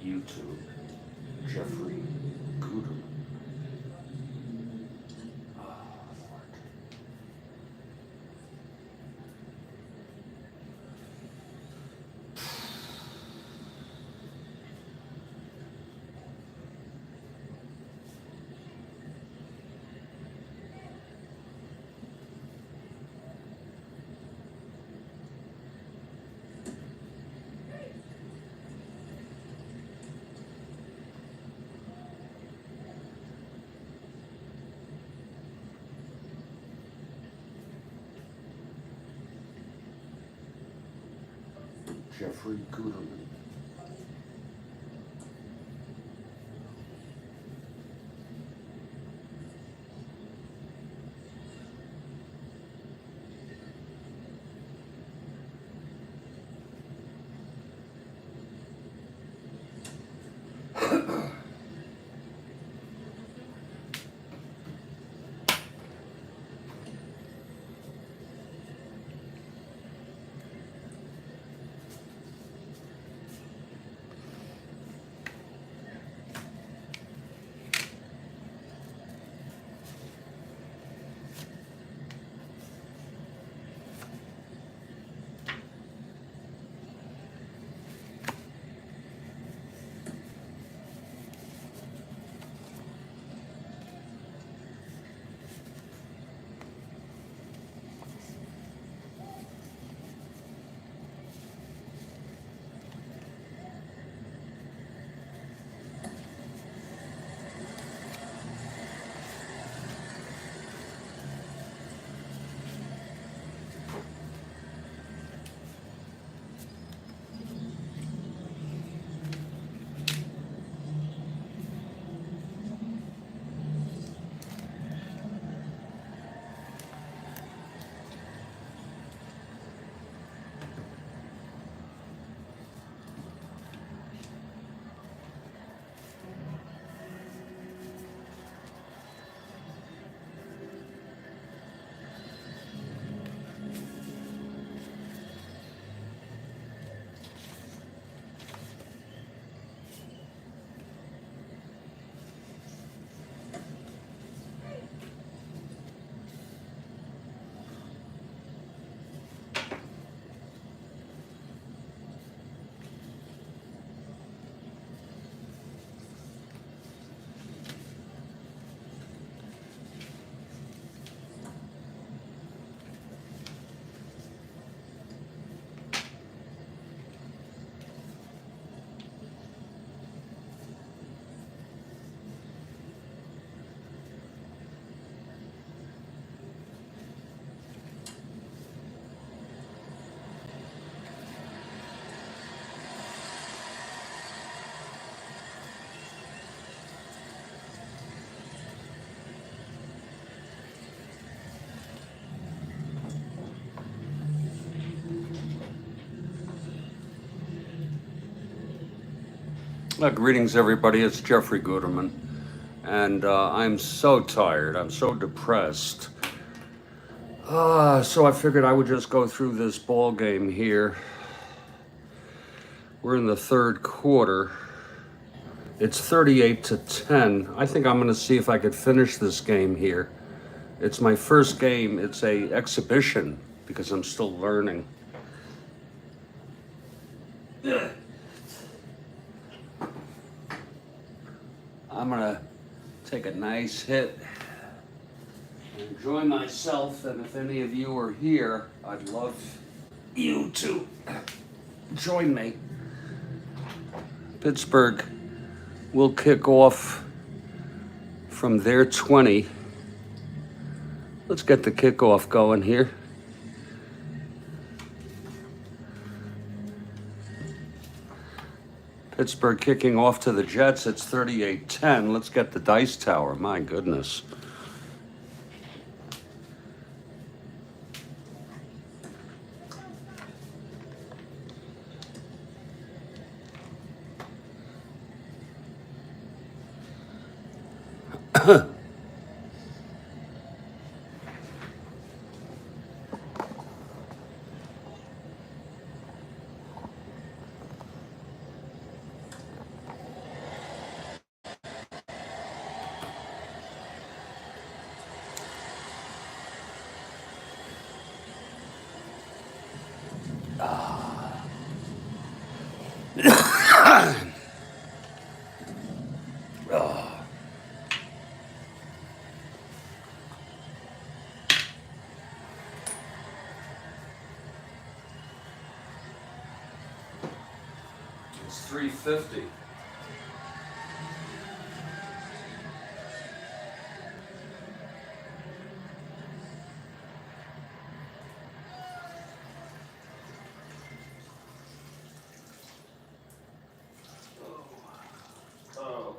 YouTube, Jeffrey Guterman. Jeffrey Guterman. Greetings, everybody. It's Jeffrey Guterman, and I'm so tired. I'm so depressed. So I figured I would just go through this ball game here. We're in the third quarter. It's 38-10. I think I'm going to see if I could finish this game here. It's my first game. It's a exhibition because I'm still learning. I'm gonna take a nice hit, enjoy myself, and if any of you are here, I'd love you to join me. Pittsburgh will kick off from their 20. Let's get the kickoff going here. Pittsburgh kicking off to the Jets. It's 38-10. Let's get the dice tower. My goodness. 350. Oh.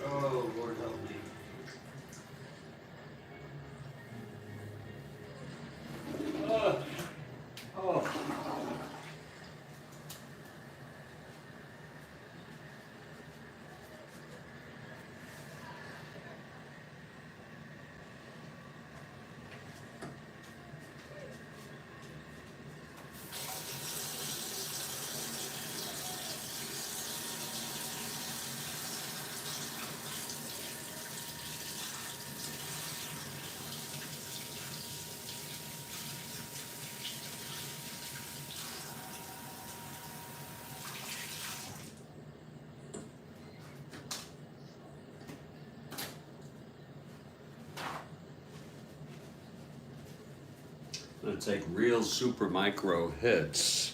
Oh, Lord help me. Oh. I'm going to take real super micro hits.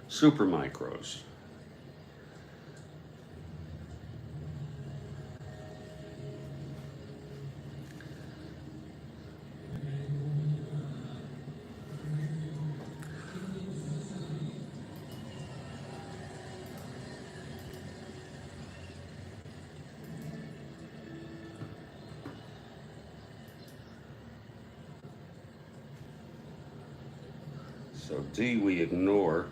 Super micros. So D we ignore.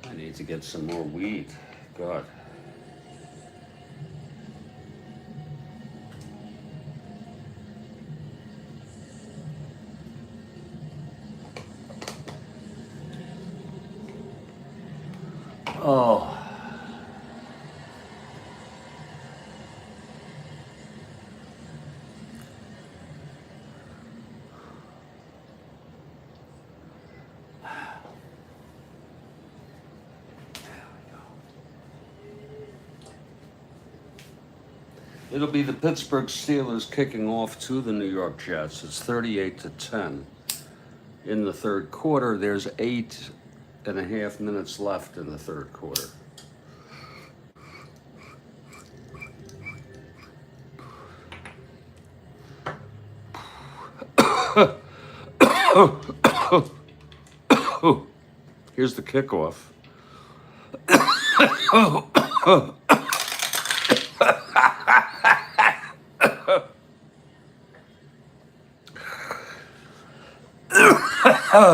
I need to get some more wheat. God. Oh. It'll be the Pittsburgh Steelers kicking off to the New York Jets. It's 38-10 in the third quarter. There's 8.5 minutes left in the third quarter. Here's the kickoff.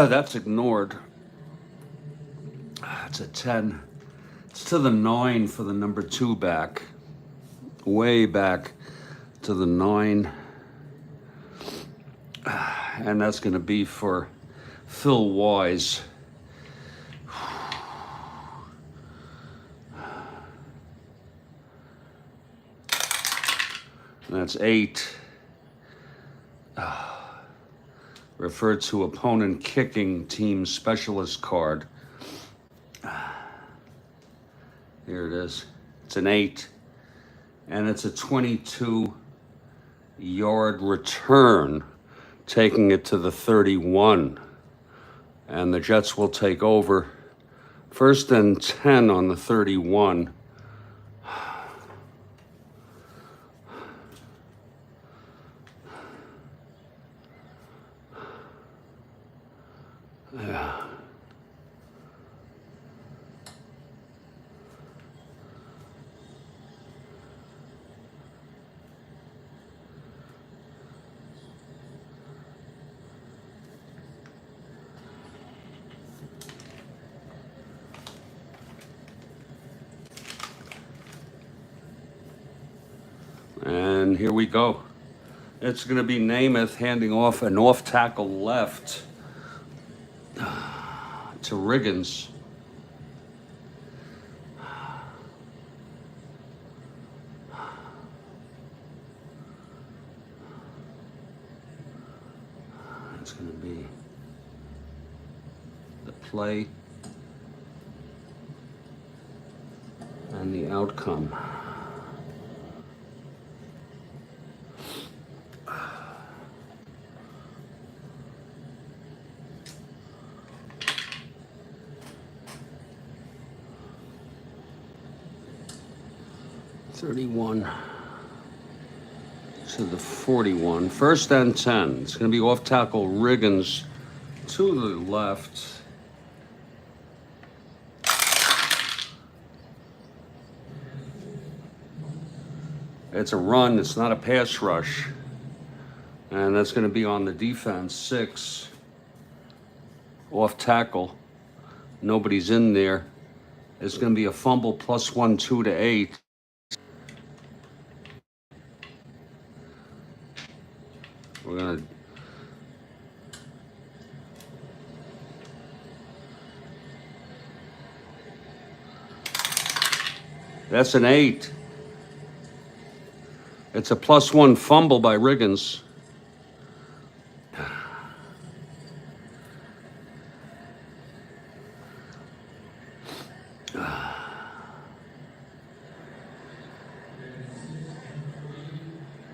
That's ignored. It's a 10. It's to the 9 for the number 2 back. Way back to the 9. And that's going to be for Phil Wise. That's 8. Referred to opponent kicking team specialist card. Here it is. It's an 8. And it's a 22-yard return, taking it to the 31. And the Jets will take over. 1st and 10 on the 31. Yeah. And here we go. It's going to be Namath handing off an off-tackle left to Riggins. It's going to be the play and the outcome. (31) to the 41. First and 10. It's going to be off tackle Riggins to the left. It's a run. It's not a pass rush. And that's going to be on the defense. 6. Off tackle. Nobody's in there. It's going to be a fumble +1, 2 to 8. We're going to that's an 8. It's a +1 fumble by Riggins.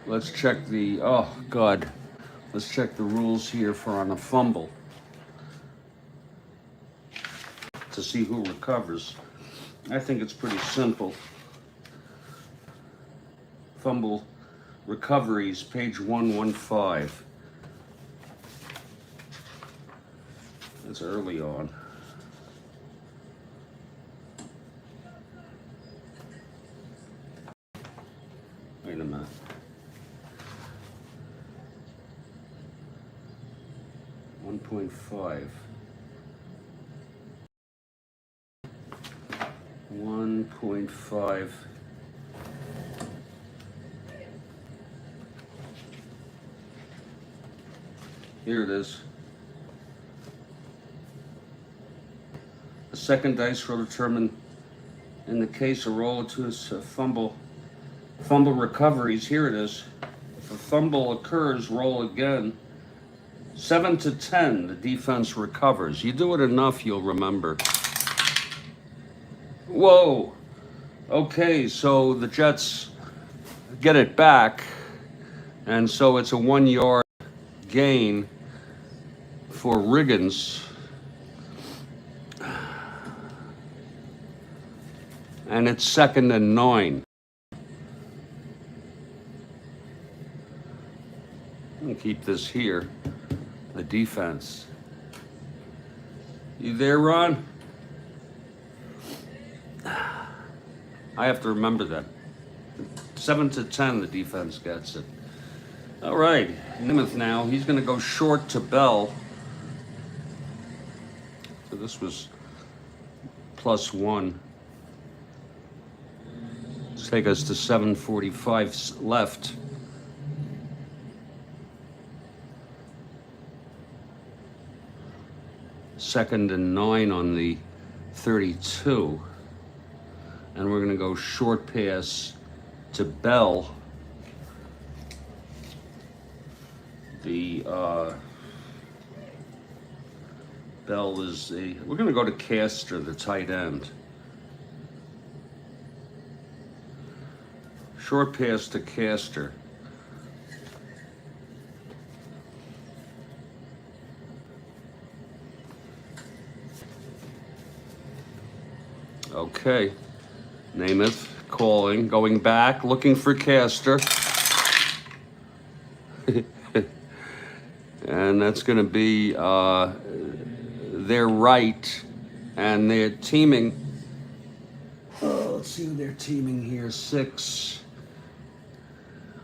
Let's check the, oh God. Let's check the rules here for on a fumble to see who recovers. I think it's pretty simple. Fumble recoveries, page 115. That's early on. Wait a minute. .5. 1.5. Here it is. The second dice roll determined in the case of roll to a fumble recoveries. Here it is. If a fumble occurs, roll again. 7 to 10, the defense recovers. You do it enough, you'll remember. Whoa. Okay, so the Jets get it back, and so it's a 1-yard gain for Riggins. And it's 2nd and 9. I'll keep this here. The defense. You there, Ron? I have to remember that. 7 to 10, the defense gets it. All right, Namath now. He's going to go short to Bell. So this was +1. Let's take us to 7:45 left. Second and 9 on the 32. And we're going to go short pass to Bell. The Bell is we're going to go to Castor, the tight end. Short pass to Castor. Okay, Namath calling, going back, looking for Castor. And that's going to be their right, and they're teaming. Let's see who they're teaming here. 6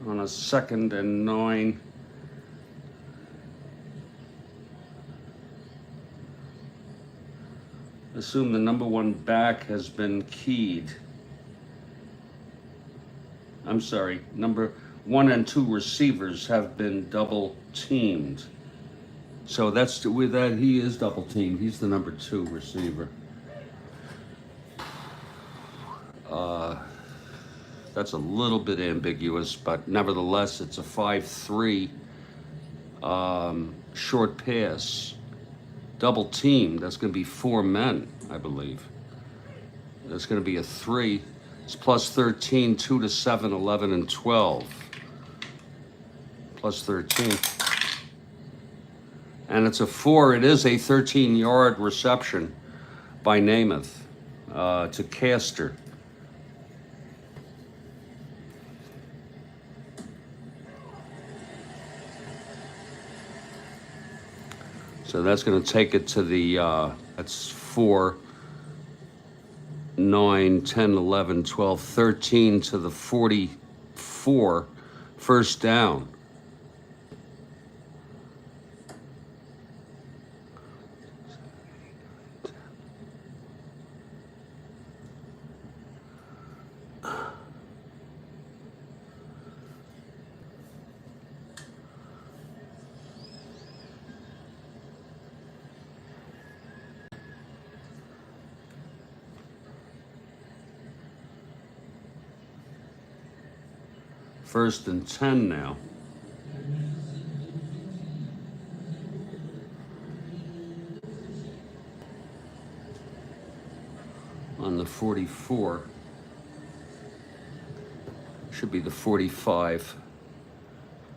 on a 2nd and 9. Assume the number 1 back has been keyed. I'm sorry, number 1 and 2 receivers have been double teamed. So that's with that, he is double teamed. He's the number 2 receiver. That's a little bit ambiguous, but nevertheless, it's a 5-3 short pass double team. That's going to be 4 men, I believe. That's going to be a 3. It's plus 13, 2 to 7, 11, and 12. Plus 13. And it's a 4. It is a 13-yard reception by Namath to Castor. So that's going to take it to the, that's 4, 9, 10, 11, 12, 13 to the 44, first down. First and 10 now. On the 44. Should be the 45.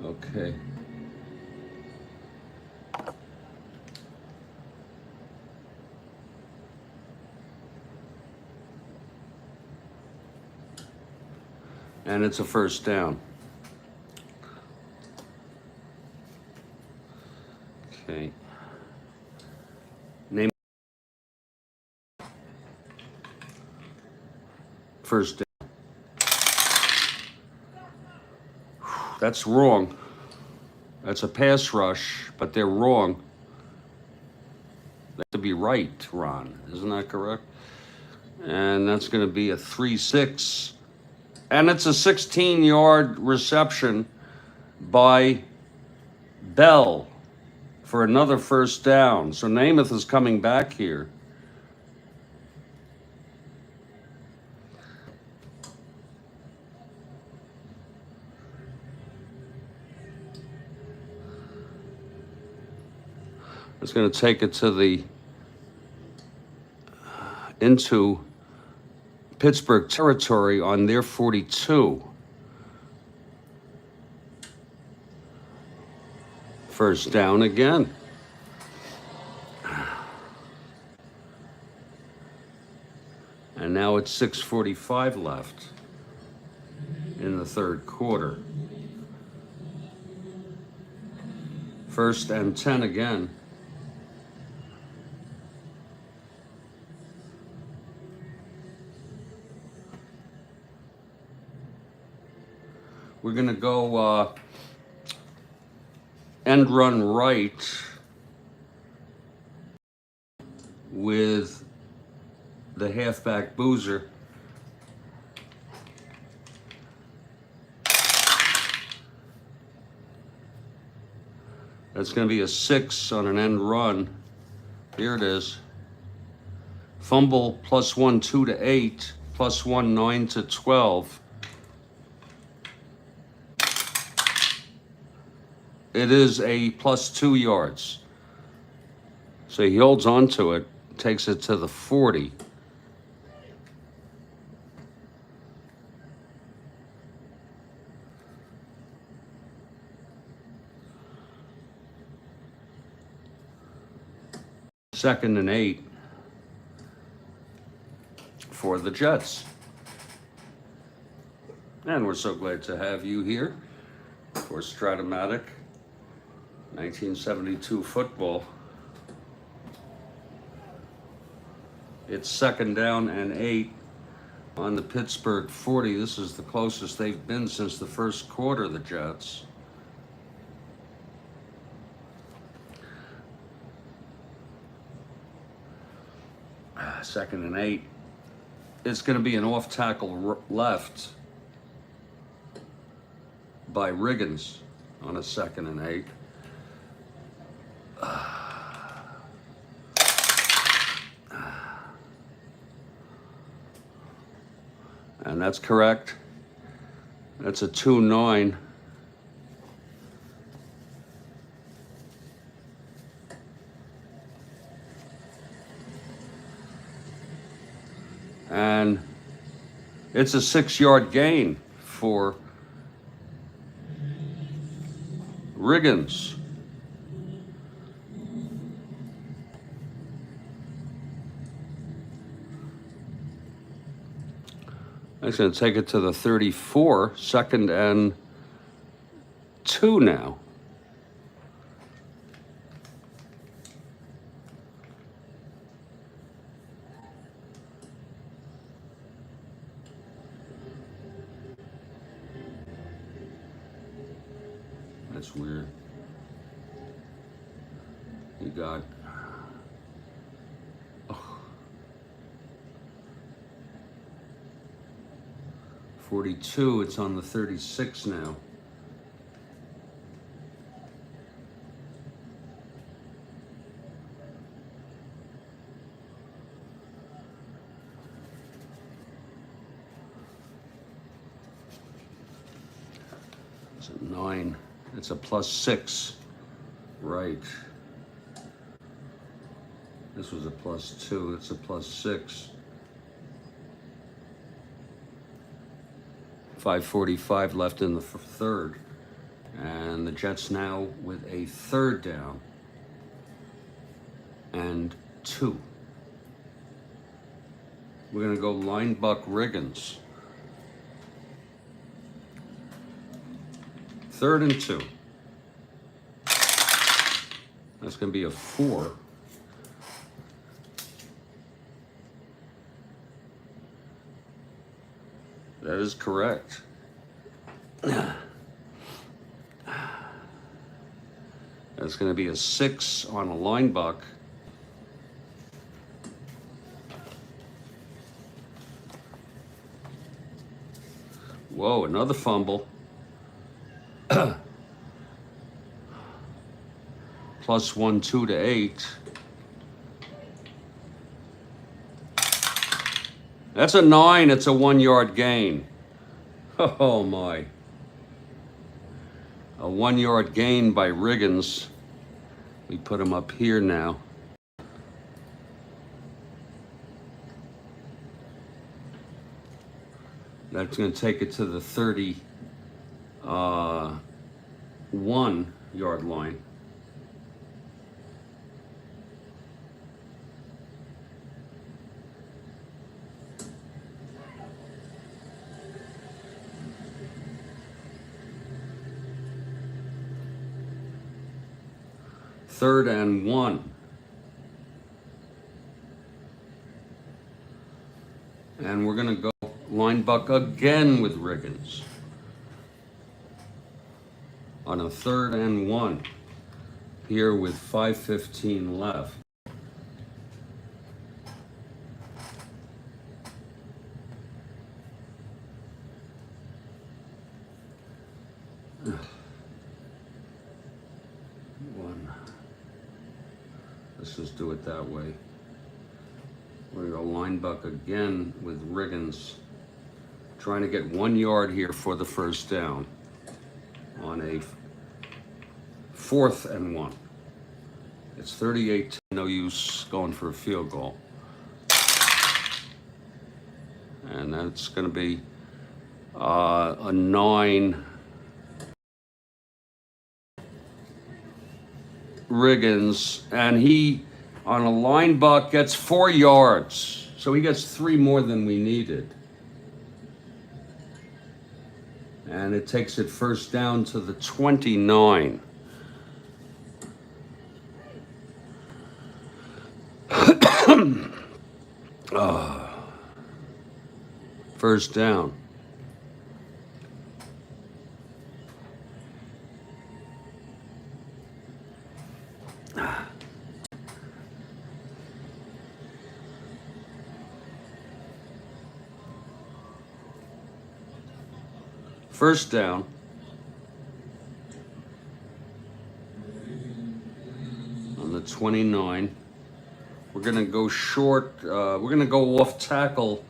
Okay. And it's a first down. Okay. Name. First down. That's wrong. That's a pass rush, but they're wrong. They have to be right, Ron. Isn't that correct? And that's going to be a 3-6. And it's a 16-yard reception by Bell for another first down. So Namath is coming back here. It's going to take it to the into Pittsburgh territory on their 42. First down again. And now it's 6:45 left in the third quarter. First and 10 again. We're going to go end run right with the halfback Boozer. That's going to be a 6 on an end run. Here it is. Fumble +1, 2 to 8, +1, 9 to 12. It is a +2 yards. So he holds on to it, takes it to the 40. Second and 8 for the Jets. And we're so glad to have you here for Strat-O-Matic 1972 football. It's second down and 8 on the Pittsburgh 40. This is the closest they've been since the first quarter, the Jets. Second and 8. It's going to be an off tackle left by Riggins on a second and 8. And that's correct. That's a 2-9. And it's a 6-yard gain for Riggins. That's going to take it to the 34, 2nd and 2 now. That's weird. You got 42, it's on the 36 now. It's a 9. It's a +6. Right. This was a +2. It's a +6. 5:45 left in the third. And the Jets now with a 3rd down and 2. We're going to go linebuck Riggins. 3rd and 2. That's going to be a 4. That is correct. That's going to be a 6 on a linebuck. Whoa, another fumble. +1, 2 to 8. That's a 9. It's a 1-yard gain. Oh my. A 1-yard gain by Riggins. We put him up here now. That's going to take it to the 31-yard line. Third and 1. And we're going to go linebuck again with Riggins. On a 3rd and 1. Here with 5:15 left. Let's just do it that way. We're going to go linebuck again with Riggins. Trying to get 1 yard here for the 1st down. On a 4th and 1. It's 38, no use going for a field goal. And that's going to be a 9. Riggins, and he on a line buck gets 4 yards, so he gets 3 more than we needed, and it takes it 1st down to the 29. First down. First down. On the 29. We're going to go short. We're going to go off tackle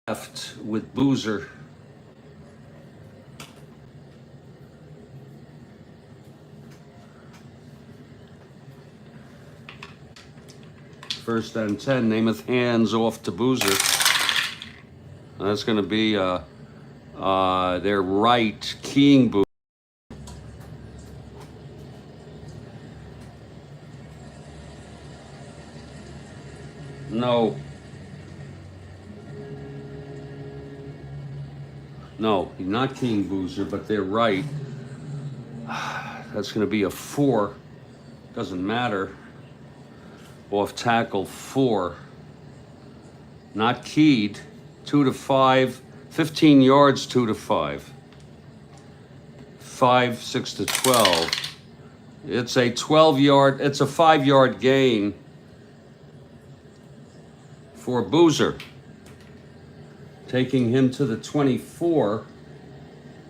left with Boozer. First and 10. Namath hands off to Boozer. That's going to be their right keying booth. No. No, he's not keying boozer, but they're right. That's going to be a 4. Doesn't matter. Off tackle 4. Not keyed. 2 to 5. 15 yards, 2 to 5. 5, 6 to 12. It's a 12-yard, it's a 5-yard gain for Boozer. Taking him to the 24.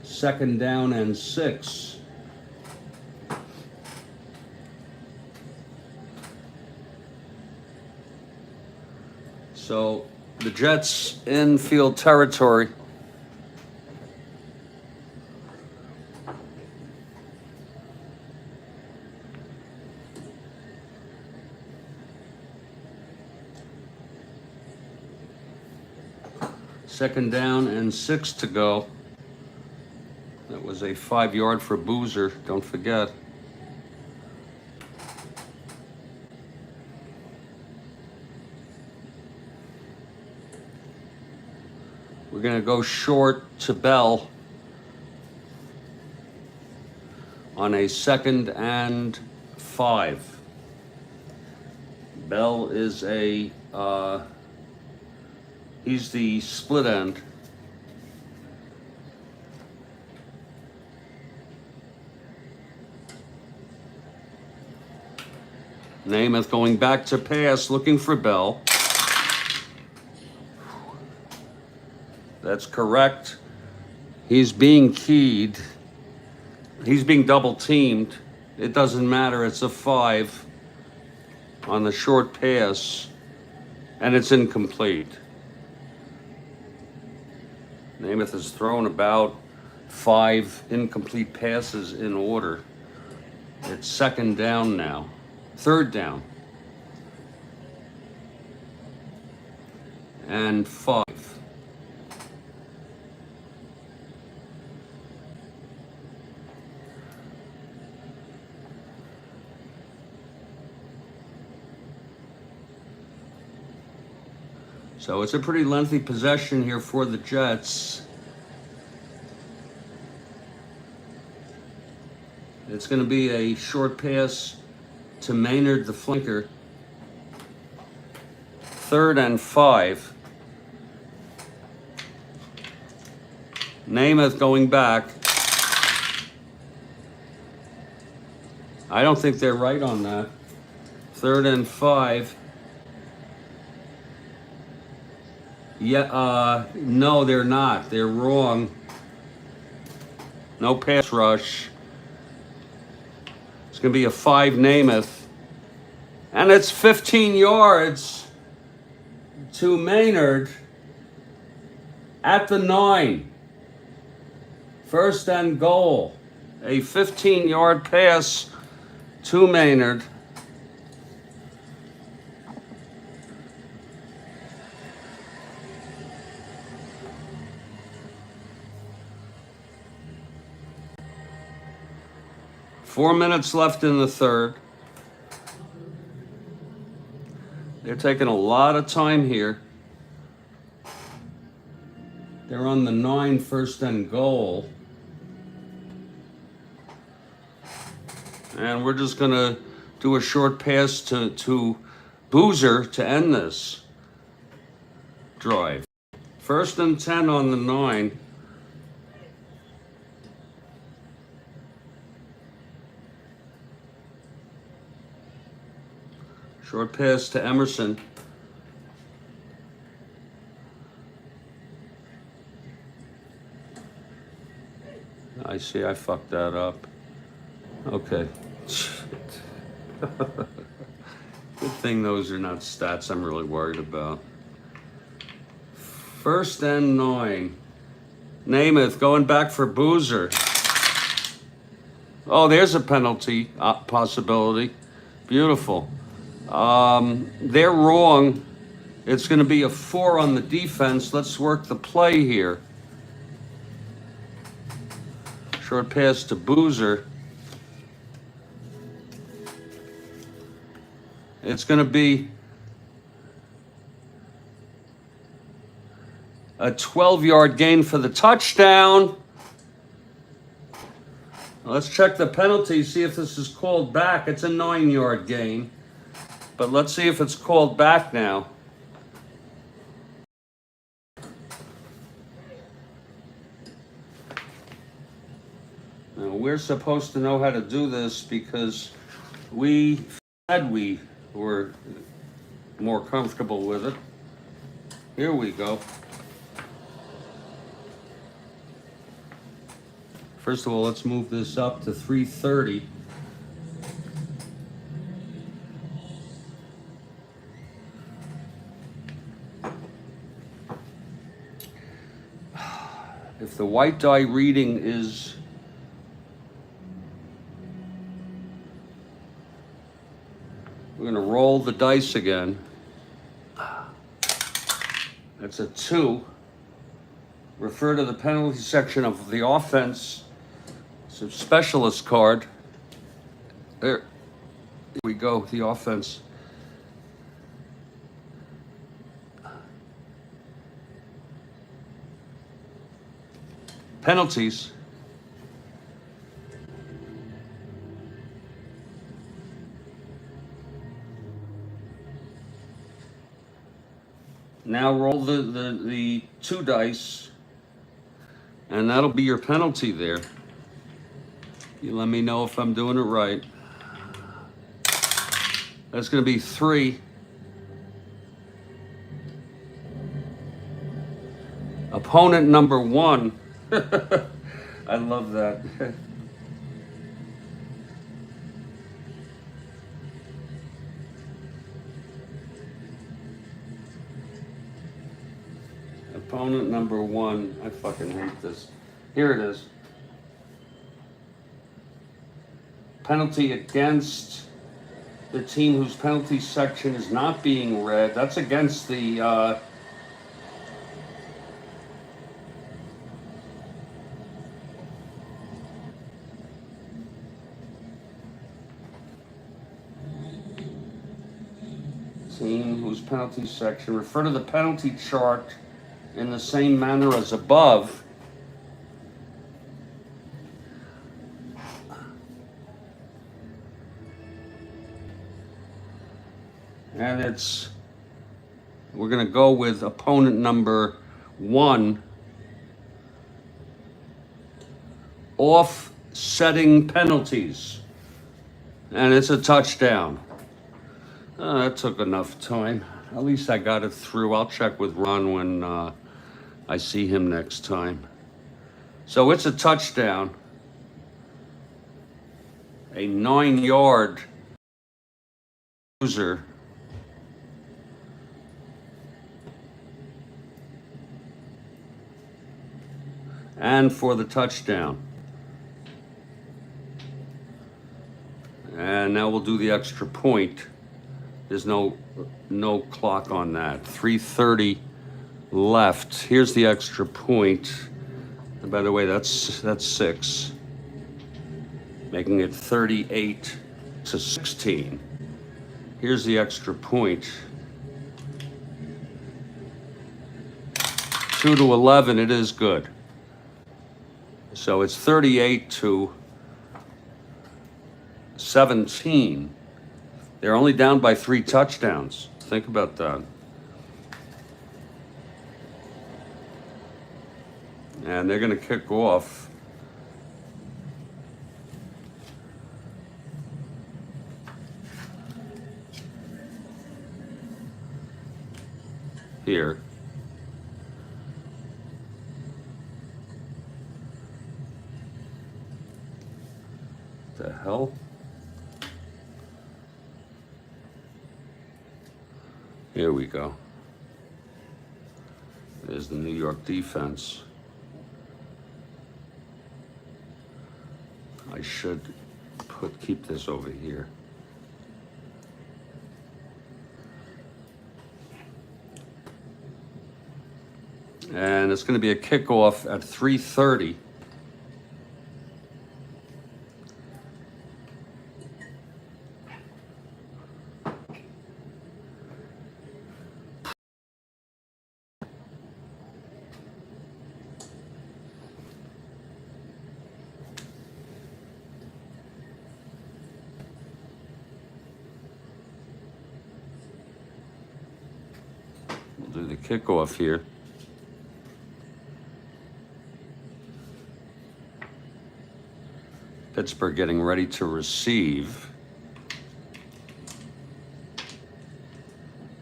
2nd down and 6. So the Jets in field territory. Second down and 6 to go. That was a 5-yard for Boozer, don't forget. We're going to go short to Bell on a 2nd and 5. Bell is a, he's the split end. Namath going back to pass, looking for Bell. That's correct. He's being keyed. He's being double teamed. It doesn't matter. It's a 5 on the short pass, and it's incomplete. Namath has thrown about 5 incomplete passes in order. It's 2nd down now. 3rd down. And 5. So it's a pretty lengthy possession here for the Jets. It's going to be a short pass to Maynard, the flanker. 3rd and 5. Namath going back. I don't think they're right on that. 3rd and 5. Yeah, no, they're not. They're wrong. No pass rush. It's going to be a 5 Namath. And it's 15 yards to Maynard at the 9. 1st and goal. A 15-yard pass to Maynard. Four minutes left in the 3rd. They're taking a lot of time here. They're on the 9, 1st and goal. And we're just going to do a short pass to Boozer to end this drive. 1st and 10 on the 9. Short pass to Emerson. I see, I fucked that up. Okay. Good thing those are not stats I'm really worried about. 1st and 9. Namath going back for Boozer. Oh, there's a penalty possibility. Beautiful. They're wrong. It's going to be a 4 on the defense. Let's work the play here. Short pass to Boozer. It's going to be a 12-yard gain for the touchdown. Let's check the penalty, see if this is called back. It's a 9-yard gain. But let's see if it's called back now. Now, we're supposed to know how to do this because we said we were more comfortable with it. Here we go. First of all, let's move this up to 330. If the white die reading is we're going to roll the dice again. That's a 2. Refer to the penalty section of the offense. It's a specialist card. There we go, the offense. Penalties. Now roll the 2 dice, and that'll be your penalty there. You let me know if I'm doing it right. That's going to be 3. Opponent number 1. I love that. Opponent number 1. I fucking hate this. Here it is. Penalty against the team whose penalty section is not being read. That's against the team whose penalty section. Refer to the penalty chart in the same manner as above. And we're going to go with opponent number 1. Offsetting penalties. And it's a touchdown. That took enough time. At least I got it through. I'll check with Ron when I see him next time. So it's a touchdown. A 9-yard loser. And for the touchdown. And now we'll do the extra point. There's no clock on that. 3:30 left. Here's the extra point. And by the way, that's 6. Making it 38-16. Here's the extra point. 2-11, it is good. So it's 38-17. They're only down by 3 touchdowns. Think about that. And they're going to kick off. Here. The hell? Here we go. There's the New York defense. I should keep this over here. And it's going to be a kickoff at 3:30. We'll do the kickoff here. Pittsburgh getting ready to receive.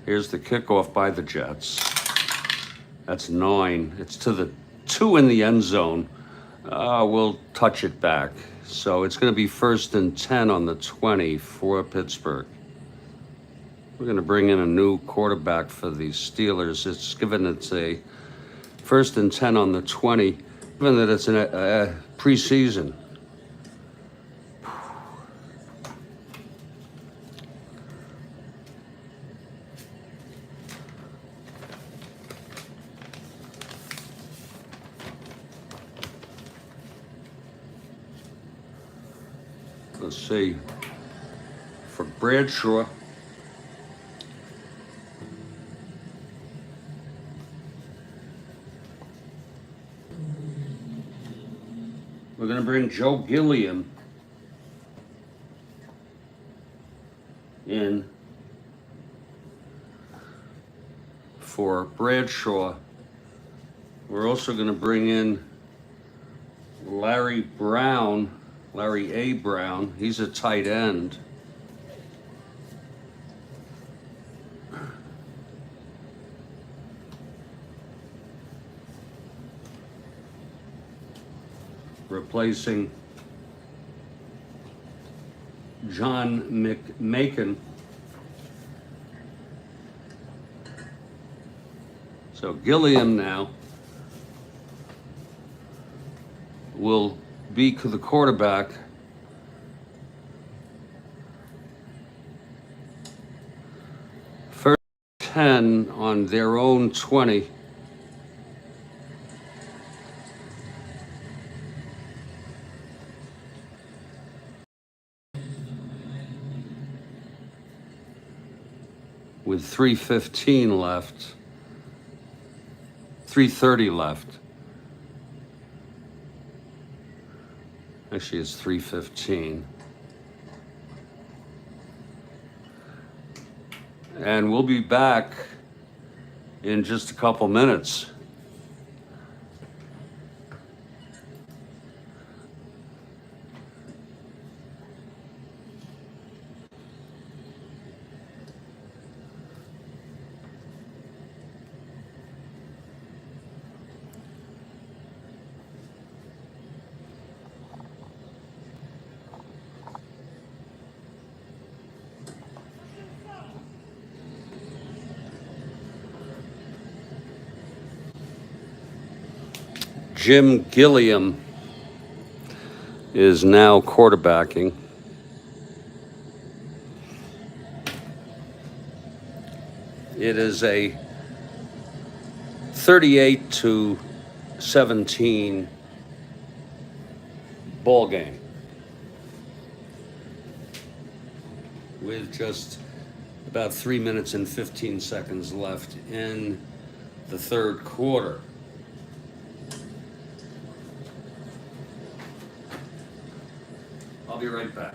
Here's the kickoff by the Jets. That's 9. It's to the 2 in the end zone. We'll touch it back. So it's going to be 1st and 10 on the 20 for Pittsburgh. We're going to bring in a new quarterback for the Steelers. It's given it's a 1st and 10 on the 20, given that it's a preseason. Let's see. For Bradshaw, we're going to bring Joe Gilliam in for Bradshaw. We're also going to bring in Larry A. Brown. He's a tight end. Replacing John McMakin. So Gilliam now will be the quarterback. First 10 on their own 20. With 3:15 left, 3:30 left. Actually, it's 3:15. And we'll be back in just a couple minutes. Jim Gilliam is now quarterbacking. It is a 38-17 ball game with just about 3 minutes and 15 seconds left in the third quarter. I'll be right back.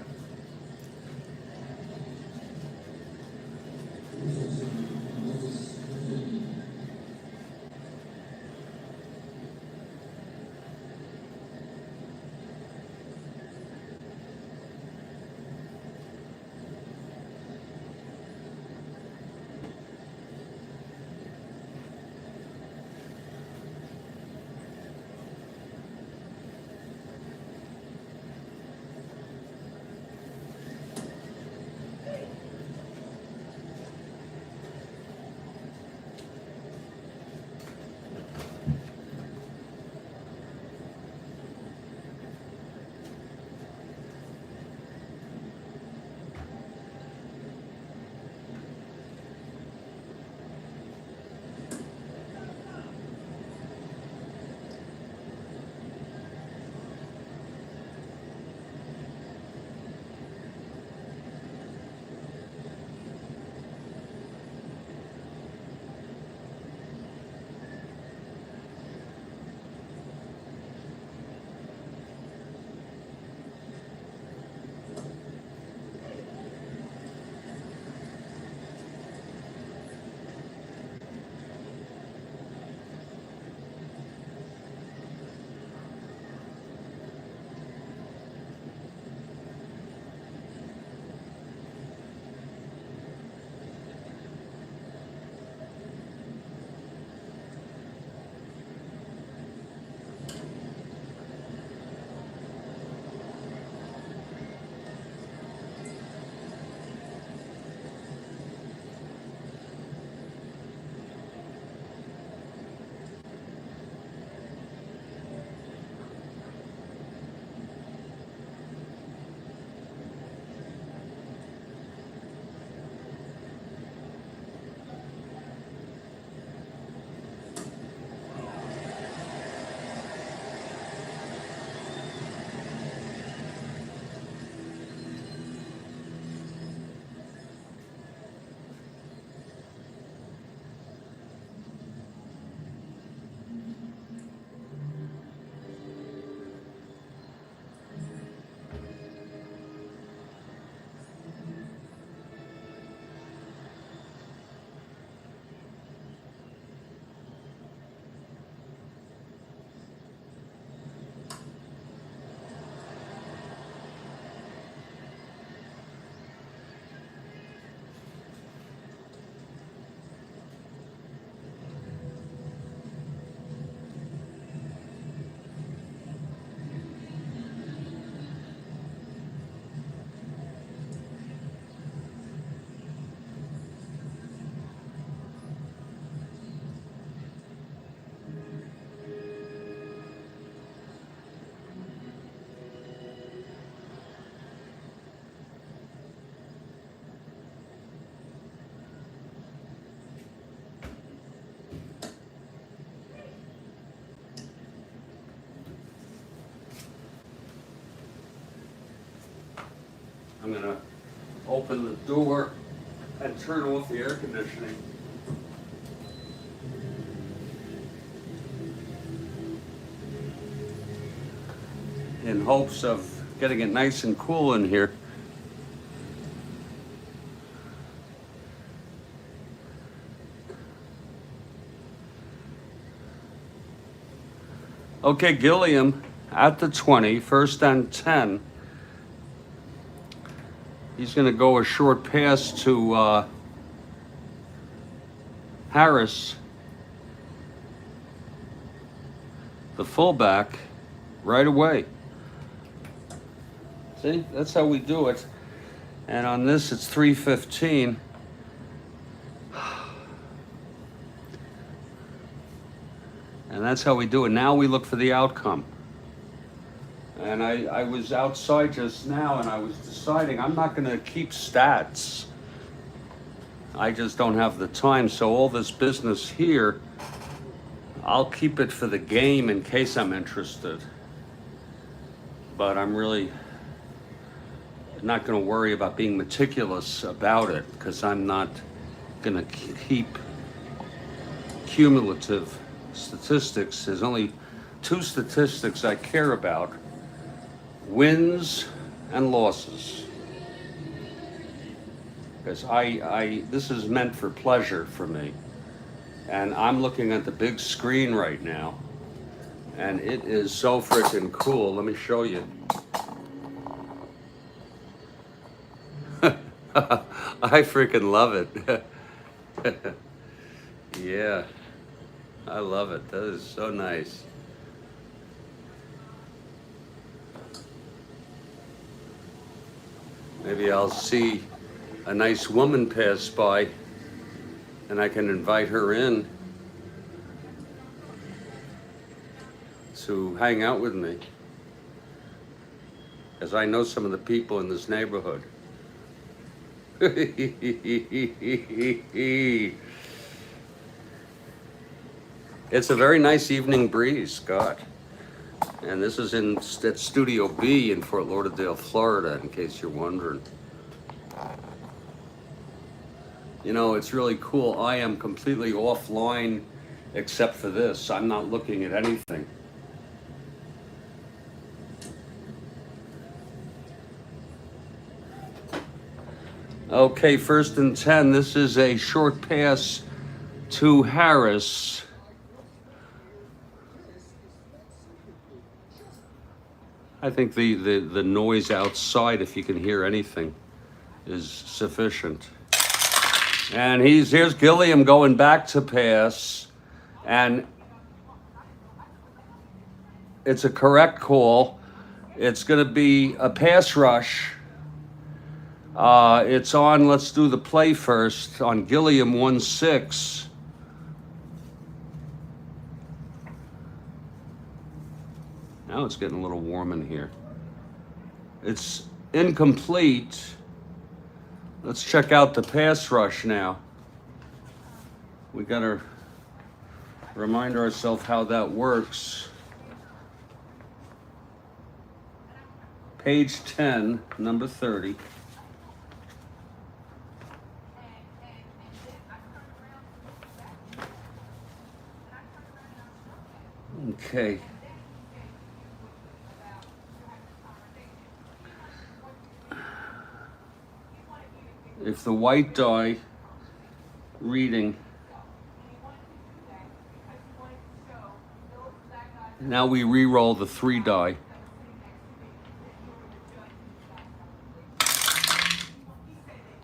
I'm gonna open the door and turn off the air conditioning. In hopes of getting it nice and cool in here. Okay, Gilliam at the 20, first and 10. He's going to go a short pass to Harris, the fullback, right away. See, that's how we do it. And on this, it's 3:15. And that's how we do it. Now we look for the outcome. And I was outside just now and I was deciding I'm not going to keep stats. I just don't have the time. So all this business here, I'll keep it for the game in case I'm interested. But I'm really not going to worry about being meticulous about it because I'm not going to keep cumulative statistics. There's only two statistics I care about: wins and losses. Because this is meant for pleasure for me. And I'm looking at the big screen right now, and it is so freaking cool. Let me show you. I freaking love it. Yeah. I love it. That is so nice. Maybe I'll see a nice woman pass by and I can invite her in to hang out with me. Because I know some of the people in this neighborhood. It's a very nice evening breeze, Scott. And this is at Studio B in Fort Lauderdale, Florida, in case you're wondering. You know, it's really cool. I am completely offline except for this. I'm not looking at anything. Okay, first and 10. This is a short pass to Harris. I think the noise outside, if you can hear anything, is sufficient. And here's Gilliam going back to pass, and it's a correct call. It's going to be a pass rush. It's on, let's do the play first, on Gilliam 1-6. Now it's getting a little warm in here. It's incomplete. Let's check out the pass rush now. We gotta remind ourselves how that works. Page 10, number 30. Okay. If the white die reading, now we re-roll the 3 die.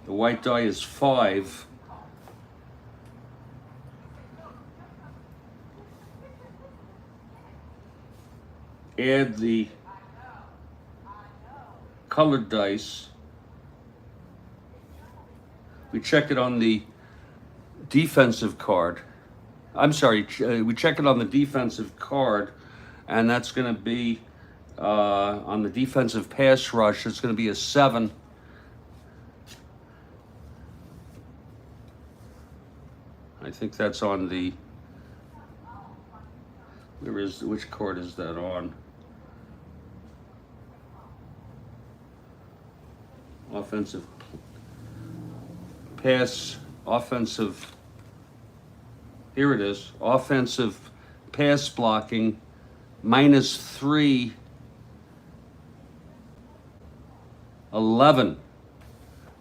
The white die is 5. Add the colored dice. We check it on the defensive card. I'm sorry, we check it on the defensive card, and that's going to be on the defensive pass rush. It's going to be a 7. I think that's on the. Which card is that on? offensive pass, offensive, here it is, offensive pass blocking, -3, 11.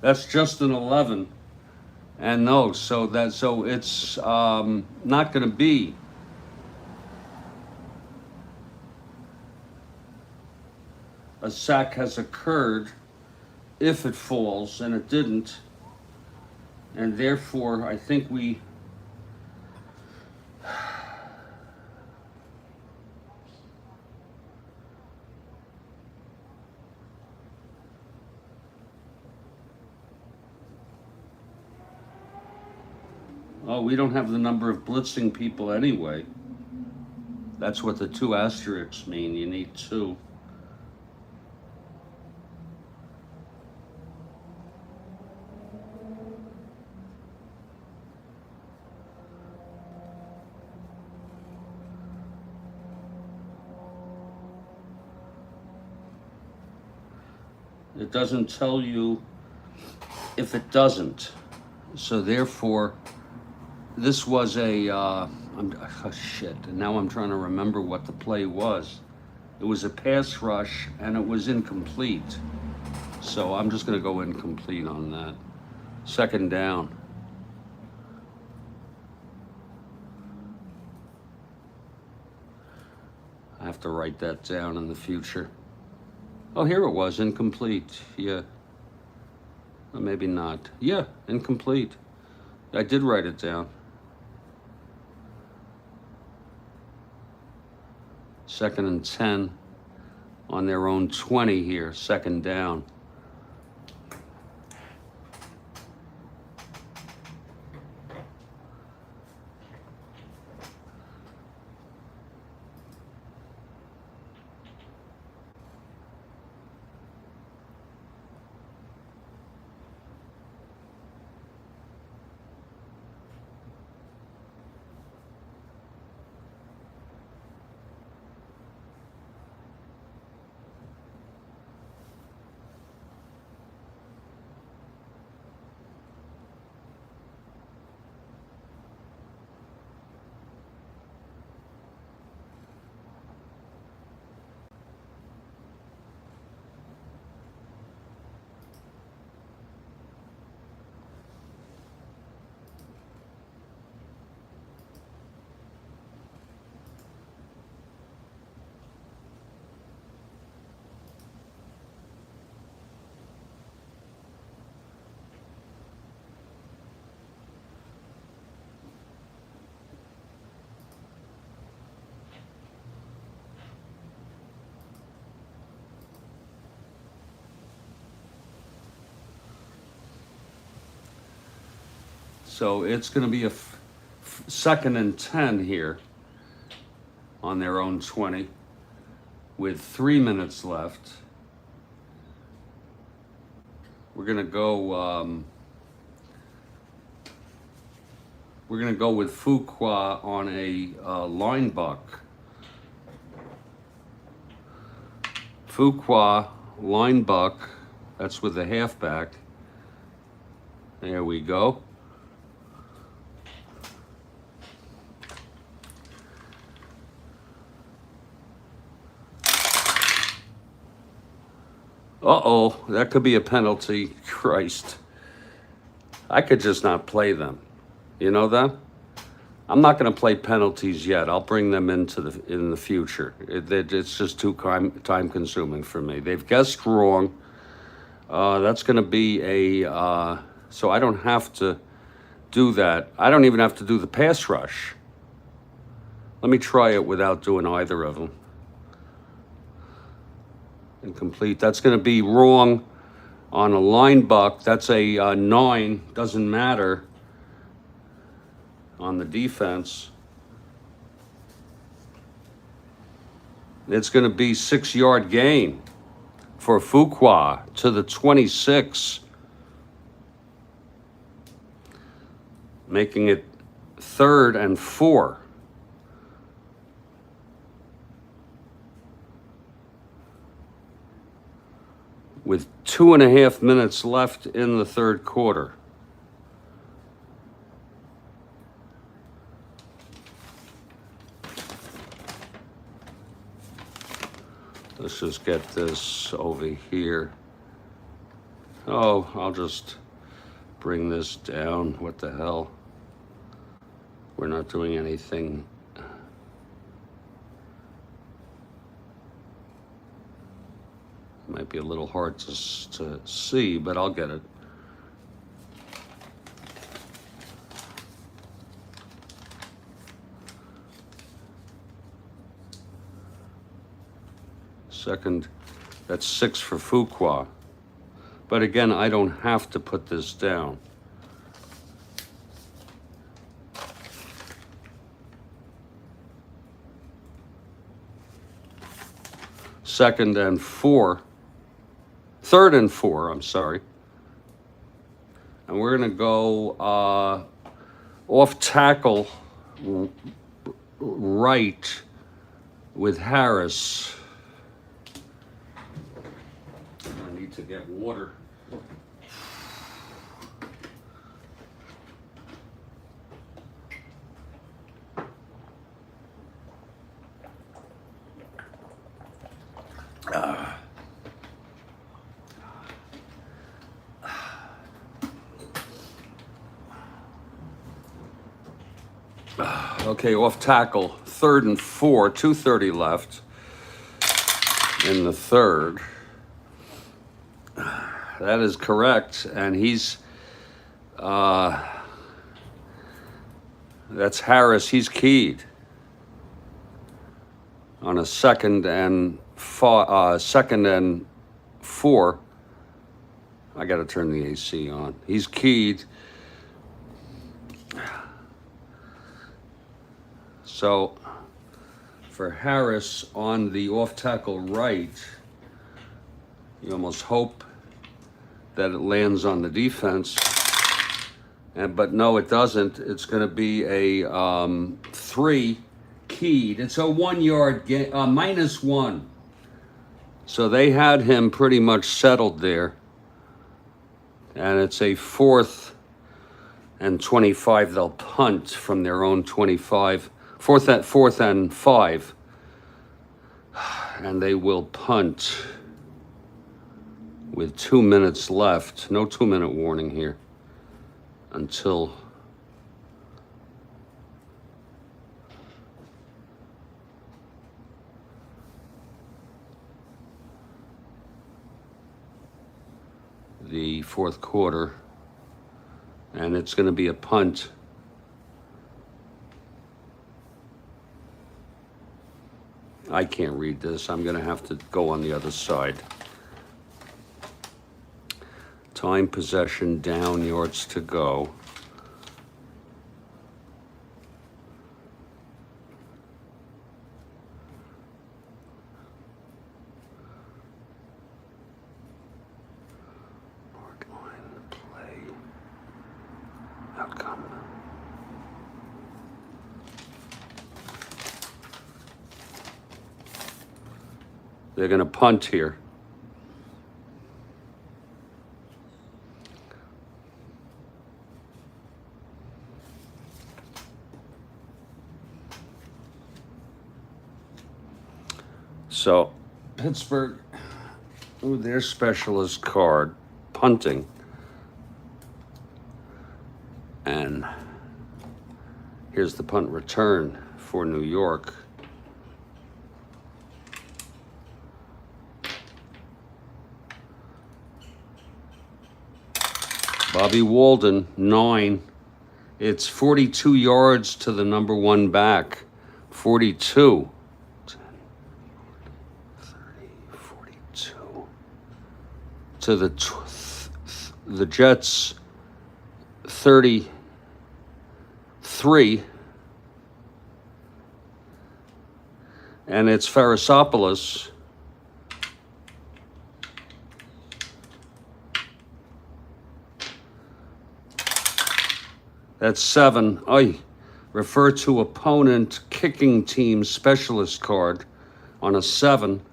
That's just an 11. And no, so it's not going to be a sack has occurred if it falls, and it didn't. And therefore, I think we we don't have the number of blitzing people anyway. That's what the 2 asterisks mean. You need 2. It doesn't tell you if it doesn't. So therefore, this was a, shit, and now I'm trying to remember what the play was. It was a pass rush, and it was incomplete. So I'm just going to go incomplete on that. 2nd down. I have to write that down in the future. Oh, here it was, incomplete. Yeah. Or maybe not. Yeah, incomplete. I did write it down. 2nd and 10 on their own 20 here, 2nd down. So it's going to be a 2nd and 10 here on their own 20 with 3 minutes left. We're going to go with Fuqua on a line buck. Fuqua, line buck, that's with the halfback. There we go. Uh-oh, that could be a penalty. Christ. I could just not play them. You know that? I'm not going to play penalties yet. I'll bring them in the future. It's just too time consuming for me. They've guessed wrong. That's going to be a so I don't have to do that. I don't even have to do the pass rush. Let me try it without doing either of them. Incomplete. That's going to be wrong on a line buck. That's a 9. Doesn't matter on the defense. It's going to be 6-yard gain for Fuqua to the 26, making it 3rd and 4. with 2.5 minutes left in the third quarter. Let's just get this over here. Oh, I'll just bring this down. What the hell? We're not doing anything. Might be a little hard to see, but I'll get it. Second, that's 6 for Fuqua. But again, I don't have to put this down. Third and four, I'm sorry. And we're gonna go off tackle right with Harris. I need to get water. Okay, off tackle, 3rd and 4, 2:30 left in the third. That is correct, and he's, that's Harris, he's keyed on a 2nd and 4. I gotta turn the AC on. He's keyed. So for Harris on the off tackle right, you almost hope that it lands on the defense, but no, it doesn't. It's going to be a 3 keyed. It's a 1 yard -1. So they had him pretty much settled there, and it's a 4th and 25. They'll punt from their own 25. 4th and 5, and they will punt with 2 minutes left. No 2-minute warning here until the fourth quarter, and it's going to be a punt. I can't read this. I'm going to have to go on the other side. Time, possession, down, yards to go. Mark line, play, outcome. They're going to punt here. So Pittsburgh, their specialist card, punting. And here's the punt return for New York. Bobby Walden, 9. It's 42 yards to the number 1 back. 42. 10, 30, 42. To the Jets, 33. And it's Pharisopoulos. That's 7. I refer to opponent kicking team specialist card on a 7.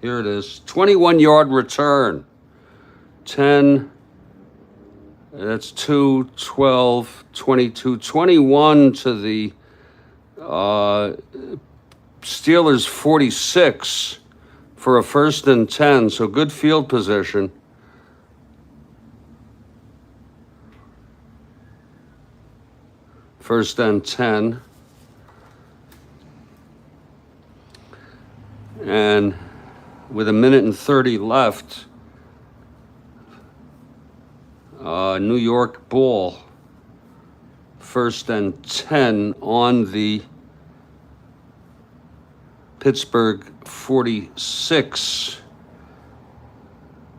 Here it is. 21-yard return. 10. That's 2, 12, 22, 21 to the Steelers 46 for a 1st and 10. So good field position. First and 10. And with 1:30 left, New York ball, 1st and 10 on the Pittsburgh 46.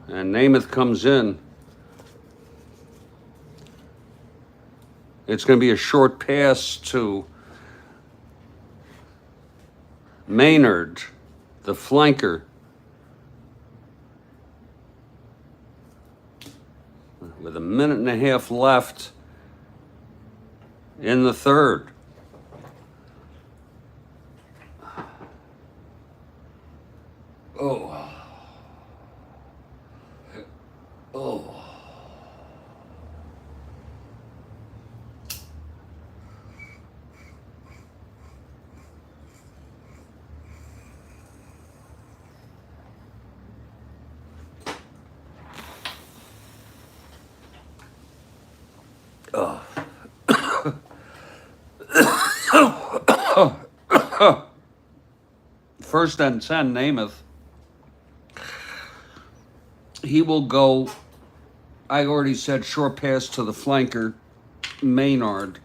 And Namath comes in. It's going to be a short pass to Maynard, the flanker. With 1.5 left in the third. Oh. Oh. First and 10, Namath. He will go, I already said, short pass to the flanker, Maynard.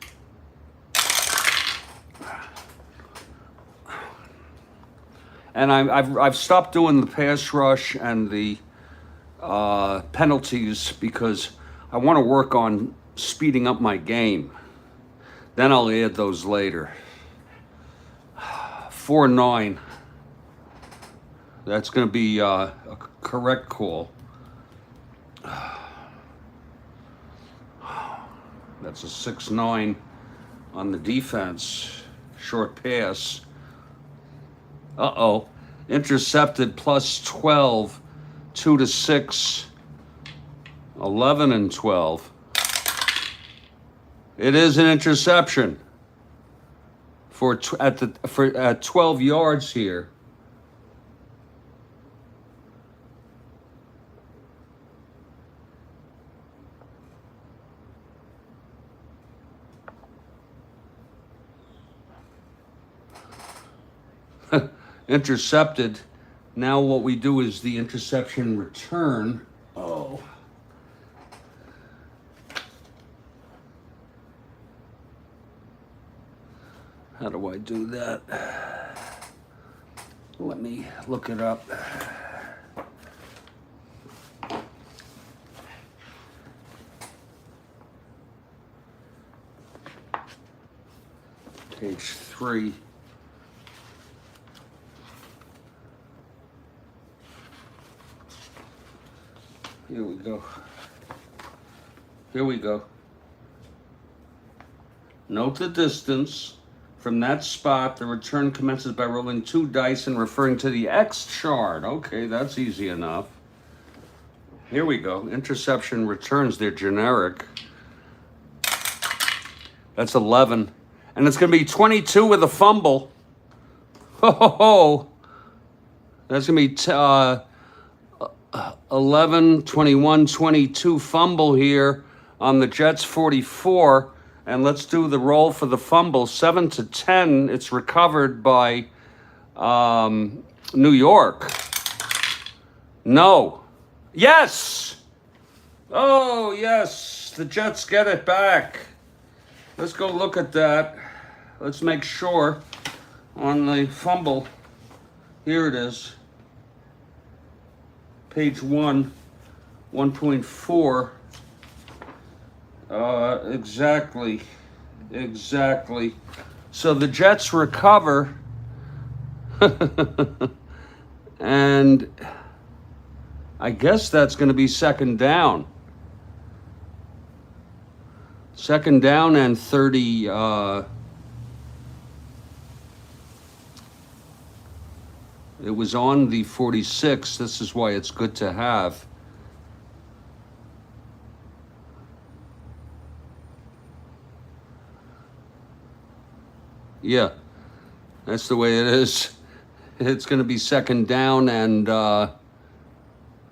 And I've stopped doing the pass rush and the penalties because I want to work on speeding up my game. Then I'll add those later. 4-9. That's going to be a correct call. That's a 6-9 on the defense. Short pass. Uh-oh. Intercepted plus 12. 2-6. 11 and 12. It is an interception at 12 yards here. Intercepted. Now what we do is the interception return. Oh. How do I do that? Let me look it up. Page 3. Here we go. Here we go. Note the distance. From that spot, the return commences by rolling 2 dice and referring to the X chart. Okay, that's easy enough. Here we go. Interception returns, they're generic. That's 11. And it's going to be 22 with a fumble. Ho, ho, ho. That's going to be 11, 21, 22 fumble here on the Jets 44. And let's do the roll for the fumble. 7-10. It's recovered by New York. No. Yes. Oh, yes. The Jets get it back. Let's go look at that. Let's make sure on the fumble. Here it is. Page 1, 1.4. Exactly. So the Jets recover, and I guess that's going to be second down. Second down and 30. 30 It was on the 46. This is why it's good to have. Yeah, that's the way it is. It's going to be second down and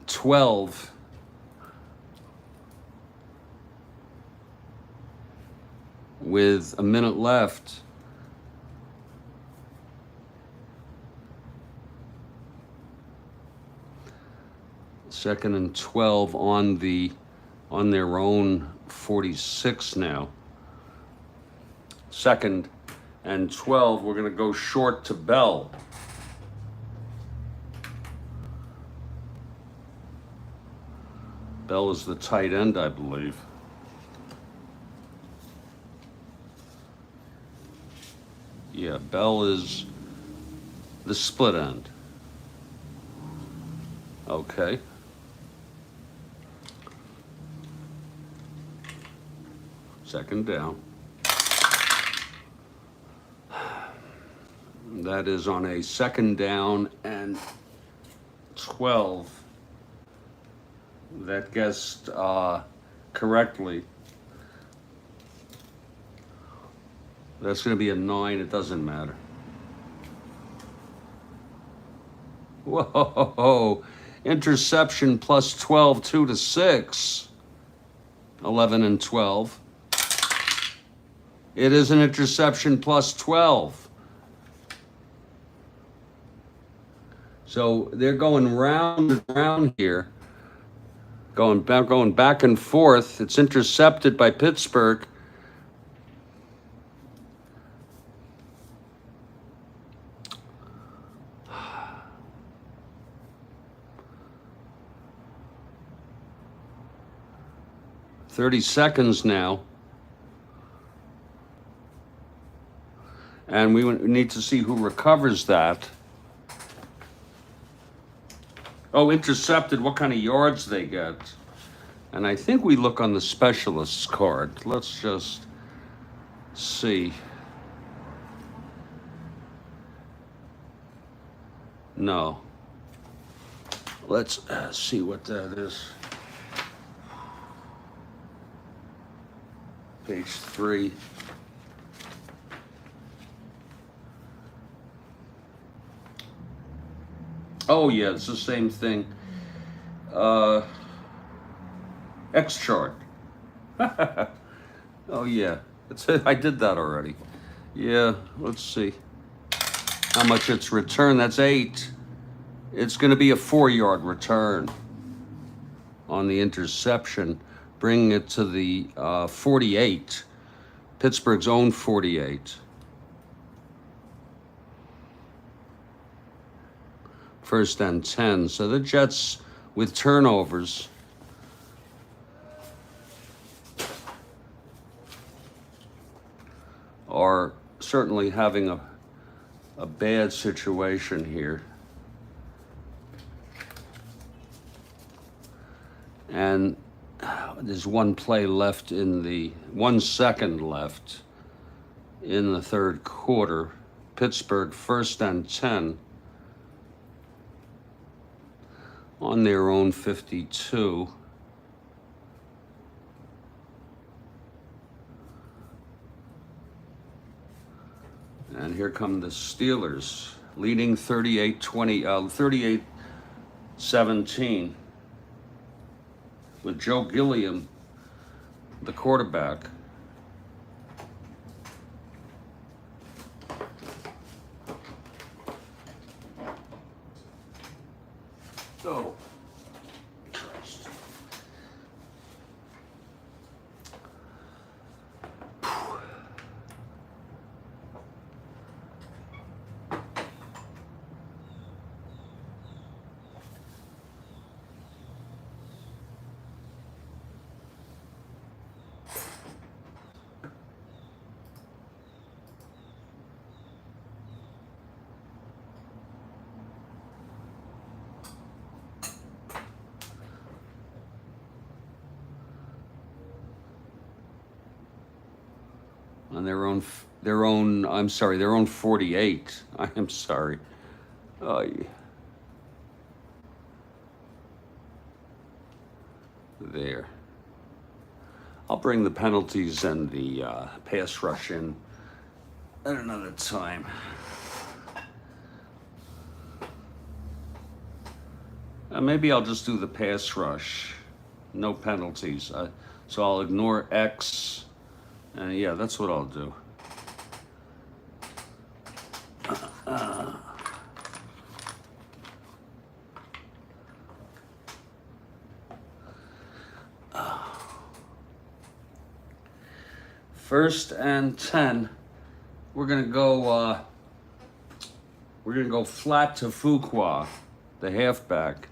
12. With a minute left. Second and 12 on their own 46 now. Second and 12, we're going to go short to Bell. Bell is the tight end, I believe. Yeah, Bell is the split end. Okay. Second down. That is on a second down and 12. That guessed correctly. That's going to be a 9. It doesn't matter. Whoa. Interception plus 12, 2 to 6. 11 and 12. It is an interception plus 12. So they're going round and round here. Going back and forth. It's intercepted by Pittsburgh. "30 seconds now. And we need to see who recovers that. Oh, intercepted, what kind of yards they get. And I think we look on the specialist's card. Let's just see. No. Let's see what that is. Page 3. Oh yeah, it's the same thing. X chart. Oh yeah, I did that already. Yeah, let's see how much it's returned. That's 8. It's going to be a 4-yard return on the interception, bringing it to the 48, Pittsburgh's own 48. First and 10. So the Jets with turnovers are certainly having a bad situation here. And there's 1 play left 1 second left in the third quarter. Pittsburgh first and 10 on their own 52. And here come the Steelers, leading 38-17, with Joe Gilliam, the quarterback. Oh, Christ. On their own 48. I am sorry. Oh, yeah. There. I'll bring the penalties and the pass rush in at another time. Maybe I'll just do the pass rush. No penalties. So I'll ignore X. Yeah, that's what I'll do. First and 10. We're gonna go flat to Fuqua, the halfback.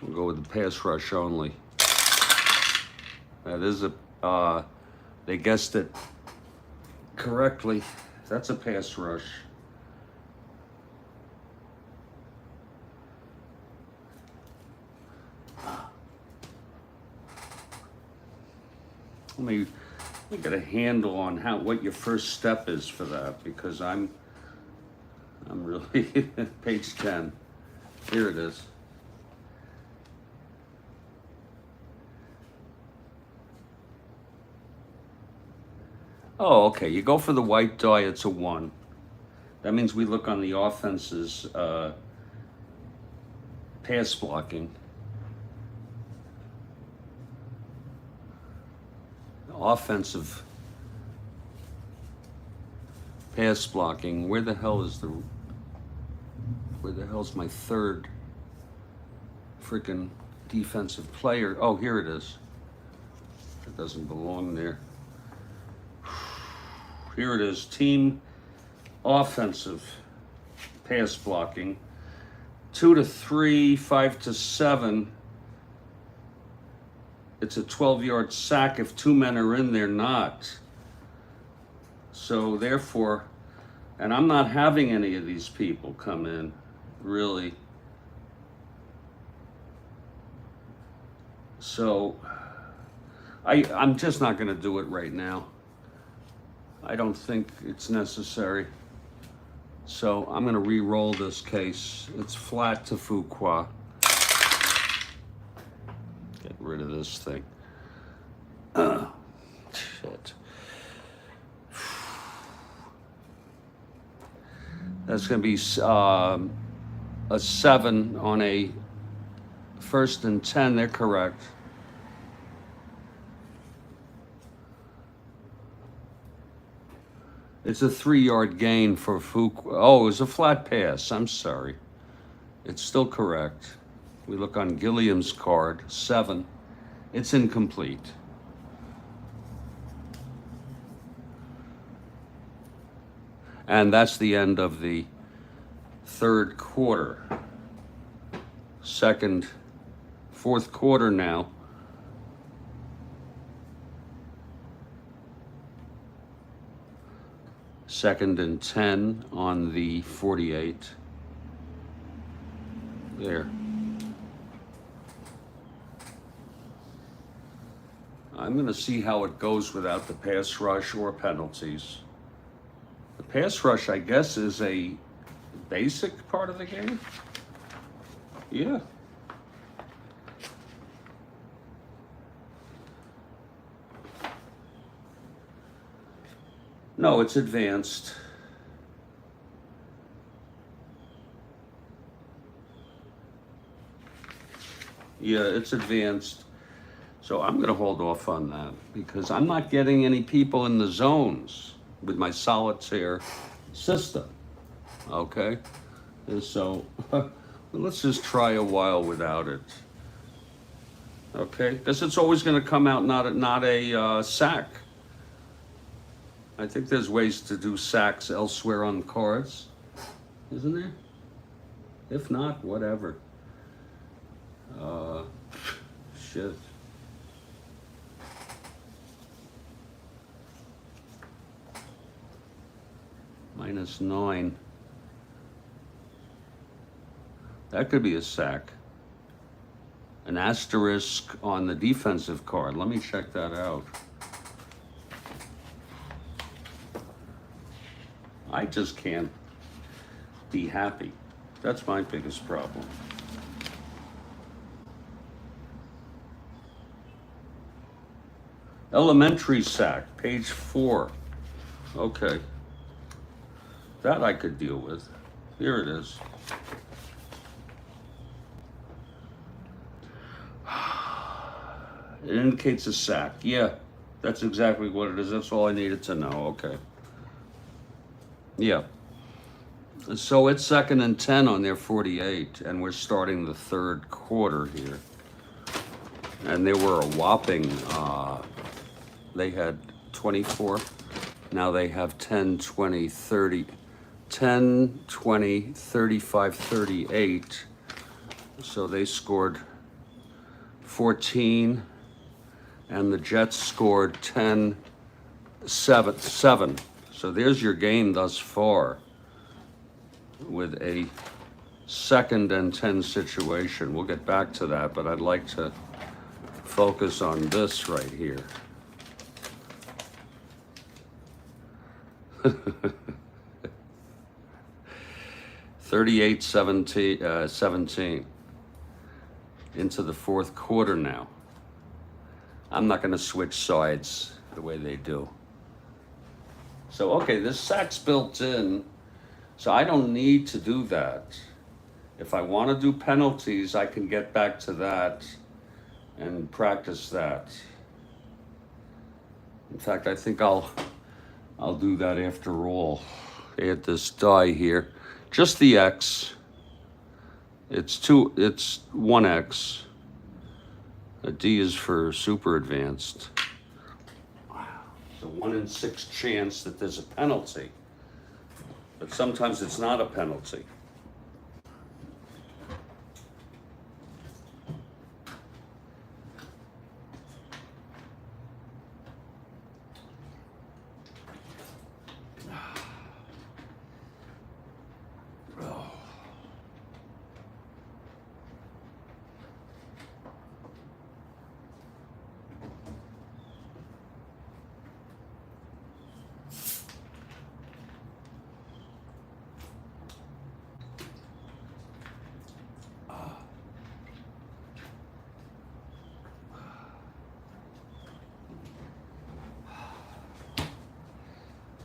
We'll go with the pass rush only. That is they guessed it correctly. That's a pass rush. Let me get a handle on what your first step is for that, because I'm really page 10. Here it is. Oh, okay. You go for the white die, it's a 1. That means we look on the offense's pass blocking. Offensive pass blocking. Where the hell's my third freaking defensive player? Oh, here it is. It doesn't belong there. Here it is, team offensive pass blocking. 2 to 3, 5 to 7. It's a 12-yard sack if 2 men are in there, not. So therefore, and I'm not having any of these people come in, really. So I'm just not gonna do it right now. I don't think it's necessary. So I'm going to re-roll this case. It's flat to Fuqua. Get rid of this thing. Shit. That's going to be a 7 on a first and 10. They're correct. It's a 3-yard gain for Fuqua. Oh, it was a flat pass. I'm sorry. It's still correct. We look on Gilliam's card, 7. It's incomplete. And that's the end of the third quarter. Fourth quarter now. Second and 10 on the 48. There. I'm going to see how it goes without the pass rush or penalties. The pass rush, I guess, is a basic part of the game. Yeah. No, it's advanced. Yeah, it's advanced. So I'm going to hold off on that because I'm not getting any people in the zones with my solitaire system. Okay? And so let's just try a while without it. Okay? Because it's always going to come out not a sack. I think there's ways to do sacks elsewhere on cards, isn't there? If not, whatever. Shit. -9. That could be a sack. An asterisk on the defensive card. Let me check that out. I just can't be happy. That's my biggest problem. Elementary sack, page 4. Okay. That I could deal with. Here it is. It indicates a sack. Yeah, that's exactly what it is. That's all I needed to know. Okay. Yeah. So it's 2nd and 10 on their 48, and we're starting the 3rd quarter here. And they were a whopping, they had 24. Now they have 10, 20, 30, 10, 20, 35, 38. So they scored 14, and the Jets scored 10, 7. So there's your game thus far with a 2nd and 10 situation. We'll get back to that, but I'd like to focus on this right here. (38-17) into the 4th quarter now. I'm not going to switch sides the way they do. So, okay, this sack's built in, so I don't need to do that. If I want to do penalties, I can get back to that and practice that. In fact, I think I'll do that after all. Add this die here. Just the X. It's 1X. A D is for super advanced. It's a 1 in 6 chance that there's a penalty. But sometimes it's not a penalty.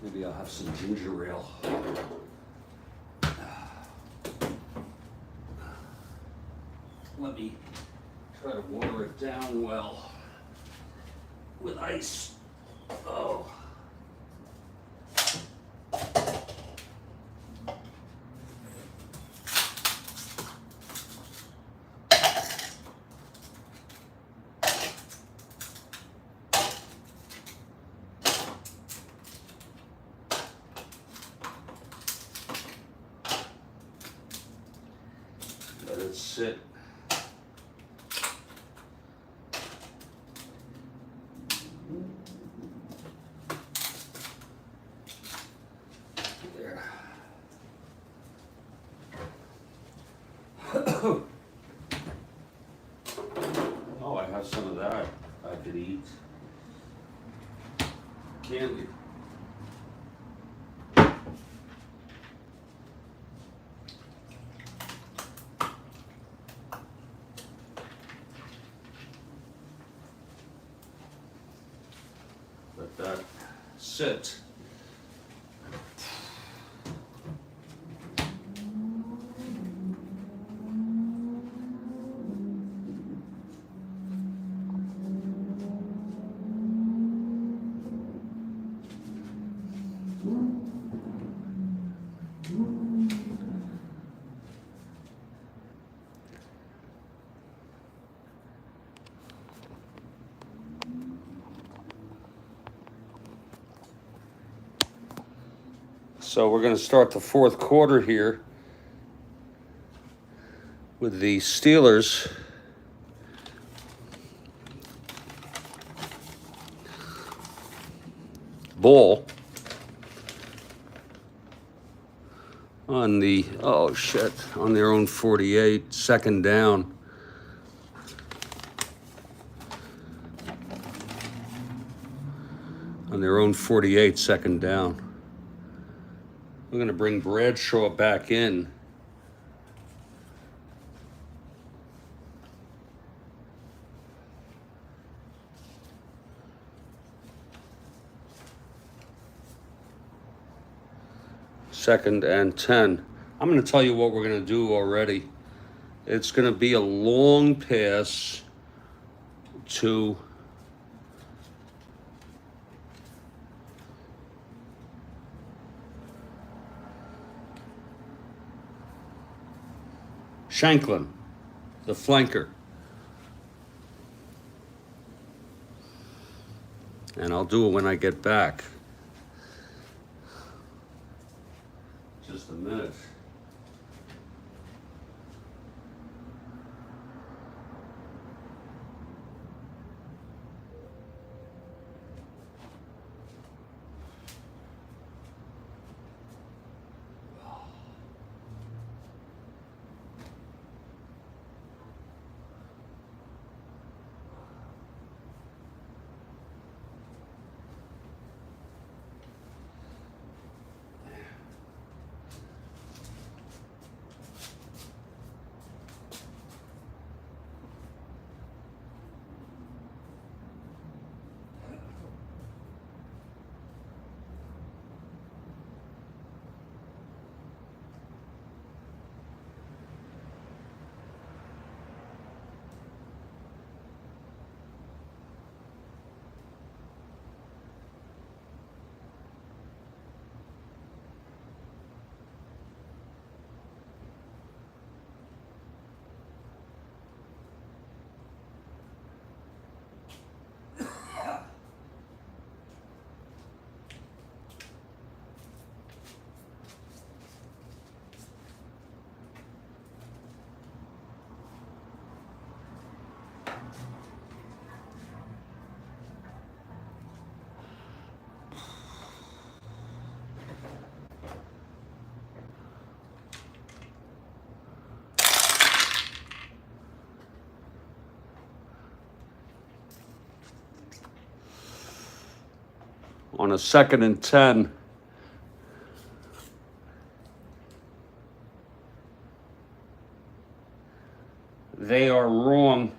Maybe I'll have some ginger ale. Let me try to water it down well with ice. Oh. Let it sit. There. Oh, I have some of that I could eat. Candy. Let that sit. So we're going to start the 4th quarter here with the Steelers ball. on the, oh shit, on their own 48, second down. On their own 48, second down. We're going to bring Bradshaw back in. Second and 10. I'm going to tell you what we're going to do already. It's going to be a long pass to Shanklin, the flanker. And I'll do it when I get back. Just a minute. On a second and 10. They are wrong.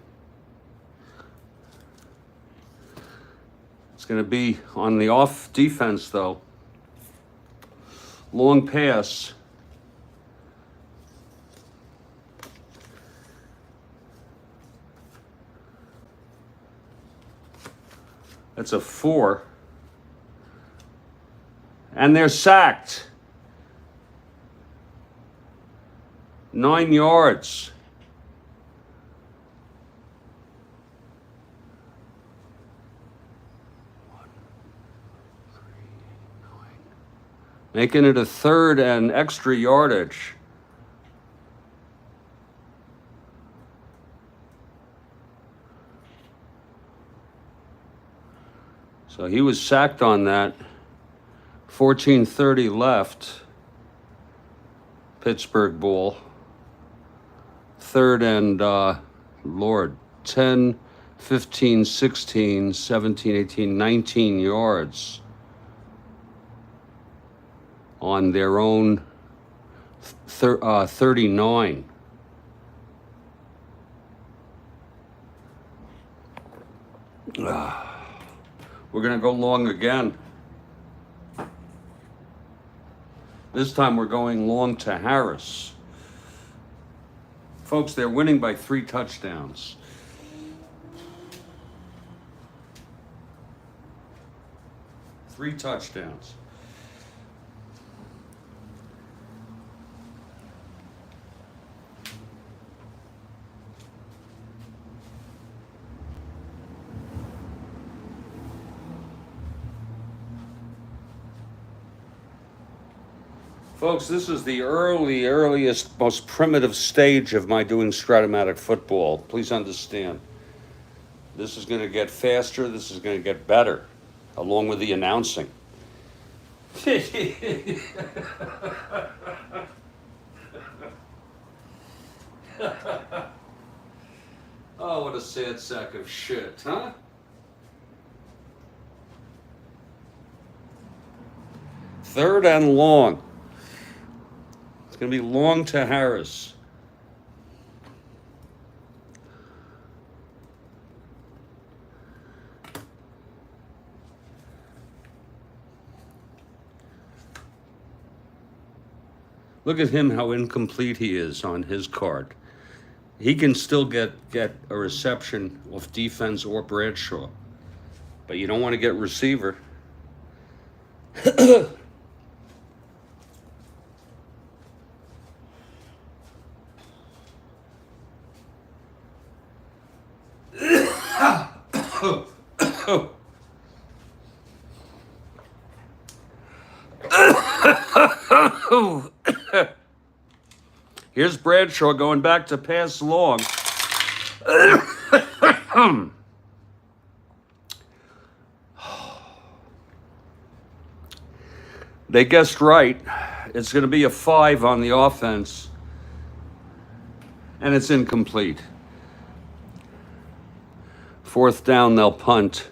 It's going to be on the off defense, though. Long pass. That's a 4. And they're sacked. 9 yards. Making it a third and extra yardage. So he was sacked on that. 14:30 left. Pittsburgh ball. Third and, Lord, 10, 15, 16, 17, 18, 19 yards on their own 39. We're going to go long again. This time we're going long to Harris. Folks, they're winning by 3 touchdowns. Three touchdowns. Folks, this is the earliest, most primitive stage of my doing Strat-O-Matic football. Please understand. This is going to get faster. This is going to get better, along with the announcing. Oh, what a sad sack of shit, huh? Third and long. It's going to be long to Harris. Look at him, how incomplete he is on his card. He can still get a reception off defense or Bradshaw. But you don't want to get receiver. Here's Bradshaw going back to pass long. They guessed right. It's going to be a 5 on the offense. And it's incomplete. Fourth down, they'll punt.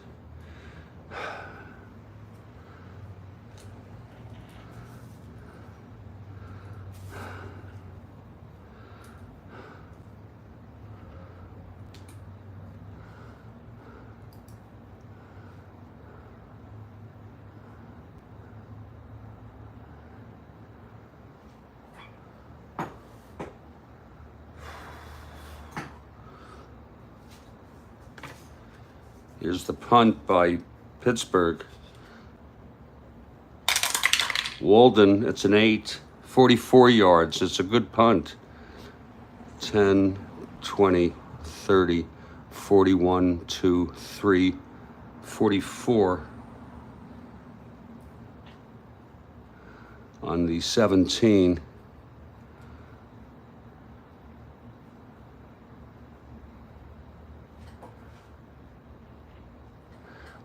Here's the punt by Pittsburgh. Walden, it's an 8, 44 yards. It's a good punt. 10, 20, 30, 41, 2, 3, 44. On the 17.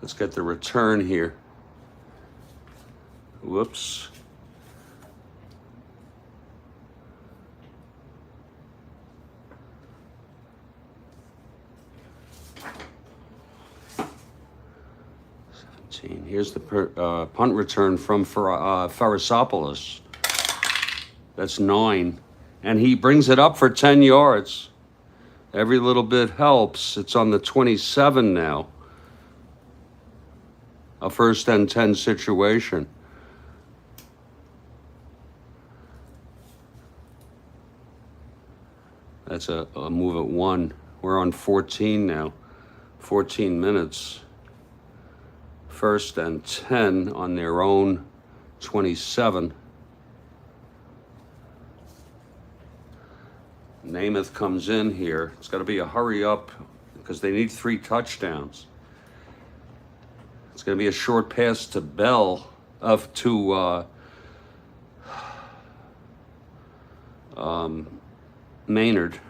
Let's get the return here. Whoops. Here's the punt return from Farasopoulos. That's 9. And he brings it up for 10 yards. Every little bit helps. It's on the 27 now. A 1st and 10 situation. That's a move at 1. We're on 14 now. 14 minutes. 1st and 10 on their own 27. Namath comes in here. It's got to be a hurry up because they need 3 touchdowns. It's going to be a short pass to Bell Maynard.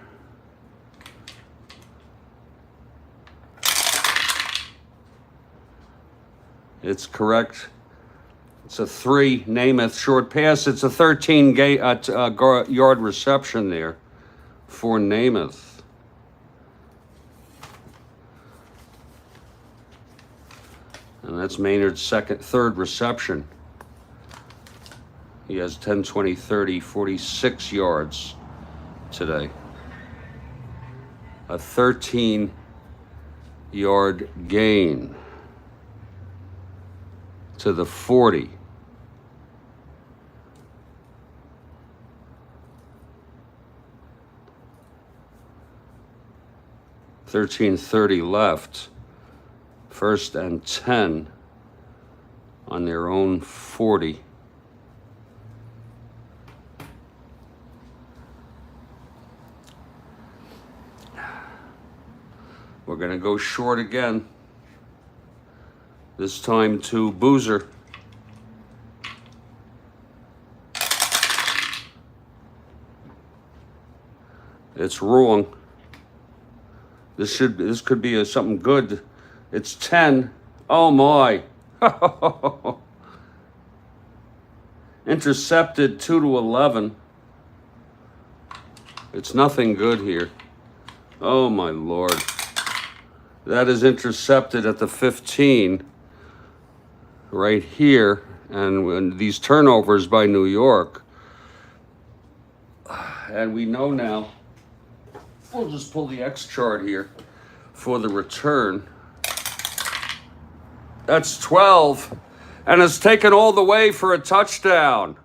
It's correct. It's a 3, Namath short pass. It's a 13-yard reception there for Namath. And that's Maynard's third reception. He has 10, 20, 30, 46 yards today. A 13-yard gain to the 40. $13:30 left. 1st and 10 on their own 40. We're going to go short again. This time to Boozer. It's wrong. This could be something good. It's 10. Oh my. Intercepted 2 to 11. It's nothing good here. Oh, my Lord. That is intercepted at the 15 right here. And when these turnovers by New York. And we know now, we'll just pull the X chart here for the return. That's 12. And it's taken all the way for a touchdown.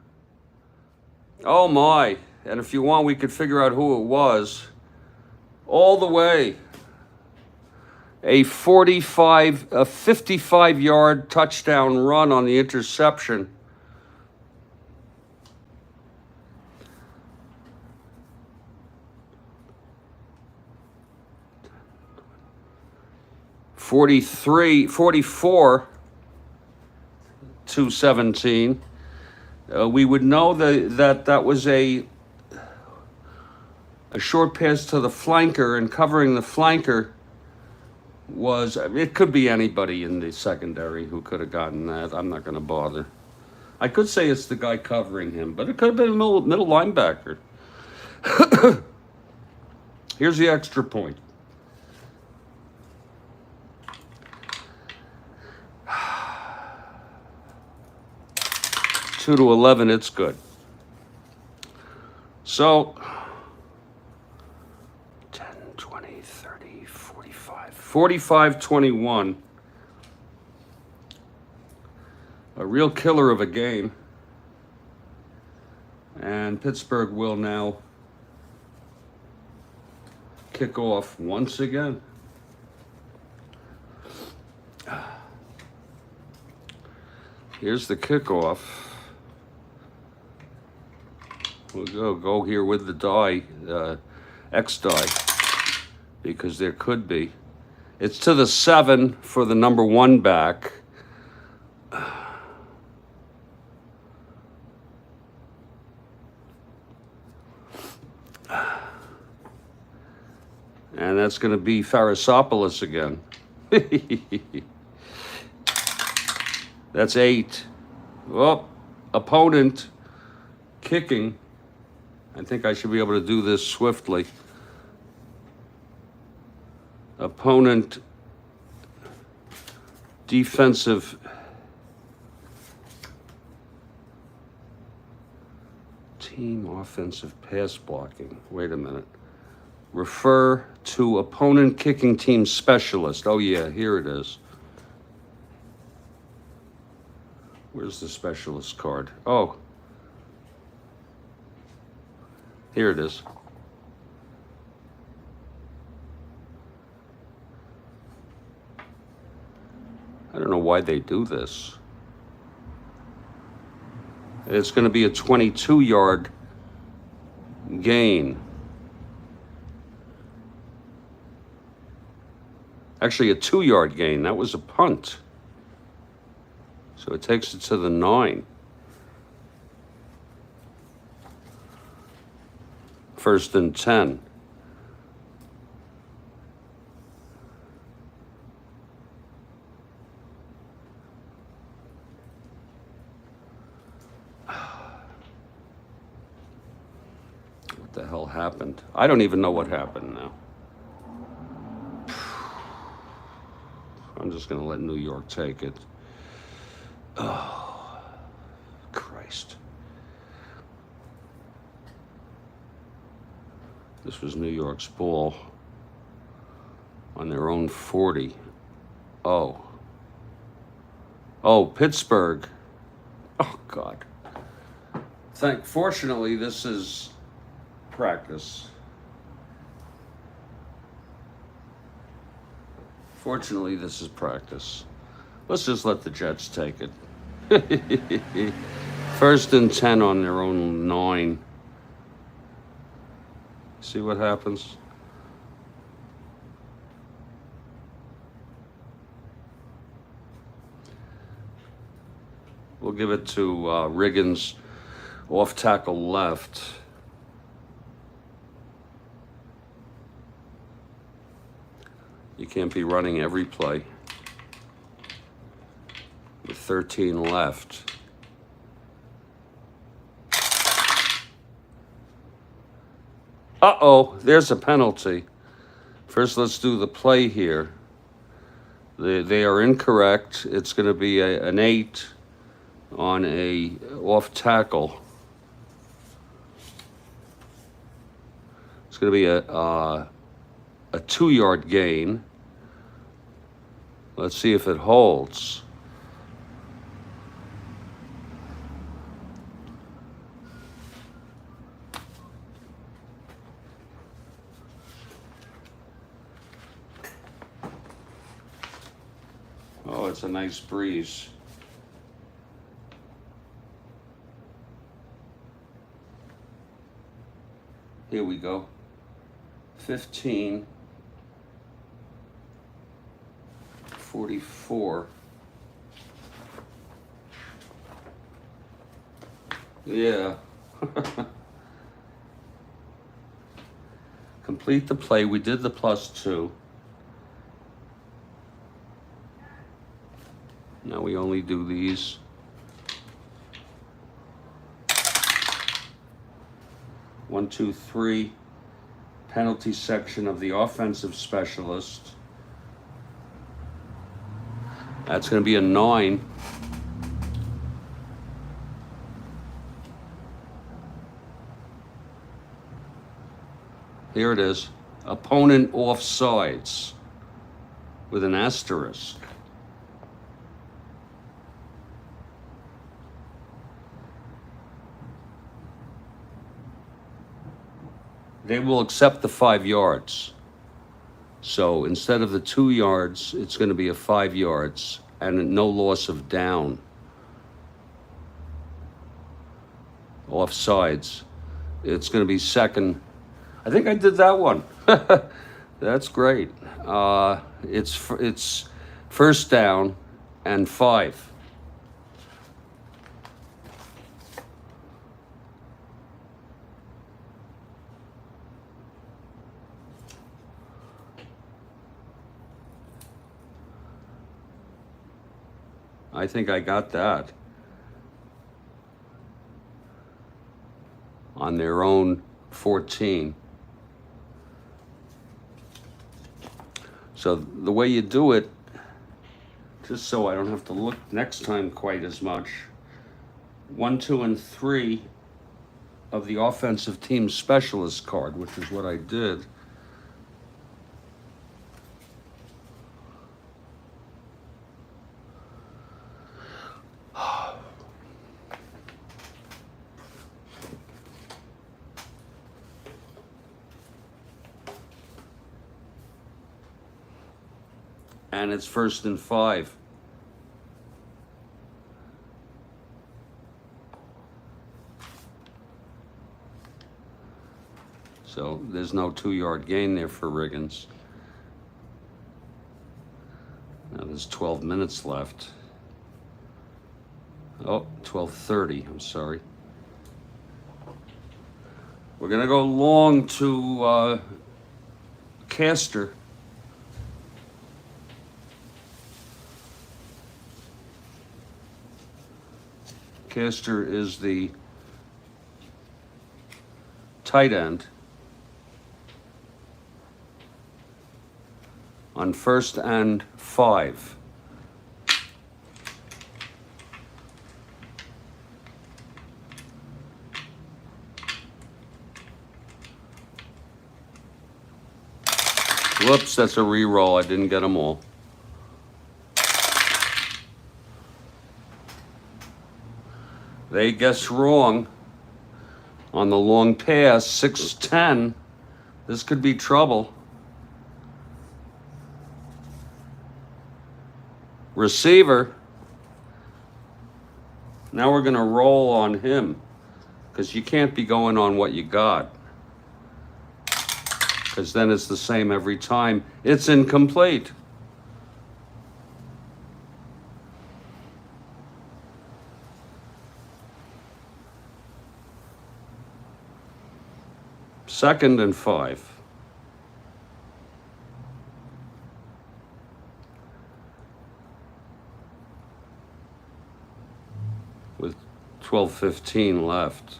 Oh, my. And if you want, we could figure out who it was. All the way. A 55-yard touchdown run on the interception. $44 to 17. We would know that was a short pass to the flanker, and covering the flanker was, it could be anybody in the secondary who could have gotten that. I'm not going to bother. I could say it's the guy covering him, but it could have been a middle linebacker. Here's the extra point. 2 to 11, it's good. So 10, 20, 30, 45. 45-21. A real killer of a game. And Pittsburgh will now kick off once again. Here's the kickoff. We'll go here with the die, X die, because there could be. It's to the 7 for the number 1 back. And that's going to be Pharisopoulos again. That's 8. Oh, opponent kicking. I think I should be able to do this swiftly. Opponent defensive team offensive pass blocking. Wait a minute. Refer to opponent kicking team specialist. Oh yeah, here it is. Where's the specialist card? Oh. Here it is. I don't know why they do this. It's going to be a 22-yard gain. Actually, a 2-yard gain. That was a punt. So it takes it to the 9. First and 10. What the hell happened? I don't even know what happened now. I'm just going to let New York take it. Oh, Christ. This was New York's ball on their own 40. Oh. Oh, Pittsburgh. Oh, God. Fortunately, this is practice. Fortunately, this is practice. Let's just let the Jets take it. First and 10 on their own 9. See what happens? We'll give it to Riggins, off tackle left. You can't be running every play. With 13 left. Uh-oh, there's a penalty. First, let's do the play here. They are incorrect. It's going to be an 8 on a off tackle. It's going to be a 2-yard gain. Let's see if it holds. Oh, it's a nice breeze. Here we go. 15. 44. Yeah. Complete the play. We did the +2. Now we only do these. One, two, three. Penalty section of the offensive specialist. That's going to be a 9. Here it is. Opponent offsides with an asterisk. They will accept the 5 yards. So instead of the 2 yards, it's going to be a 5 yards and no loss of down. Offsides. It's going to be second. I think I did that one. That's great. It's first down and 5. I think I got that. On their own 14. So the way you do it, just so I don't have to look next time quite as much, 1, 2, and 3 of the offensive team specialist card, which is what I did. And it's first and 5. So there's no 2-yard gain there for Riggins. Now there's 12 minutes left. Oh, 12:30, I'm sorry. We're gonna go long to Caster. Caster is the tight end on first and 5. Whoops, that's a re-roll. I didn't get them all. They guessed wrong on the long pass, 6-10. This could be trouble. Receiver. Now we're going to roll on him because you can't be going on what you got, because then it's the same every time. It's incomplete. Second and 5. With 12:15 left.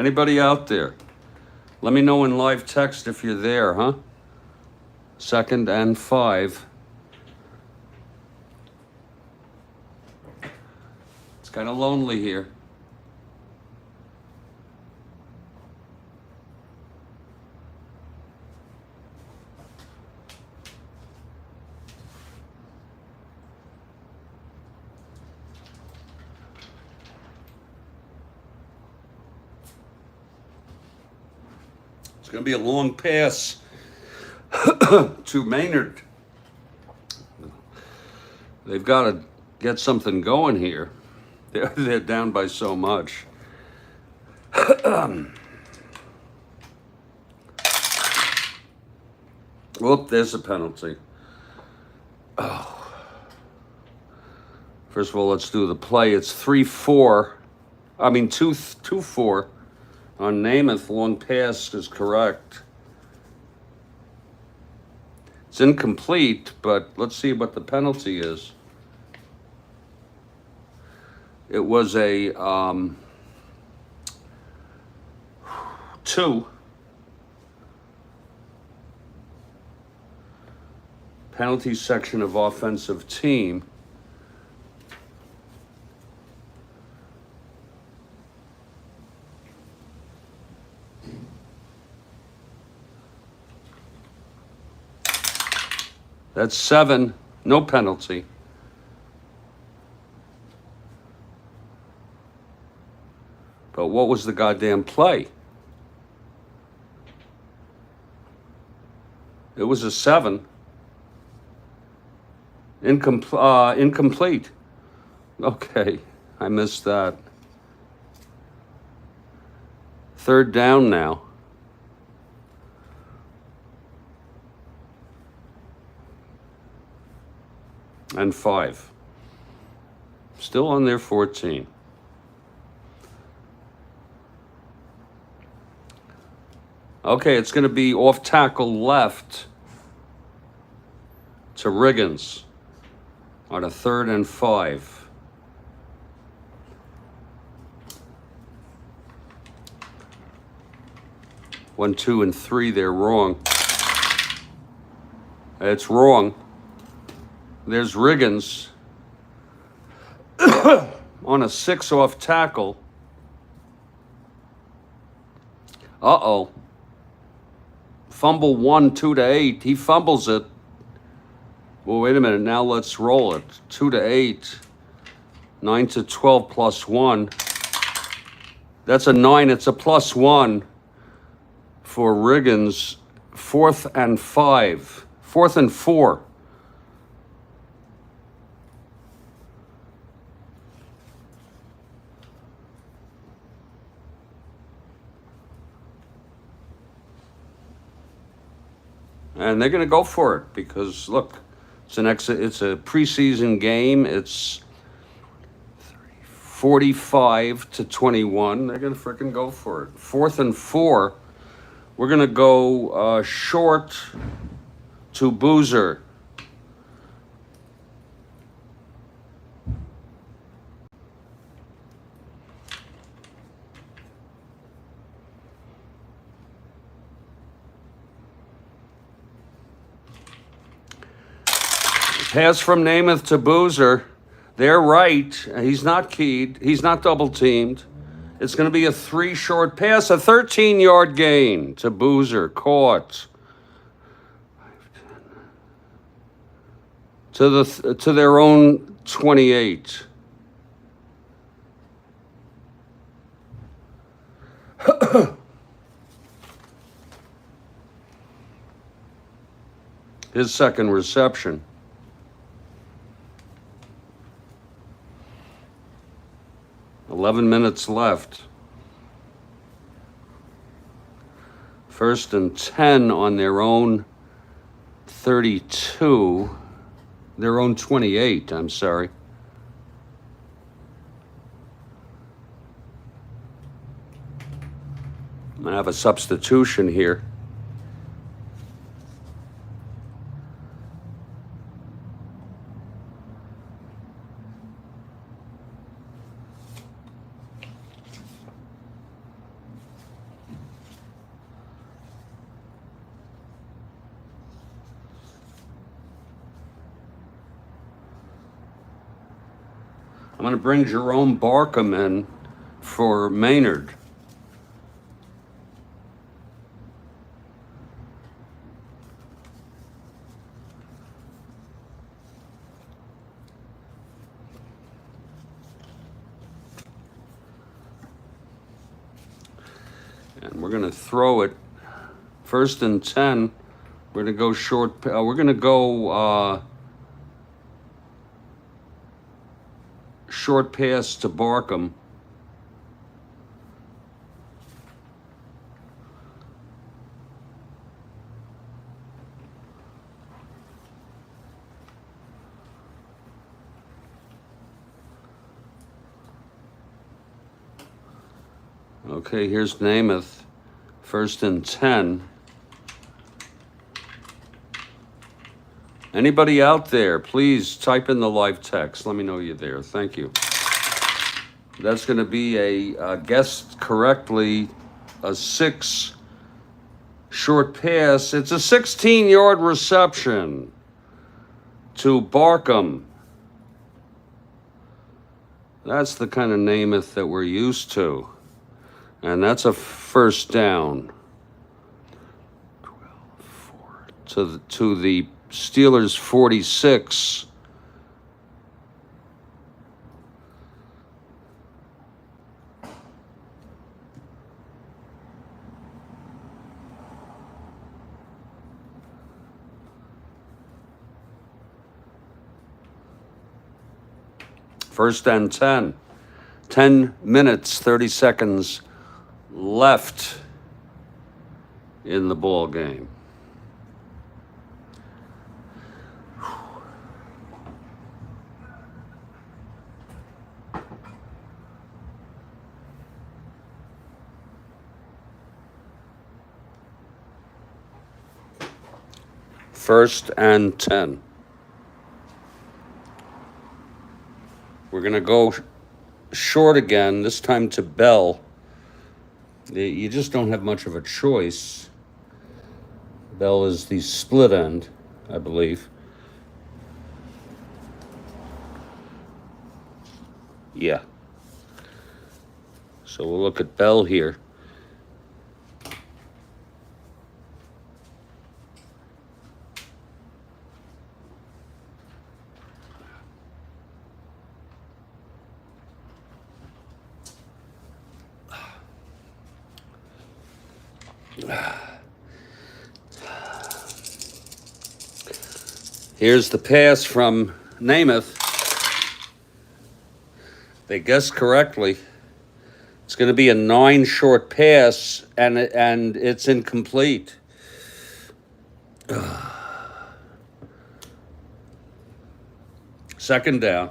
Anybody out there? Let me know in live text if you're there, huh? 2nd and 5. It's kind of lonely here. It's going to be a long pass to Maynard. They've got to get something going here. They're down by so much. Whoop, there's a penalty. Oh. First of all, let's do the play. It's 2-4 on Namath. Long pass is correct. It's incomplete, but let's see what the penalty is. It was a 2. Penalty section of offensive team. That's 7, no penalty. But what was the goddamn play? It was a 7. Incomplete. Okay, I missed that. 3rd down now. And 5. Still on their 14. Okay, it's going to be off tackle left to Riggins on a 3rd and 5. One, 2, and 3, they're wrong. It's wrong. There's Riggins on a 6 off tackle. Uh-oh. Fumble 1, 2 to 8. He fumbles it. Well, wait a minute. Now let's roll it. 2 to 8. 9 to 12 plus 1. That's a 9. It's a plus 1 for Riggins. 4th and 5. 4th and 4. And they're going to go for it because, look, it's a preseason game. It's 45 to 21. They're going to frickin' go for it. 4th and 4. We're going to go short to Boozer. Pass from Namath to Boozer. They're right. He's not keyed. He's not double teamed. It's going to be a 3 short pass, a 13-yard gain to Boozer. Caught. To their own 28. His second reception. $11 minutes left. 1st and 10 on their own 32. Their own 28, I'm sorry. I'm going to have a substitution here. I'm going to bring Jerome Barkham in for Maynard. And we're going to throw it. 1st and 10. We're going to go short. We're going to go short pass to Barkham. Okay, here's Namath. 1st and 10. Anybody out there, please type in the live text. Let me know you're there. Thank you. That's going to be a guessed correctly, a 6 short pass. It's a 16-yard reception to Barkham. That's the kind of Namath that we're used to. And that's a 1st down. 12, 4. To the Steelers 46. First and 10. 10 minutes, 30 seconds left in the ball game. First and 10. We're going to go short again, this time to Bell. You just don't have much of a choice. Bell is the split end, I believe. Yeah. So we'll look at Bell here. Here's the pass from Namath. They guessed correctly. It's going to be a 9 short pass, and it's incomplete. Second down.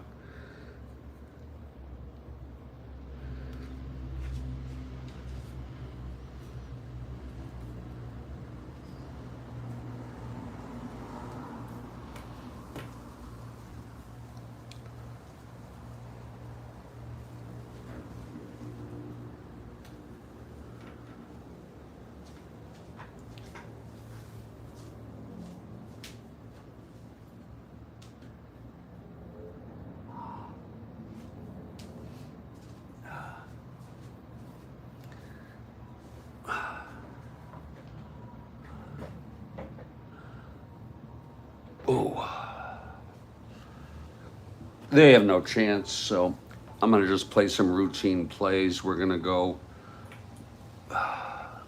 They have no chance, so I'm going to just play some routine plays. We're going to go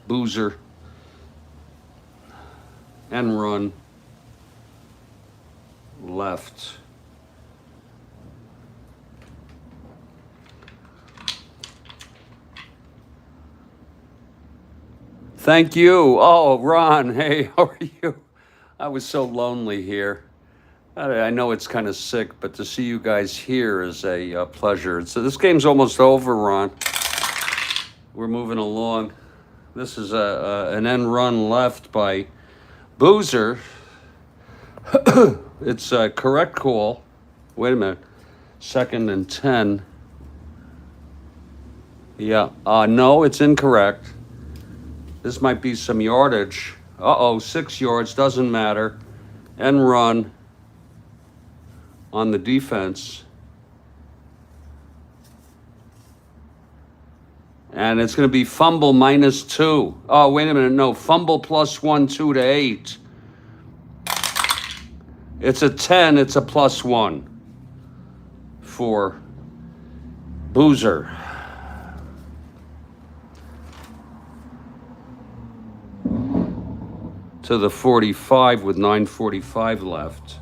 Boozer and run left. Thank you. Oh, Ron, hey, how are you? I was so lonely here. I know it's kind of sick, but to see you guys here is a pleasure. So this game's almost over, Ron. We're moving along. This is an end run left by Boozer. It's a correct call. Wait a minute. 2nd and 10. Yeah. No, it's incorrect. This might be some yardage. 6 yards. Doesn't matter. End run on the defense. And it's going to be fumble -2. Oh, wait a minute. No, fumble +1, 2 to 8. It's a 10. It's a +1 for Boozer. To the 45 with 9:45 left.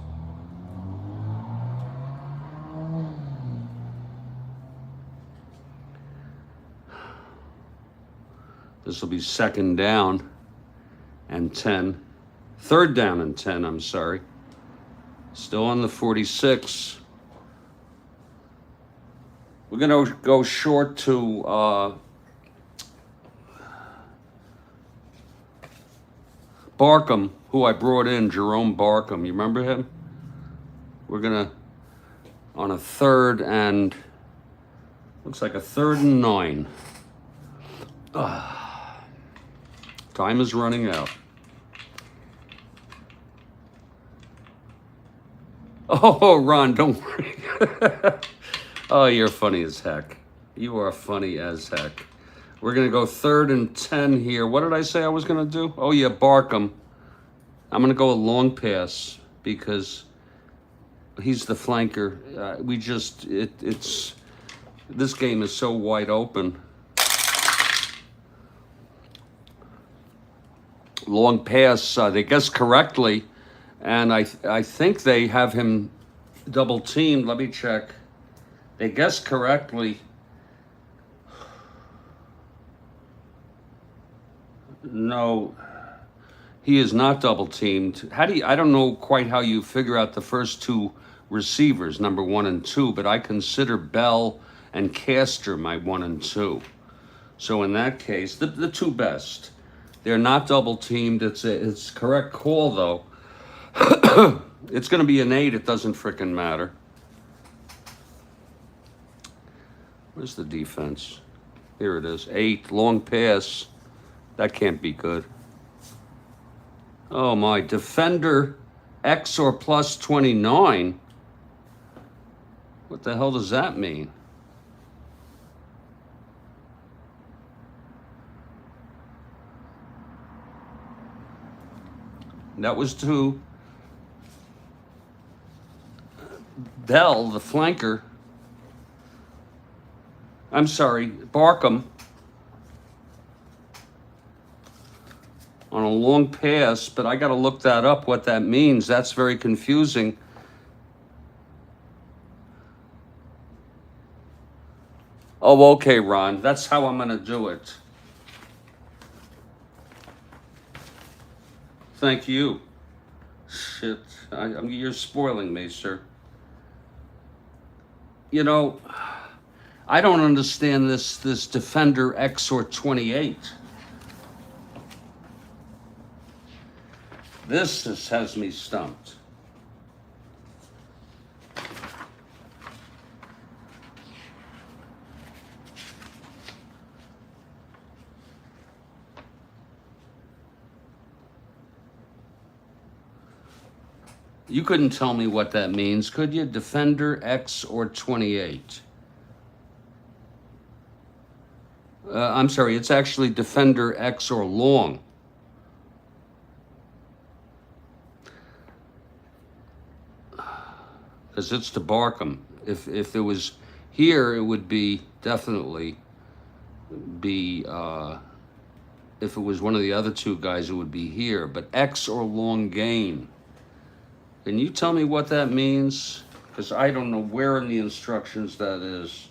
This will be 2nd down and 10. 3rd down and 10, I'm sorry. Still on the 46. We're going to go short to Barkham, who I brought in, Jerome Barkham. You remember him? We're going to, on a 3rd and, looks like a 3rd and 9. Time is running out. Oh, Ron, don't worry. Oh, you're funny as heck. You are funny as heck. We're going to go 3rd and 10 here. What did I say I was going to do? Oh, yeah, Barkham. I'm going to go a long pass because he's the flanker. This game is so wide open. Long pass, they guessed correctly, and I think they have him double teamed. Let me check. They guessed correctly. No, he is not double teamed. I don't know quite how you figure out the first 2 receivers, number 1 and 2, but I consider Bell and Castor my 1 and 2. So in that case, the 2 best. They're not double teamed. It's correct call though. It's going to be an 8. It doesn't frickin' matter. Where's the defense? Here it is. 8, long pass. That can't be good. Oh my, defender X or +29. What the hell does that mean? That was to Bell, the flanker. I'm sorry, Barkham. On a long pass, but I got to look that up, what that means. That's very confusing. Oh, okay, Ron. That's how I'm going to do it. Thank you. Shit. You're spoiling me, sir. You know, I don't understand this defender X or 28. This has me stumped. You couldn't tell me what that means, could you? Defender X or 28? I'm sorry, it's actually Defender X or long. Because it's to Barkham. If it was here, it would be definitely be, if it was one of the other 2 guys, it would be here. But X or long gain. Can you tell me what that means? Because I don't know where in the instructions that is.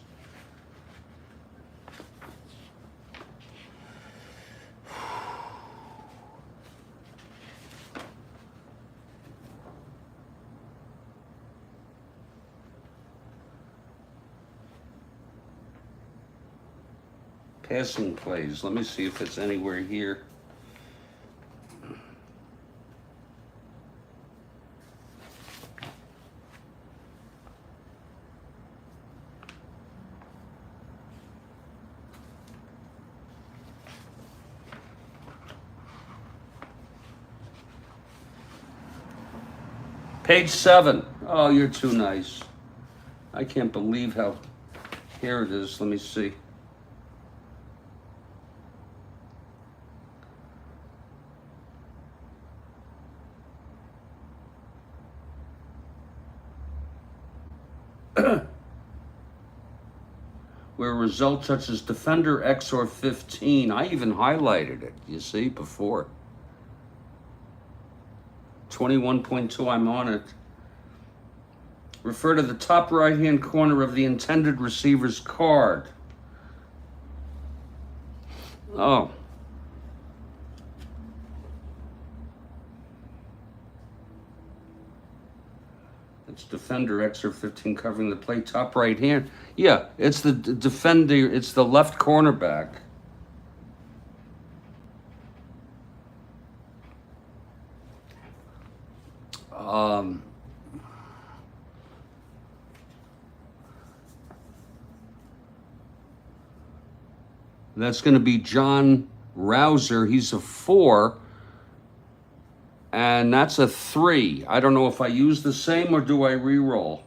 Passing plays. Let me see if it's anywhere here. Page 7. Oh, you're too nice. I can't believe how... Here it is. Let me see. where a result such as defender X or 15. I even highlighted it, you see, before. 21.2, I'm on it. Refer to the top right-hand corner of the intended receiver's card. Oh. It's defender X or 15 covering the play, top right hand. Yeah, it's the defender, it's the left cornerback. That's going to be John Rouser. He's a 4. And that's a 3. I don't know if I use the same or do I re-roll.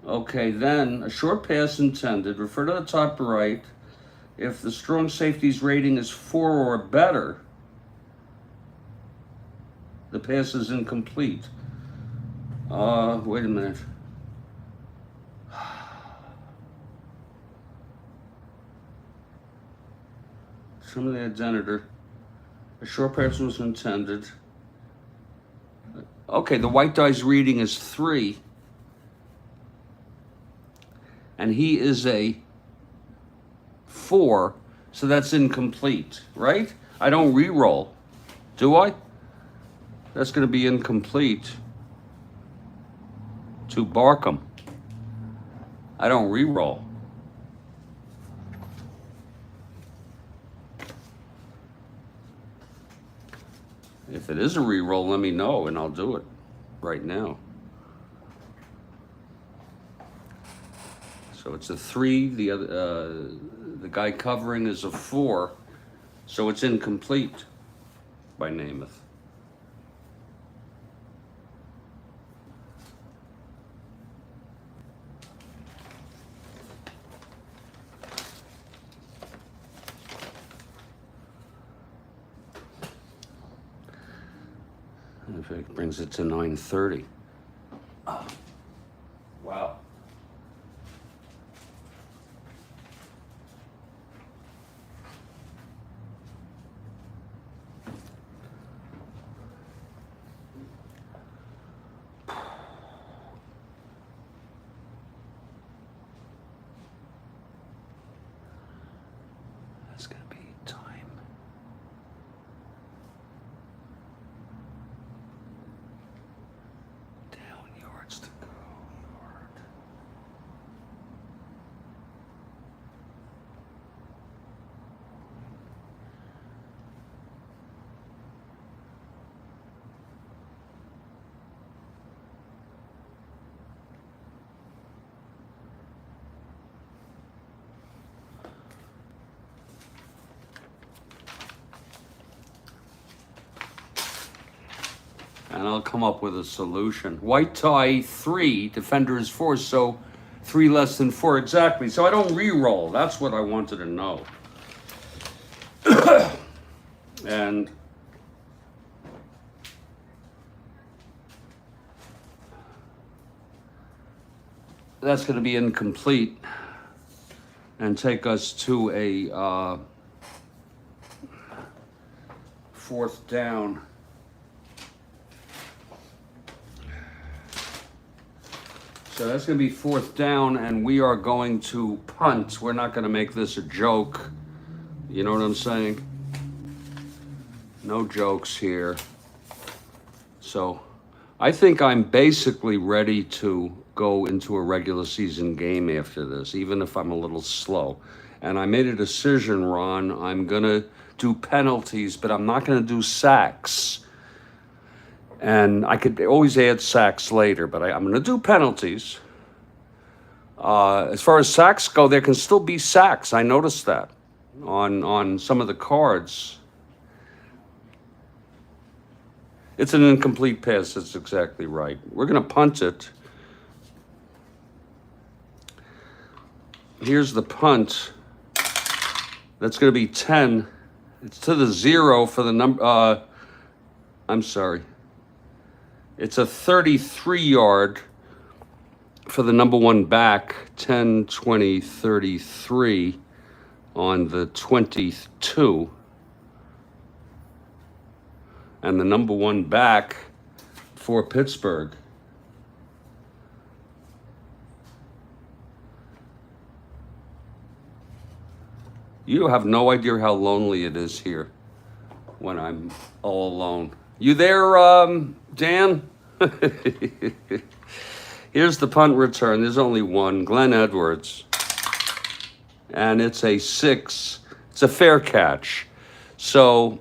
Okay, then a short pass intended. Refer to the top right. If the strong safety's rating is 4 or better, the pass is incomplete. Wait a minute. Some of the identitor. A short pass was intended. Okay, the white guy's reading is 3. And he is a 4, so that's incomplete, right? I don't re-roll, do I? That's going to be incomplete to Barkham. I don't re-roll. If it is a re-roll, let me know and I'll do it right now. So it's a 3. The guy covering is a 4, so it's incomplete by Namath. If it brings it to 9:30. Oh, wow. That's going to be time. And I'll come up with a solution. White tie 3, defender is 4, so 3 less than 4 exactly. So I don't re-roll. That's what I wanted to know. And that's going to be incomplete and take us to a 4th down. So that's going to be 4th down, and we are going to punt. We're not going to make this a joke. You know what I'm saying? No jokes here. So I think I'm basically ready to go into a regular season game after this, even if I'm a little slow. And I made a decision, Ron. I'm going to do penalties, but I'm not going to do sacks. And I could always add sacks later, but I'm going to do penalties. As far as sacks go, there can still be sacks. I noticed that on some of the cards. It's an incomplete pass. That's exactly right. We're going to punt it. Here's the punt. That's going to be 10. It's to the 0 for the number. I'm sorry. It's a 33-yard for the number one back, 10, 20, 33 on the 22. And the number one back for Pittsburgh, you have no idea how lonely it is here when I'm all alone. You there, Dan? Here's the punt return. There's only one, Glenn Edwards. And it's a 6. It's a fair catch. So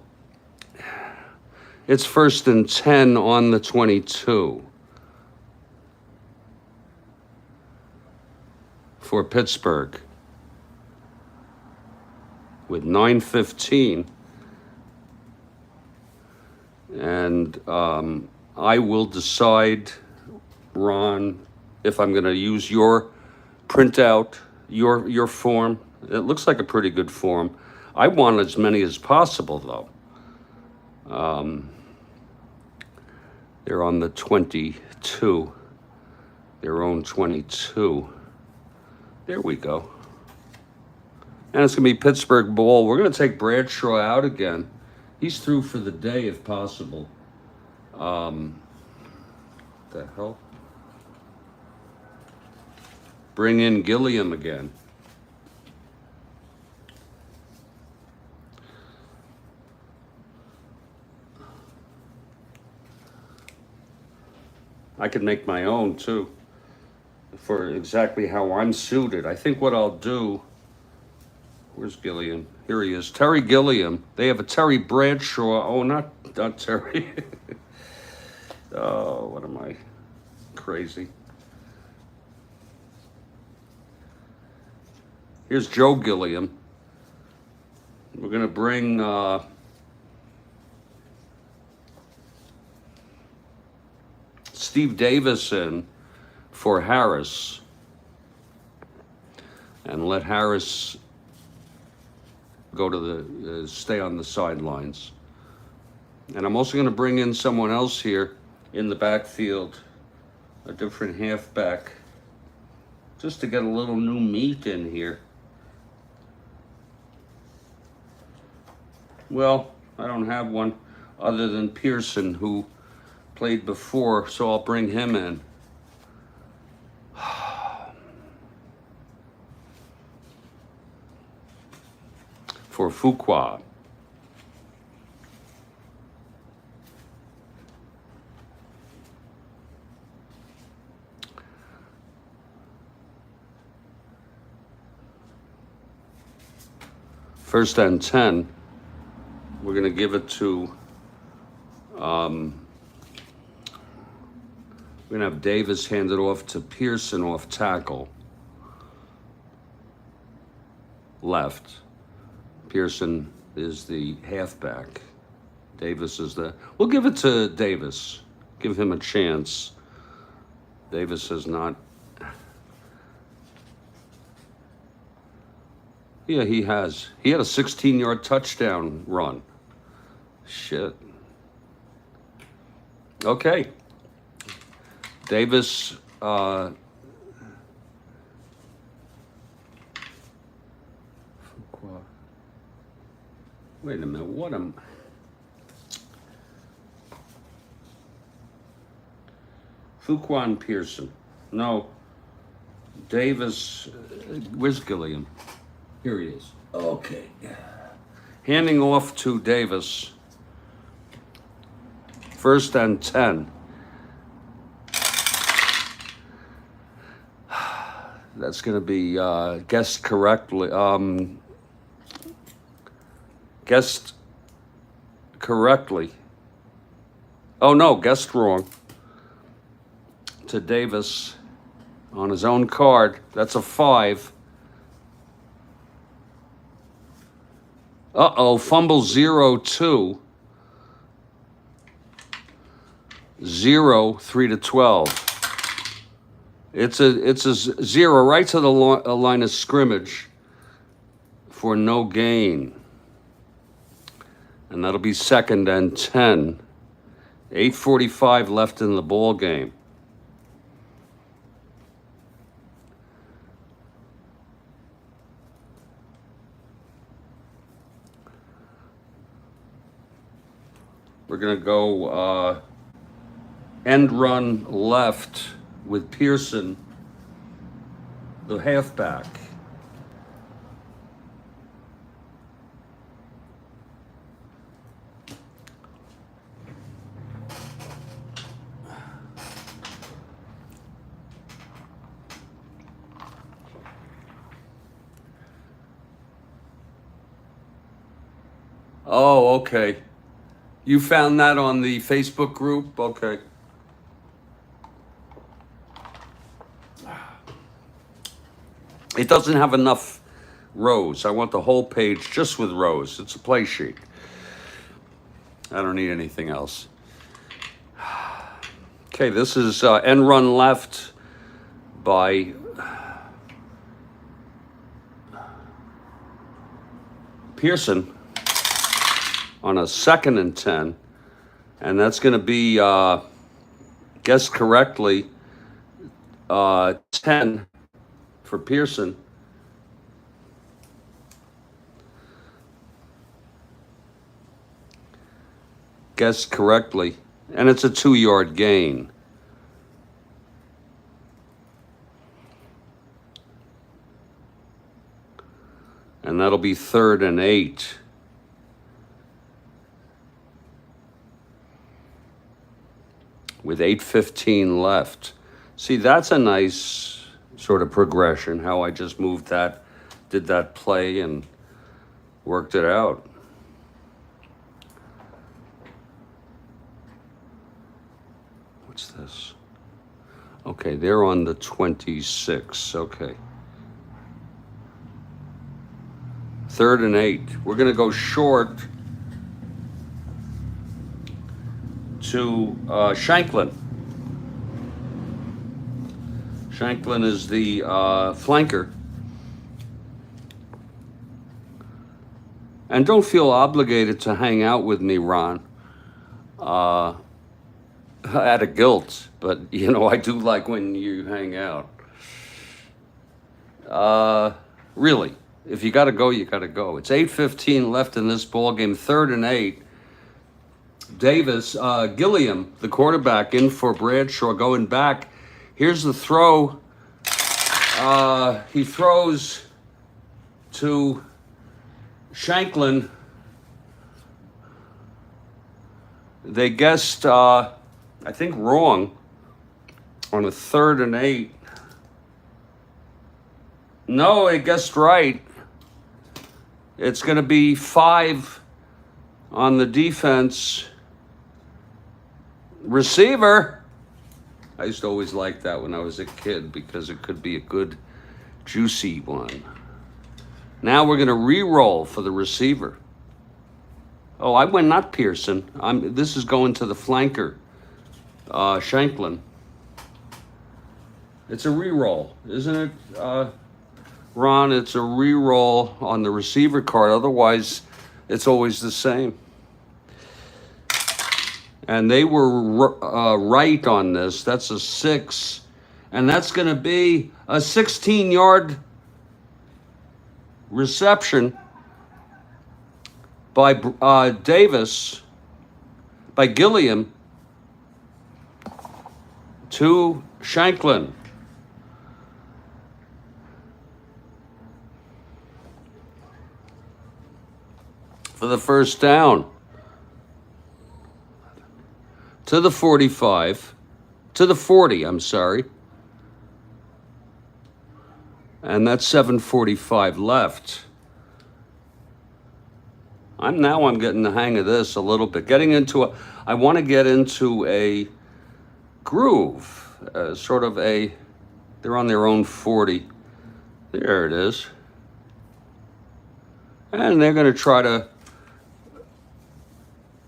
it's 1st and 10 on the 22 for Pittsburgh with 9:15. And I will decide, Ron, if I'm going to use your printout, your form. It looks like a pretty good form. I want as many as possible, though. They're on the 22, their own 22. There we go. And it's going to be Pittsburgh ball. We're going to take Bradshaw out again. He's through for the day if possible. The hell? Bring in Gilliam again. I could make my own too, for exactly how I'm suited. I think what I'll do, where's Gilliam? Here he is, Terry Gilliam. They have a Terry Bradshaw. Oh, not Terry. Oh, what am I, crazy? Here's Joe Gilliam. We're gonna bring Steve Davis in for Harris, and let Harris go to the stay on the sidelines. And I'm also going to bring in someone else here in the backfield, a different halfback, just to get a little new meat in here. Well, I don't have one other than Pearson, who played before, so I'll bring him in. For Fuqua. First and 10. We're going to give it to we're going to have Davis hand it off to Pearson off tackle. Left. Pearson is the halfback. Davis is the... We'll give it to Davis. Give him a chance. Davis has not... Yeah, he has. He had a 16-yard touchdown run. Shit. Okay. Davis, wait a minute, what am... Fuqua and Pearson. No. Davis, where's Gilliam? Here he is. Okay. Handing off to Davis. First and 10. That's going to be guessed correctly. Guessed correctly. Oh no, guessed wrong. To Davis on his own card. That's a 5. Uh-oh, fumble 0-2. 0, 3-12. It's a 0 right to the line of scrimmage for no gain. And that'll be 2nd and 10. 8:45 left in the ball game. We're going to go end run left with Pearson, the halfback. Oh, okay. You found that on the Facebook group? Okay. It doesn't have enough rows. I want the whole page just with rows. It's a play sheet. I don't need anything else. Okay, this is end run left by Pearson on a 2nd and 10. And that's going to be, guess correctly, 10 for Pearson. Guessed correctly. And it's a 2-yard gain. And that'll be 3rd and 8. With 8:15 left. See, that's a nice sort of progression, how I just moved that, did that play and worked it out. What's this? Okay, they're on the 26. Okay. 3rd and 8. We're going to go short to Shanklin. Shanklin is the flanker. And don't feel obligated to hang out with me, Ron, out of guilt. But, you know, I do like when you hang out. Really, if you got to go, you got to go. It's 8:15 left in this ball game, 3rd and 8. Davis, Gilliam, the quarterback, in for Bradshaw, going back. Here's the throw. He throws to Shanklin. They guessed, I think, wrong on a 3rd and 8. No, they guessed right. It's going to be 5 on the defense. Receiver. I used to always like that when I was a kid because it could be a good, juicy one. Now we're going to re-roll for the receiver. Oh, I went not Pearson. This is going to the flanker, Shanklin. It's a re-roll, isn't it, Ron? It's a re-roll on the receiver card. Otherwise, it's always the same. And they were right on this. That's a 6. And that's going to be a 16-yard reception by Davis, by Gilliam, to Shanklin. For the first down. To the 45, to the 40, I'm sorry. And that's 7:45 left. I'm getting the hang of this a little bit. I want to get into a groove, sort of they're on their own 40. There it is. And they're going to try to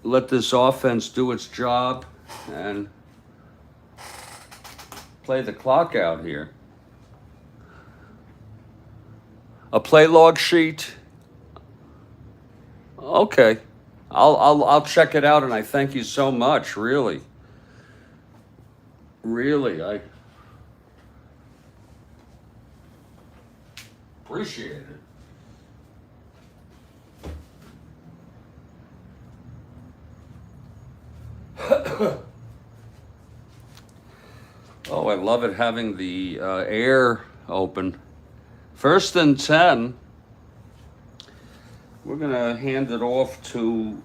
let this offense do its job and play the clock out here. A play log sheet. Okay, I'll check it out, and I thank you so much. Really, I appreciate it. Oh, I love it having the air open. 1st and 10. We're going to hand it off to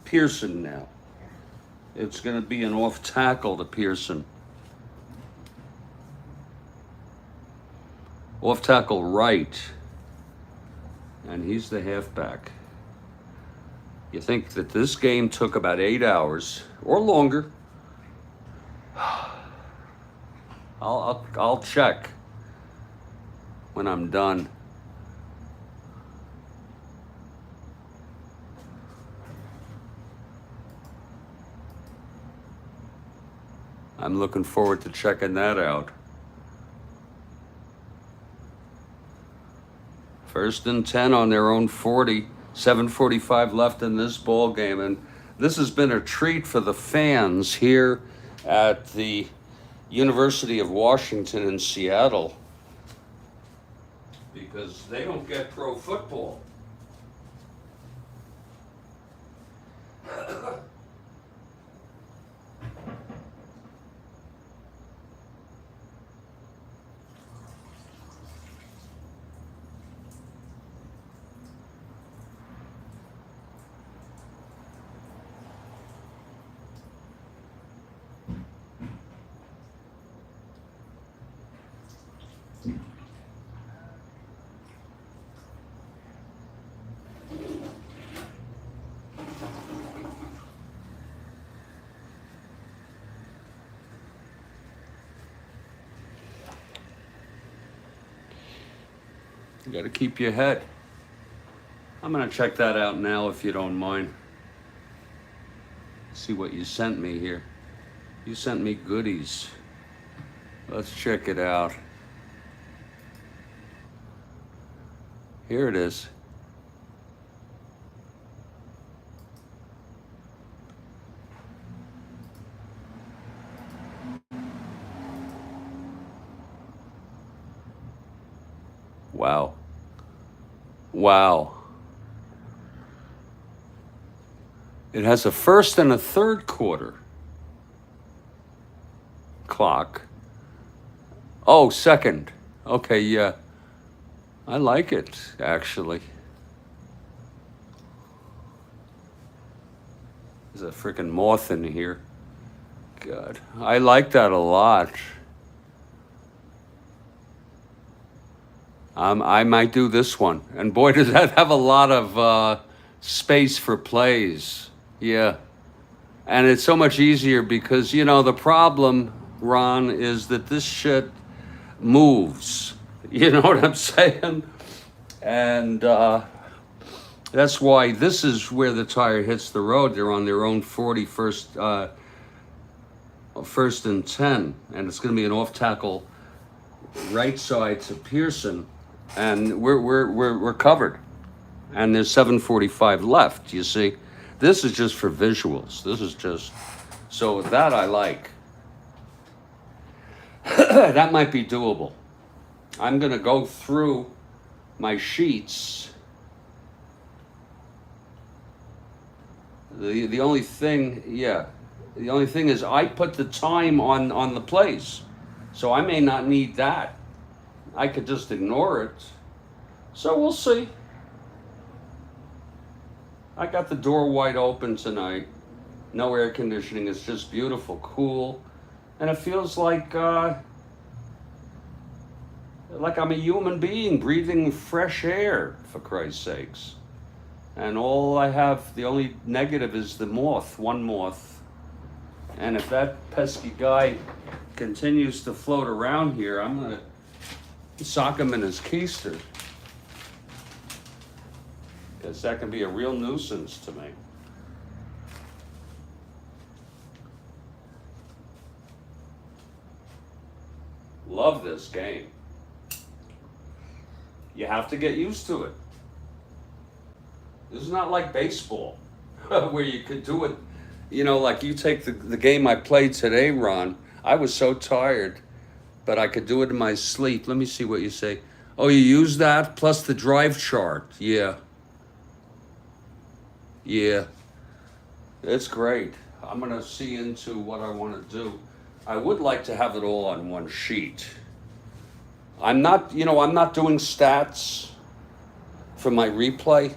Pearson now. It's going to be an off tackle to Pearson. Off tackle right. And he's the halfback. You think that this game took about 8 hours or longer. I'll check when I'm done. I'm looking forward to checking that out. 1st and 10 on their own 40. 7:45 left in this ball game, and this has been a treat for the fans here at the University of Washington in Seattle, because they don't get pro football. You got to keep your head. I'm going to check that out now if you don't mind. See what you sent me here. You sent me goodies. Let's check it out. Here it is. Wow. Wow. It has a 1st and a 3rd quarter clock. Oh, 2nd. Okay, yeah. I like it, actually. There's a freaking moth in here. God, I like that a lot. I might do this one. And boy, does that have a lot of space for plays. Yeah. And it's so much easier because, you know, the problem, Ron, is that this shit moves. You know what I'm saying? And that's why this is where the tire hits the road. They're on their own 41st, 1st and 10. And it's going to be an off tackle right side to Pearson. And we're covered, and there's 7:45 left. You see, this is just for visuals. This is just so that I like. That might be doable. I'm gonna go through my sheets. The only thing, yeah, the only thing is I put the time on the plays, so I may not need that. I could just ignore it. So we'll see. I got the door wide open tonight. No air conditioning. It's just beautiful, cool. And it feels like I'm a human being breathing fresh air, for Christ's sakes. And all I have, the only negative is the moth, one moth. And if that pesky guy continues to float around here, I'm going to sock him in his keister, because that can be a real nuisance to me. Love this game. You have to get used to it. This is not like baseball where you could do it, you know, like you take the game I played today, Ron. I was so tired, but I could do it in my sleep. Let me see what you say. Oh, you use that plus the drive chart. Yeah. Yeah. It's great. I'm going to see into what I want to do. I would like to have it all on one sheet. I'm not, I'm not doing stats for my replay,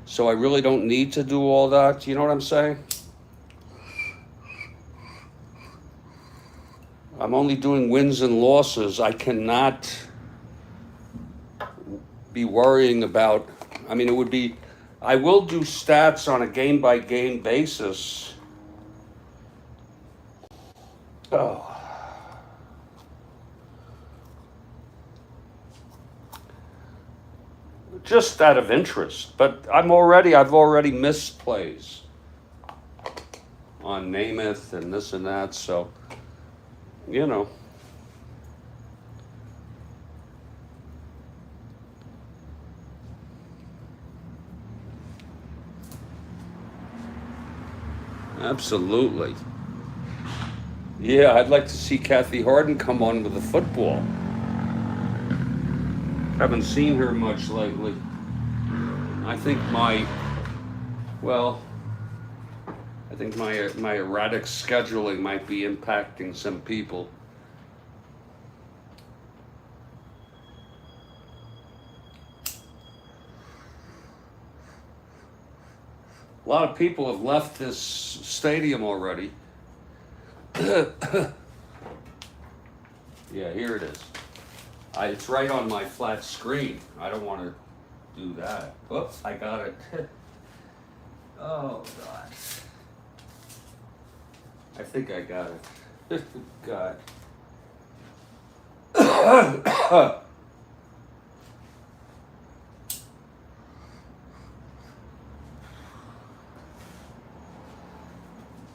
so I really don't need to do all that. You know what I'm saying? I'm only doing wins and losses. I cannot be worrying about, it would be, I will do stats on a game-by-game basis. Oh. Just out of interest, but I've already missed plays on Namath and this and that, so, Absolutely. Yeah, I'd like to see Kathy Harden come on with the football. Haven't seen her much lately. I think my erratic scheduling might be impacting some people. A lot of people have left this stadium already. Yeah, here it is. It's right on my flat screen. I don't want to do that. Oops, I got it. Oh, God. I think I got it. God.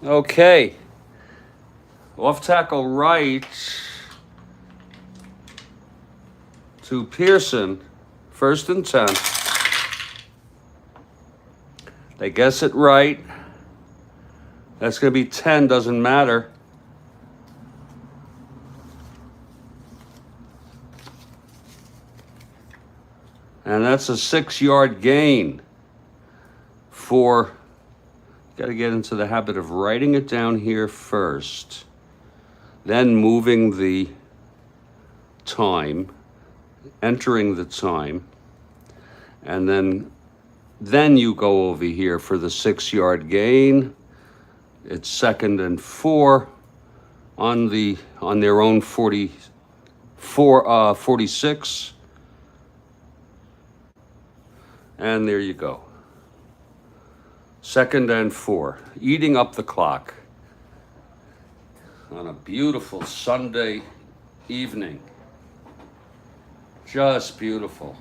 Okay. Off tackle right to Pearson, 1st and 10. They guess it right. That's going to be 10, doesn't matter. And that's a 6-yard gain for, got to get into the habit of writing it down here first, then moving the time, entering the time, and then you go over here for the 6-yard gain. It's 2nd and 4 on their own 46. And there you go. 2nd and 4, eating up the clock on a beautiful Sunday evening. Just beautiful.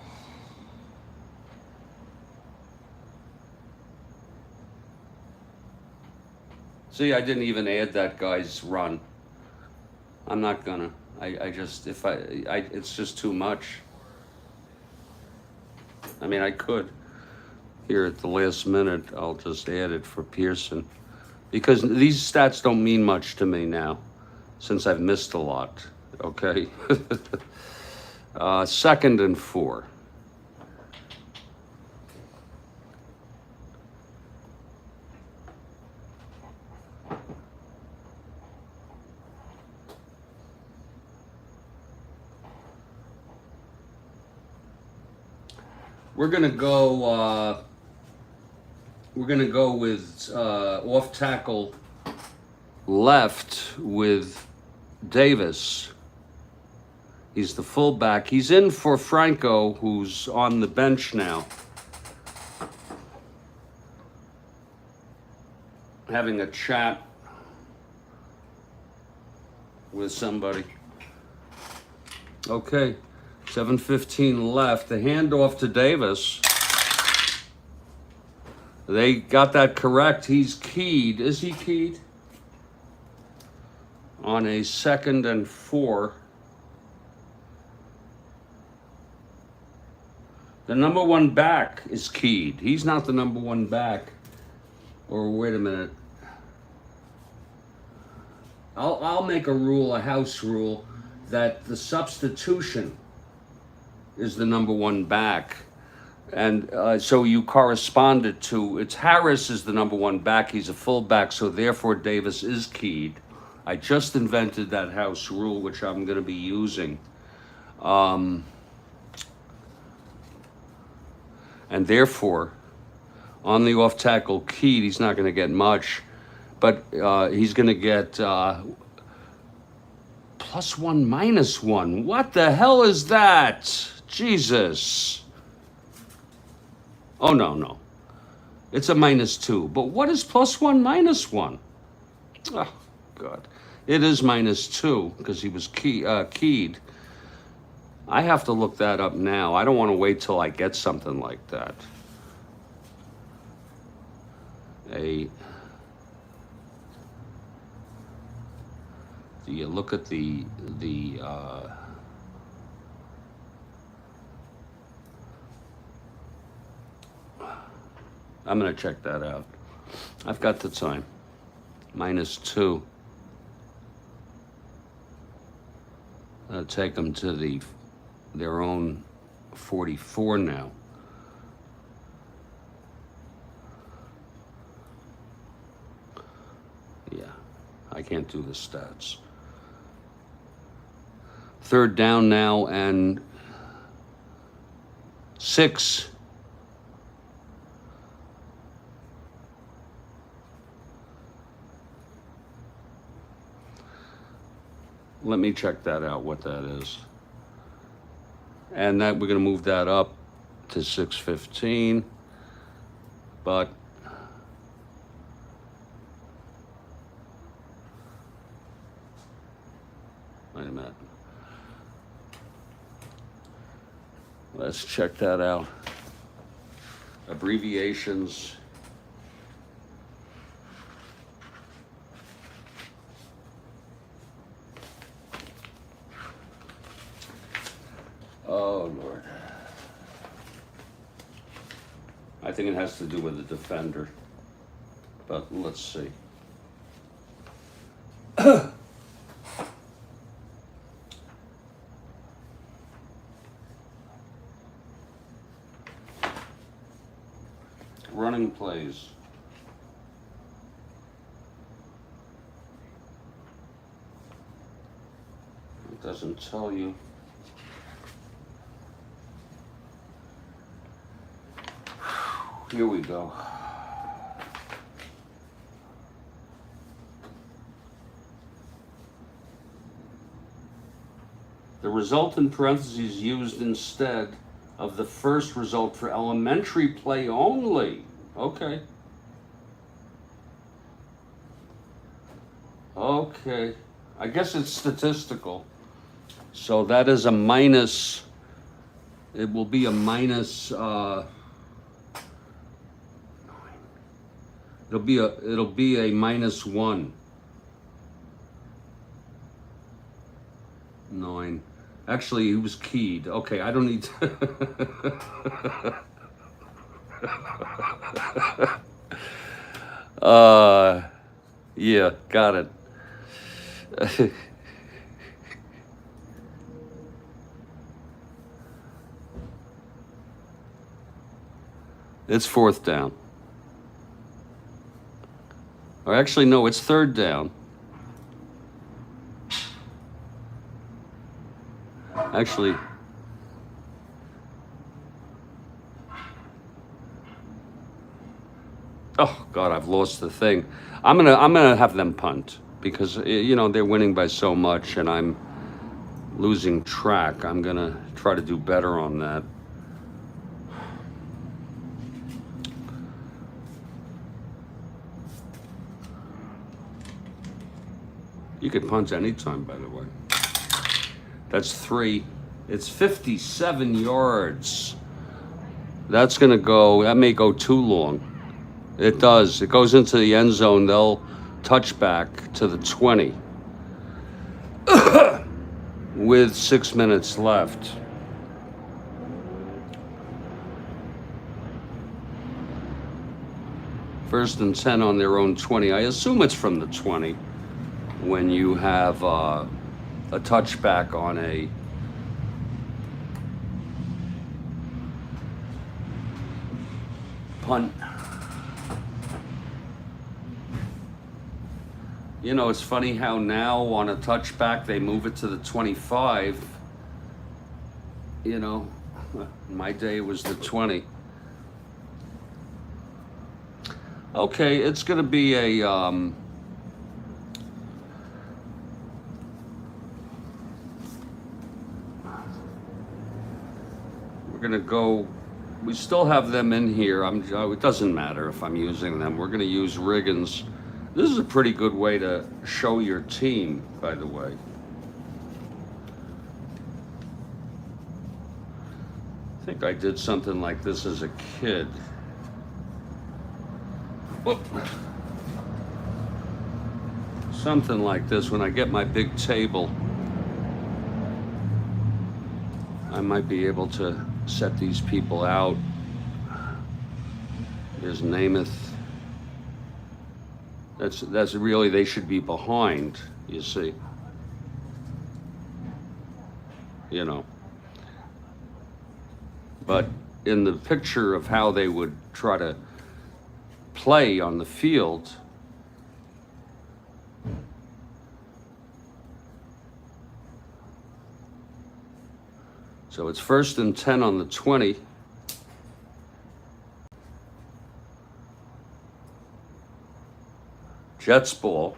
See, I didn't even add that guy's run. I'm not gonna. It's just too much. I could. Here at the last minute, I'll just add it for Pearson. Because these stats don't mean much to me now, since I've missed a lot, okay? 2nd and 4. We're gonna go with off tackle left with Davis. He's the fullback. He's in for Franco, who's on the bench now, having a chat with somebody. Okay. 7:15 left. The handoff to Davis. They got that correct. He's keyed. Is he keyed? On a 2nd and 4. The number 1 back is keyed. He's not the number 1 back. Or wait a minute. I'll make a rule, a house rule, that the substitution is the number 1 back. And so you corresponded to, it's Harris is the number one back. He's a fullback, so therefore Davis is keyed. I just invented that house rule, which I'm going to be using. And therefore, on the off tackle keyed, he's not going to get much, but he's going to get +1, -1. What the hell is that? Jesus. Oh, no. It's a -2. But what is +1, -1? Oh, God. It is -2 because he was keyed. I have to look that up now. I don't want to wait till I get something like that. Do you look at the I'm going to check that out. I've got the time. -2. I'll take them to their own 44 now. Yeah, I can't do the stats. 3rd down now and 6. Let me check that out, what that is. And that we're going to move that up to 6:15. But wait a minute. Let's check that out. Abbreviations. Oh, Lord. I think it has to do with the defender. But let's see. Running plays. It doesn't tell you. Here we go. The result in parentheses used instead of the first result for elementary play only. Okay. Okay. I guess it's statistical. So that is a minus. It will be a minus. It'll be a -1. 9. Actually, he was keyed. Okay, I don't need to. Yeah, got it. It's 4th down. Or actually, no, it's 3rd down. Actually, oh God, I've lost the thing. I'm gonna have them punt because they're winning by so much, and I'm losing track. I'm gonna try to do better on that. You could punt anytime, by the way. That's 3. It's 57 yards. That's going to go, that may go too long. It does. It goes into the end zone. They'll touch back to the 20 with 6 minutes left. First and 10 on their own 20. I assume it's from the 20 when you have a touchback on a punt. You know, it's funny how now on a touchback they move it to the 25. You know, in my day it was the 20. Okay, it's going to be a we're going to go. We still have them in here. It doesn't matter if I'm using them. We're going to use Riggins. This is a pretty good way to show your team, by the way. I think I did something like this as a kid. Whoop. Something like this. When I get my big table, I might be able to set these people out. There's Namath. That's really, they should be behind, you see. You know. But in the picture of how they would try to play on the field, so it's 1st and 10 on the 20. Jets ball.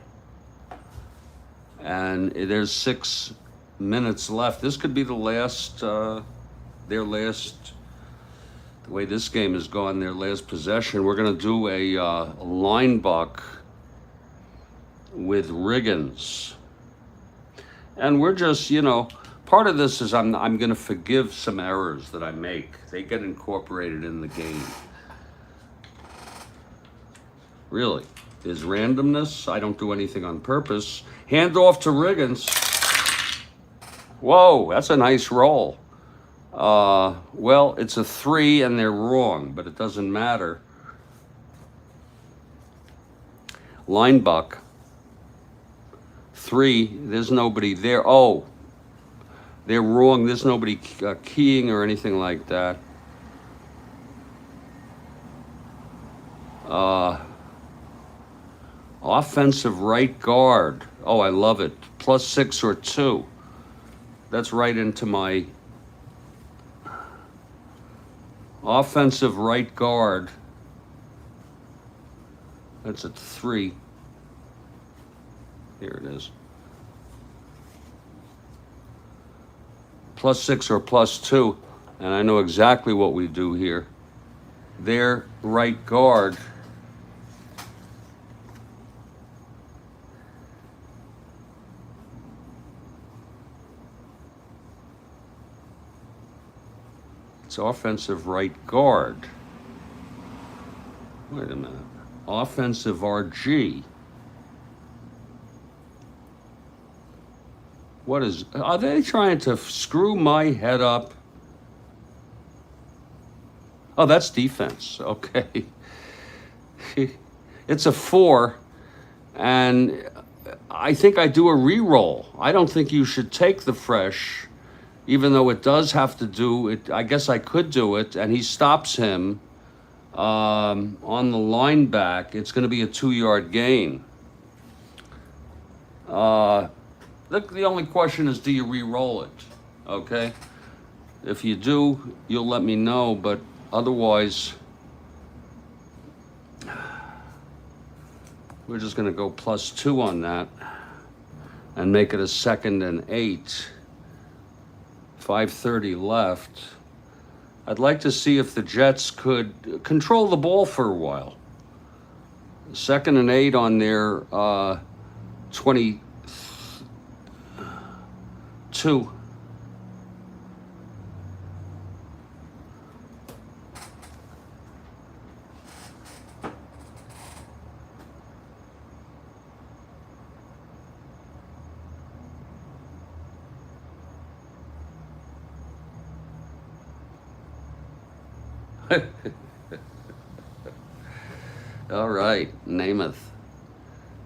And there's 6 minutes left. This could be the last, their last, the way this game has gone, their last possession. We're going to do a line buck with Riggins. And we're just, you know, part of this is I'm going to forgive some errors that I make. They get incorporated in the game. Really. There's randomness. I don't do anything on purpose. Hand off to Riggins. Whoa, that's a nice roll. Well, it's a 3 and they're wrong, but it doesn't matter. Line buck. 3, there's nobody there. Oh, they're wrong. There's nobody keying or anything like that. Offensive right guard. Oh, I love it. +6 or 2. That's right into my offensive right guard. That's at 3. Here it is. +6 or +2. And I know exactly what we do here. Their right guard. It's offensive right guard. Wait a minute. Offensive RG. What is, are they trying to screw my head up? Oh, that's defense. Okay. It's a 4, and I think I do a re-roll. I don't think you should take the fresh, even though it does have to do it. I guess I could do it, and he stops him on the line back. It's going to be a 2-yard gain. The only question is, do you re-roll it? Okay? If you do, you'll let me know, but otherwise, we're just going to go +2 on that and make it a 2nd and 8. 5:30 left. I'd like to see if the Jets could control the ball for a while. 2nd and 8 on their 22. All right, Namath.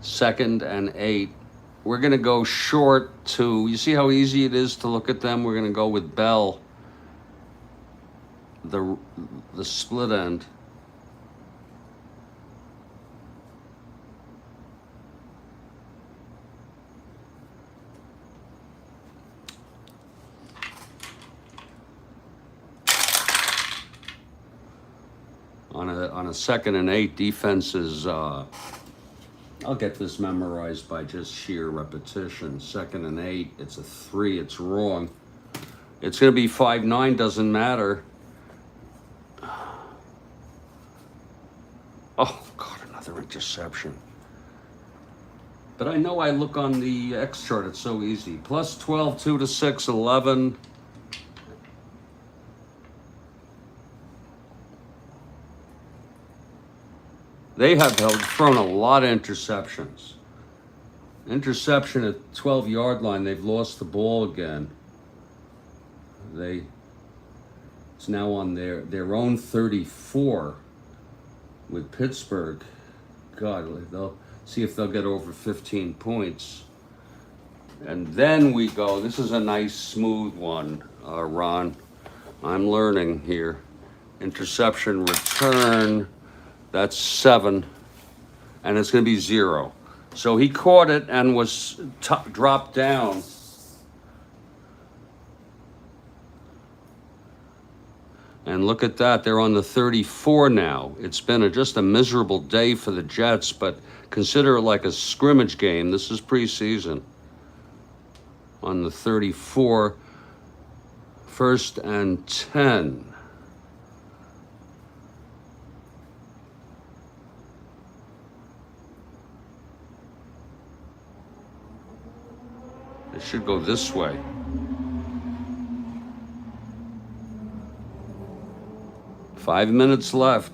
2nd and 8. We're going to go short to, you see how easy it is to look at them? We're going to go with Bell, the split end. on a 2nd and 8, defense is. I'll get this memorized by just sheer repetition. 2nd and 8. It's a 3. It's wrong. It's going to be 5-9. Doesn't matter. Oh God! Another interception. But I know I look on the X chart. It's so easy. Plus 12, 2 to 6, 11. They have thrown a lot of interceptions. Interception at 12-yard line. They've lost the ball again. It's now on their own 34 with Pittsburgh. God, they'll see if they'll get over 15 points. And then we go. This is a nice, smooth one, Ron. I'm learning here. Interception return. That's 7. And it's going to be 0. So he caught it and was dropped down. And look at that. They're on the 34 now. It's been just a miserable day for the Jets, but consider it like a scrimmage game. This is preseason. On the 34, 1st and 10. It should go this way. Five minutes left.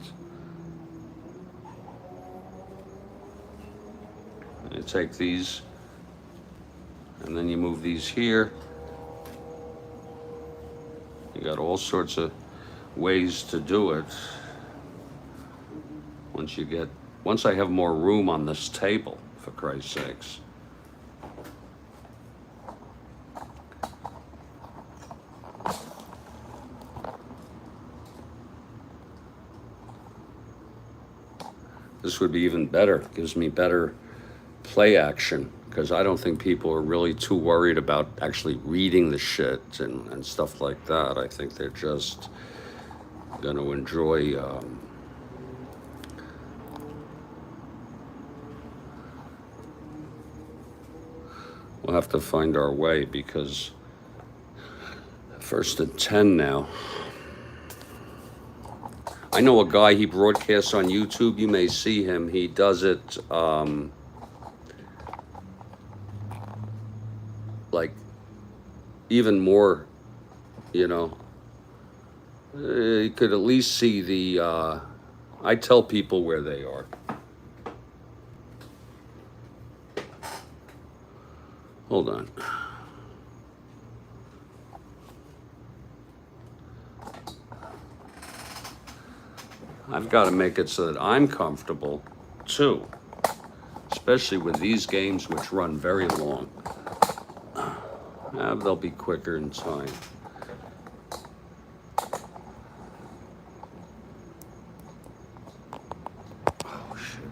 You take these, and then you move these here. You got all sorts of ways to do it. Once I have more room on this table, for Christ's sakes. This would be even better. Gives me better play action, because I don't think people are really too worried about actually reading the shit and stuff like that. I think they're just going to enjoy we'll have to find our way, because 1st and 10 now. I know a guy, he broadcasts on YouTube. You may see him. He does it like even more, you could at least see the, I tell people where they are. Hold on. I've got to make it so that I'm comfortable too, especially with these games which run very long. They'll be quicker in time. Oh, shit.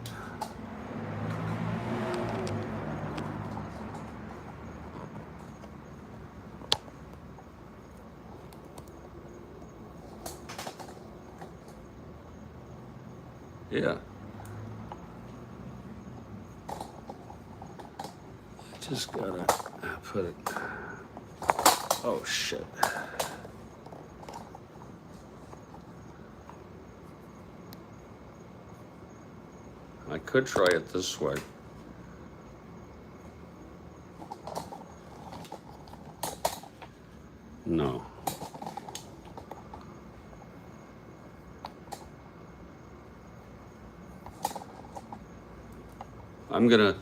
Yeah. Just gotta put it. Oh, shit. I could try it this way. No. I'm gonna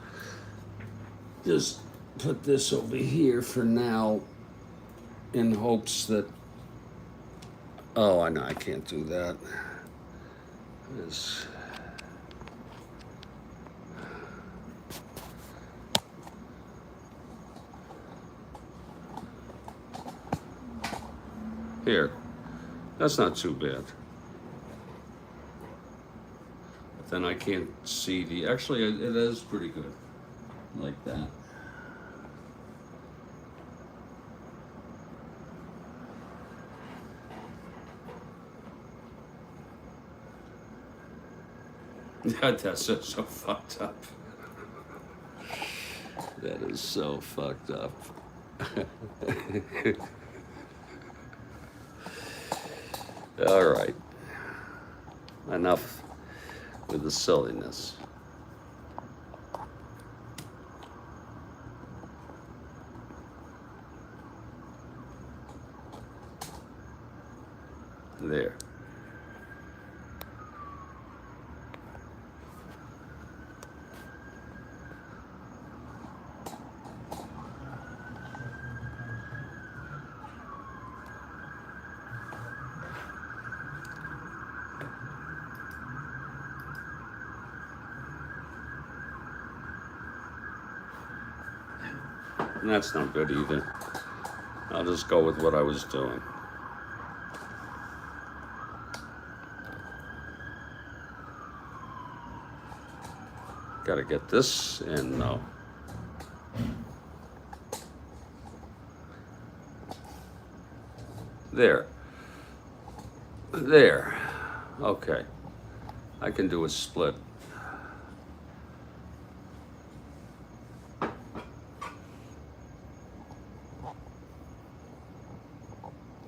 just put this over here for now in hopes that, oh, I know I can't do that. This. Here, that's not too bad. But then I can't see the, actually it is pretty good, like that. That's so fucked up. That is so fucked up. All right. Enough with the silliness. There. And that's not good either. I'll just go with what I was doing. Got to get this in, no. There. There. Okay. I can do a split.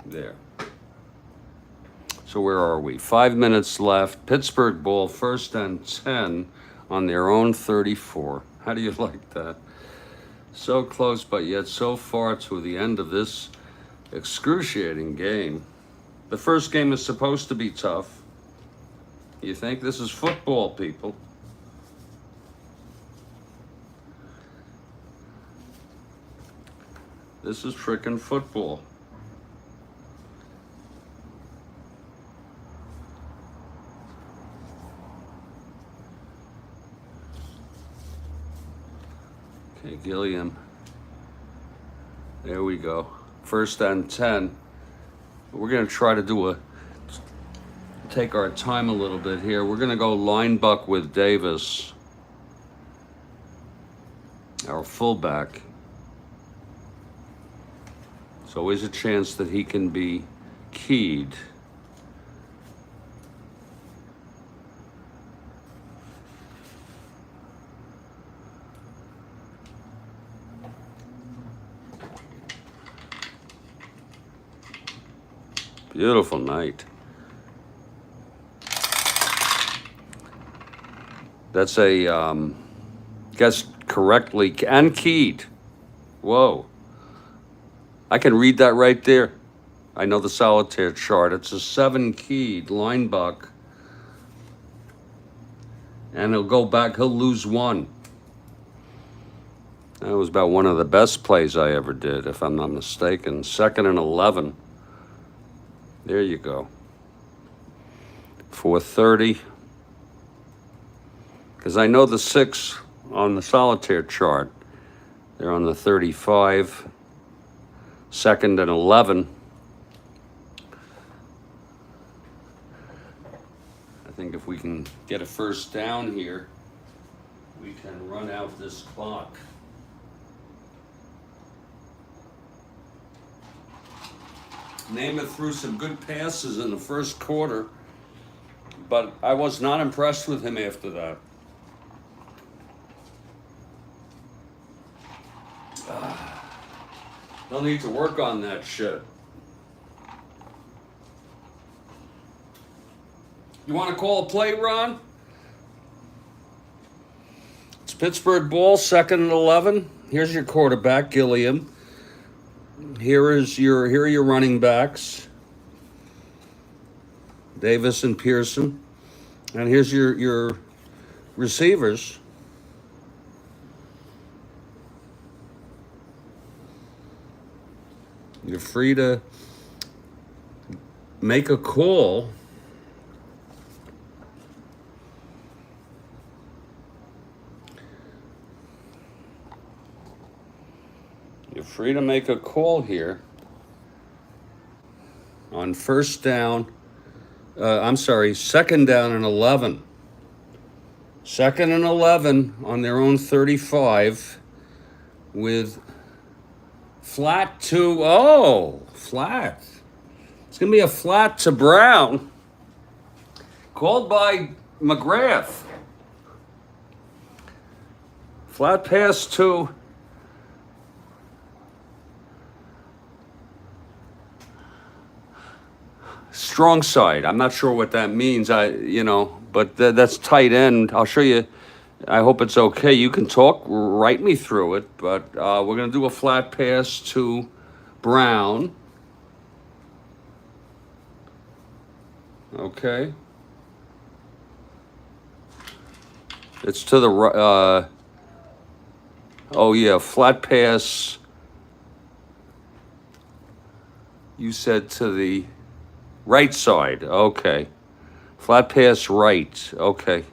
There. So where are we? 5 minutes left. Pittsburgh ball, 1st and 10 on their own 34. How do you like that? So close, but yet so far to the end of this excruciating game. The first game is supposed to be tough. You think? This is football, people. This is frickin' football. Okay, Gilliam. There we go. 1st and 10. We're going to try to take our time a little bit here. We're going to go line buck with Davis, our fullback. There's always a chance that he can be keyed. Beautiful night. That's a guessed correctly and keyed. Whoa. I can read that right there. I know the solitaire chart. It's a 7 keyed line buck. And he'll go back, he'll lose 1. That was about one of the best plays I ever did, if I'm not mistaken. 2nd and 11. There you go. 430. Because I know the 6 on the solitaire chart. They're on the 35. 2nd and 11. I think if we can get a 1st down here, we can run out this clock. Namath threw some good passes in the 1st quarter, but I was not impressed with him after that. They'll need to work on that shit. You want to call a play, Ron? It's Pittsburgh ball, 2nd and 11. Here's your quarterback, Gilliam. Here are your running backs, Davis and Pearson. And here's your receivers. You're free to make a call. You're free to make a call here on 1st down. 2nd down and 11. 2nd and 11 on their own 35 with flat to, flat. It's going to be a flat to Brown. Called by McGrath. Flat pass to strong side. I'm not sure what that means. But that's tight end. I'll show you. I hope it's okay. You can talk, write me through it. But we're gonna do a flat pass to Brown. Okay. It's to the right. Oh yeah, flat pass. You said to the right side. Okay. Flat pass right. Okay.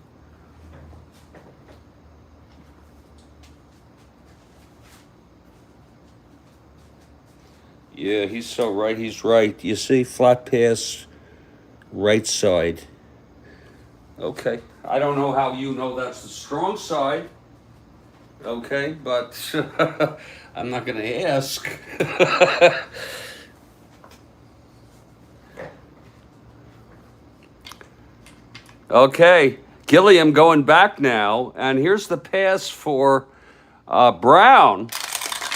Yeah, he's so right. He's right. You see, flat pass right side. Okay. I don't know how you know that's the strong side. Okay, but I'm not going to ask. Okay, Gilliam going back now, and here's the pass for Brown.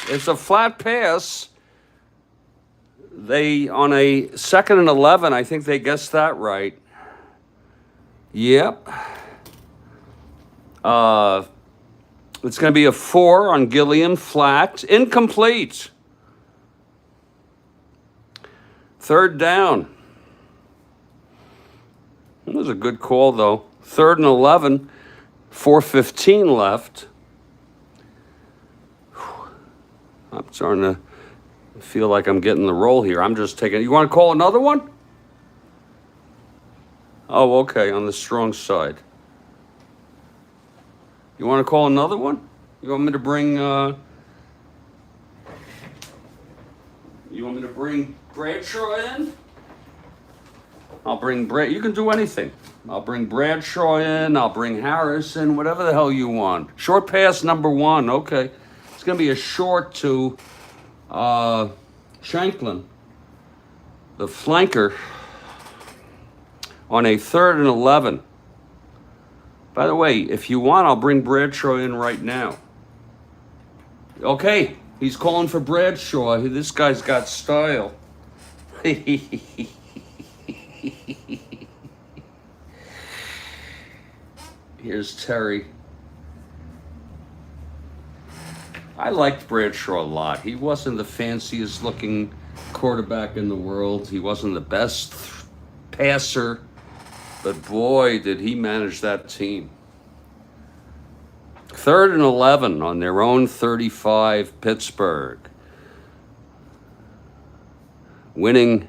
It's a flat pass. They, on a 2nd and 11, I think they guessed that right. Yep. It's going to be a 4 on Gilliam, flat, incomplete. 3rd down. It was a good call, though. 3rd and 11, 4:15 left. I'm starting to feel like I'm getting the roll here. I'm just taking. You want to call another one? Oh, okay, on the strong side. You want to call another one? You want me to bring? You want me to bring Bradshaw in? I'll bring Brad. You can do anything. I'll bring Bradshaw in. I'll bring Harris in. Whatever the hell you want. Short pass number 1. Okay, it's gonna be a short to Shanklin, the flanker, on a 3rd and 11. By the way, if you want, I'll bring Bradshaw in right now. Okay, he's calling for Bradshaw. This guy's got style. Here's Terry. I liked Bradshaw a lot. He wasn't the fanciest looking quarterback in the world. He wasn't the best passer. But boy, did he manage that team. 3rd and 11 on their own 35, Pittsburgh. Winning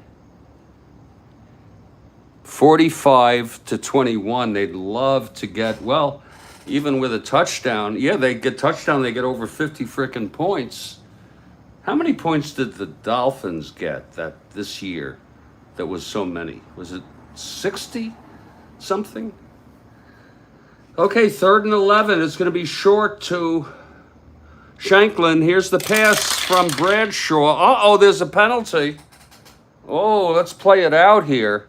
45-21. They'd love to get, well, even with a touchdown. Yeah, they get touchdown, they get over 50 frickin' points. How many points did the Dolphins get this year that was so many? Was it 60? Something. Okay, 3rd and 11. It's going to be short to Shanklin. Here's the pass from Bradshaw. There's a penalty. Oh, let's play it out here.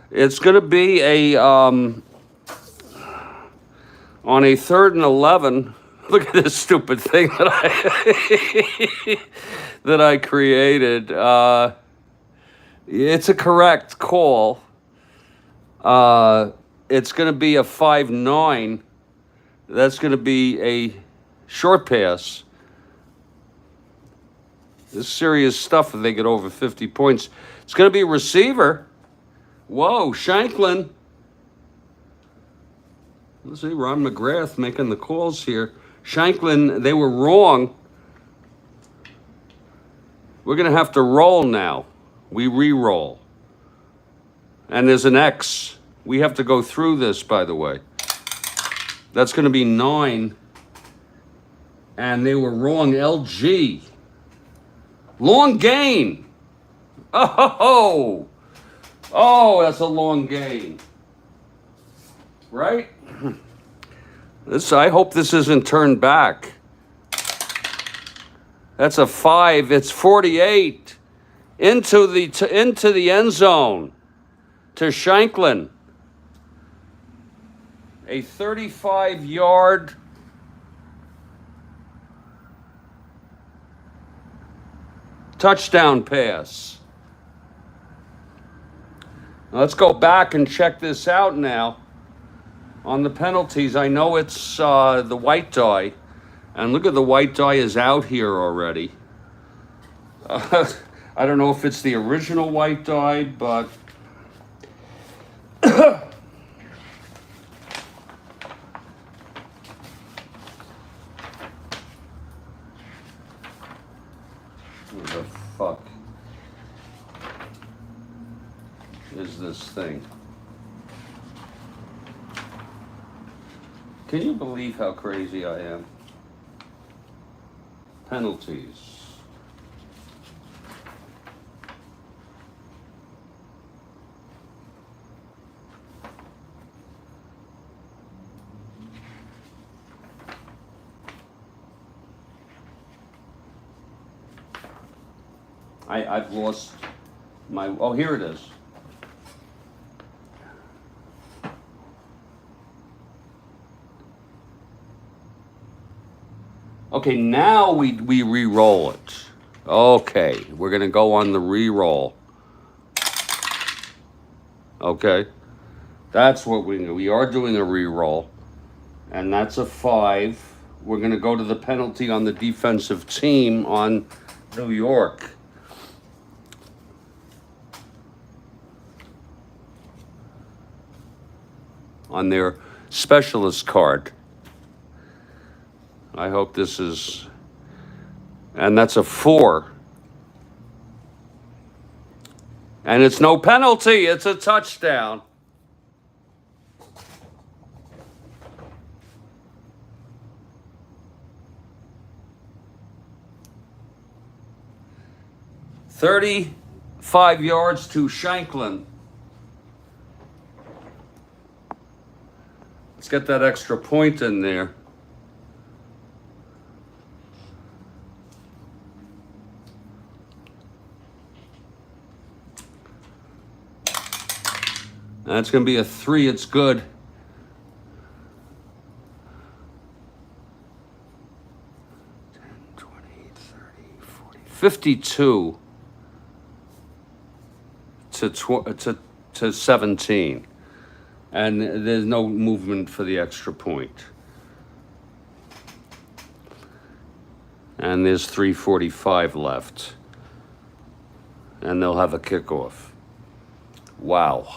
It's going to be a on a 3rd and 11. Look at this stupid thing that I created. It's a correct call. It's going to be a 5-9. That's going to be a short pass. This is serious stuff if they get over 50 points. It's going to be a receiver. Whoa, Shanklin. Let's see, Ron McGrath making the calls here. Shanklin, they were wrong. We're going to have to roll now. We re-roll. And there's an X. We have to go through this, by the way. That's going to be 9. And they were wrong. LG. Long gain. Oh, that's a long gain. Right? I hope this isn't turned back. That's a 5. It's 48. Into the end zone. To Shanklin. A 35-yard Touchdown pass. Now let's go back and check this out now. On the penalties, I know it's the white die. And look at the white die is out here already. I don't know if it's the original white die, but... What the fuck is this thing? Can you believe how crazy I am? Penalties. I've lost my, oh, here it is. Okay, now we re-roll it. Okay, we're gonna go on the re-roll. Okay, that's what we are doing a re-roll, and that's a 5. We're gonna go to the penalty on the defensive team on New York. On their specialist card. I hope this is, and that's a 4. And it's no penalty, it's a touchdown. $35 yards to Shanklin. Let's get that extra point in there. That's going to be a 3. It's good. 10, 20, 30, 40, 52 to 17. And there's no movement for the extra point. And there's 3:45 left. And they'll have a kickoff. Wow.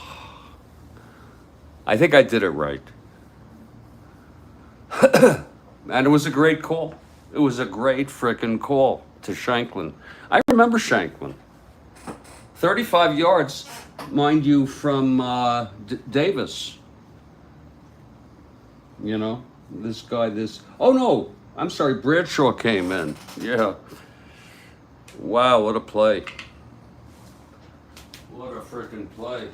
I think I did it right. And it was a great call. It was a great frickin' call to Shanklin. I remember Shanklin. 35 yards, mind you, from Davis. You know, this guy, oh no, I'm sorry, Bradshaw came in. Yeah. Wow, what a play. What a frickin' play.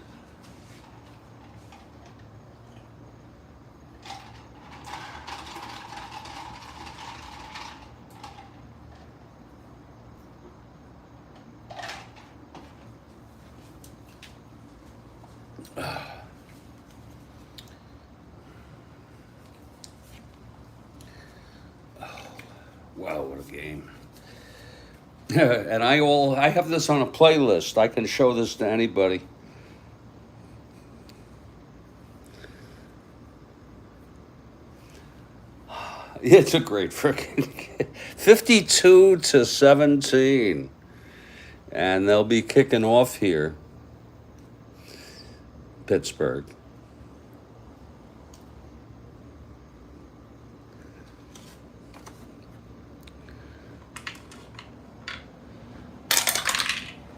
Wow, what a game. And I have this on a playlist. I can show this to anybody. It's a great freaking 52 to 17. And they'll be kicking off here. Pittsburgh.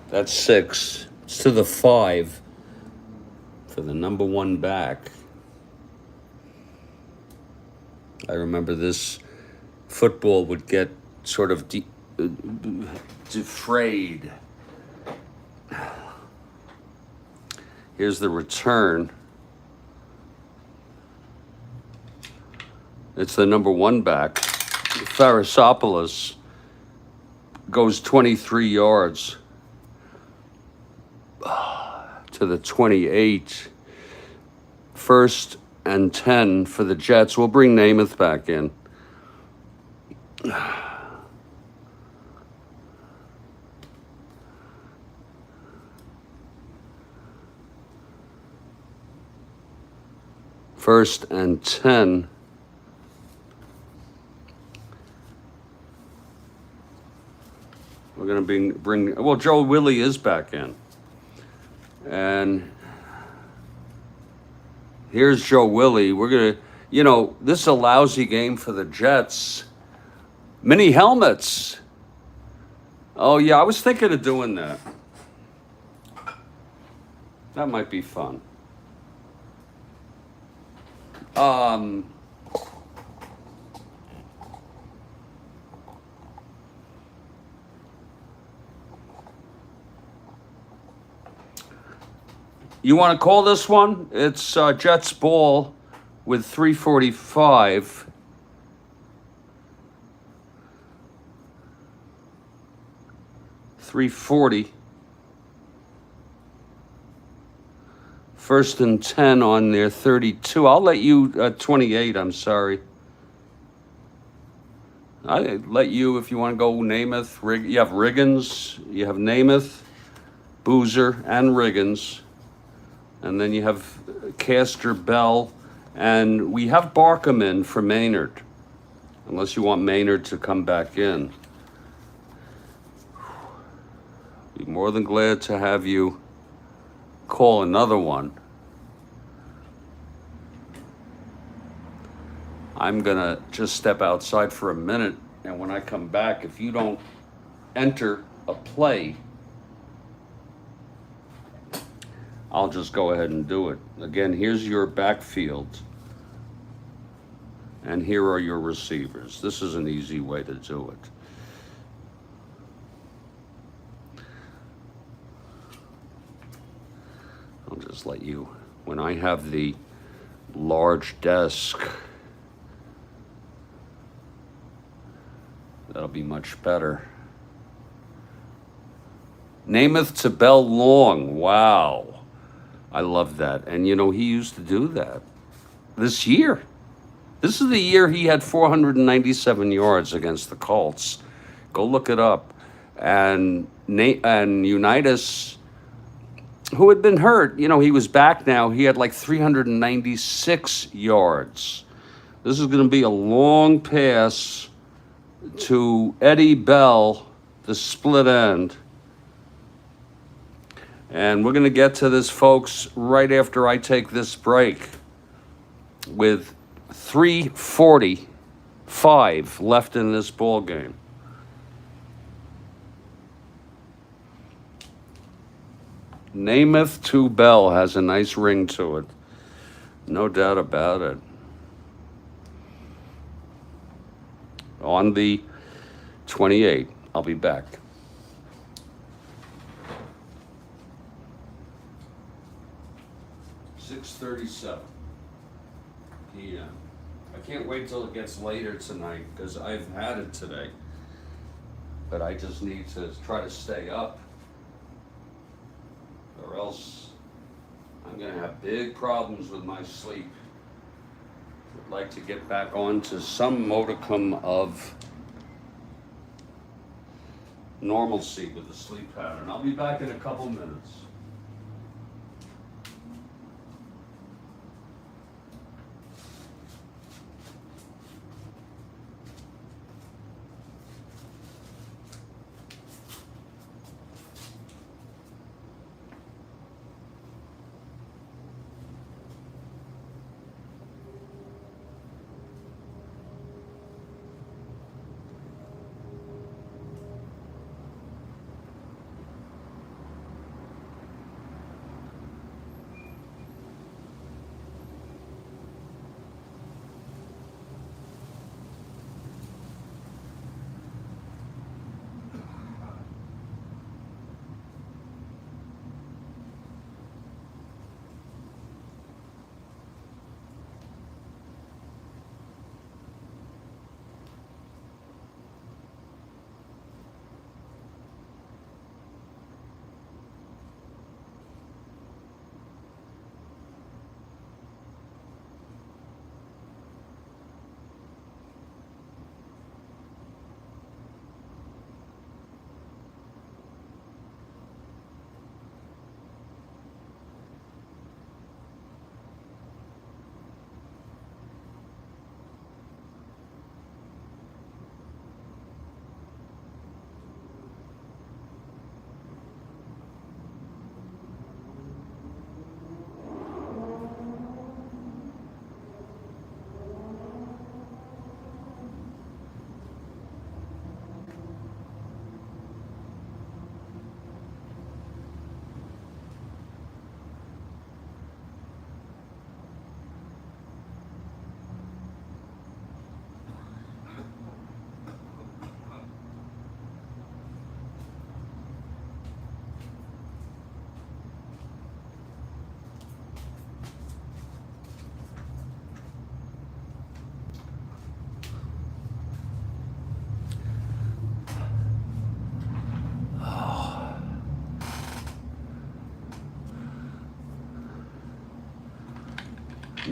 That's 6. It's to the 5 for the number 1 back. I remember this football would get sort of defrayed. Here's the return. It's the number 1 back. Farasopoulos goes 23 yards to the 28. 1st and 10 for the Jets. We'll bring Namath back in. First and 10. We're going to bring, well, Joe Willie is back in. And here's Joe Willie. We're going to, this is a lousy game for the Jets. Mini helmets. Oh, yeah, I was thinking of doing that. That might be fun. You want to call this one? It's Jets ball with 3:45. .340. First and 10 on their 32. I'll let you 28. I'm sorry. I let you, if you want to go Namath. You have Riggins. You have Namath, Boozer, and Riggins. And then you have Castor, Bell, and we have Barkham in for Maynard, unless you want Maynard to come back in. Be more than glad to have you call another one. I'm gonna just step outside for a minute, and when I come back, if you don't enter a play, I'll just go ahead and do it. Again, here's your backfield, and here are your receivers. This is an easy way to do it. I'll just let you, when I have the large desk, that'll be much better. Namath to Bell Long. Wow. I love that. And, he used to do that this year. This is the year he had 497 yards against the Colts. Go look it up. And Unitas, who had been hurt, he was back now. He had like 396 yards. This is going to be a long pass to Eddie Bell, the split end. And we're going to get to this, folks, right after I take this break with 3:45 left in this ball game. Namath to Bell has a nice ring to it. No doubt about it. On the 28. I'll be back. .37 p.m. I can't wait till it gets later tonight because I've had it today. But I just need to try to stay up, or else I'm going to have big problems with my sleep. I'd like to get back on to some modicum of normalcy with the sleep pattern. I'll be back in a couple minutes.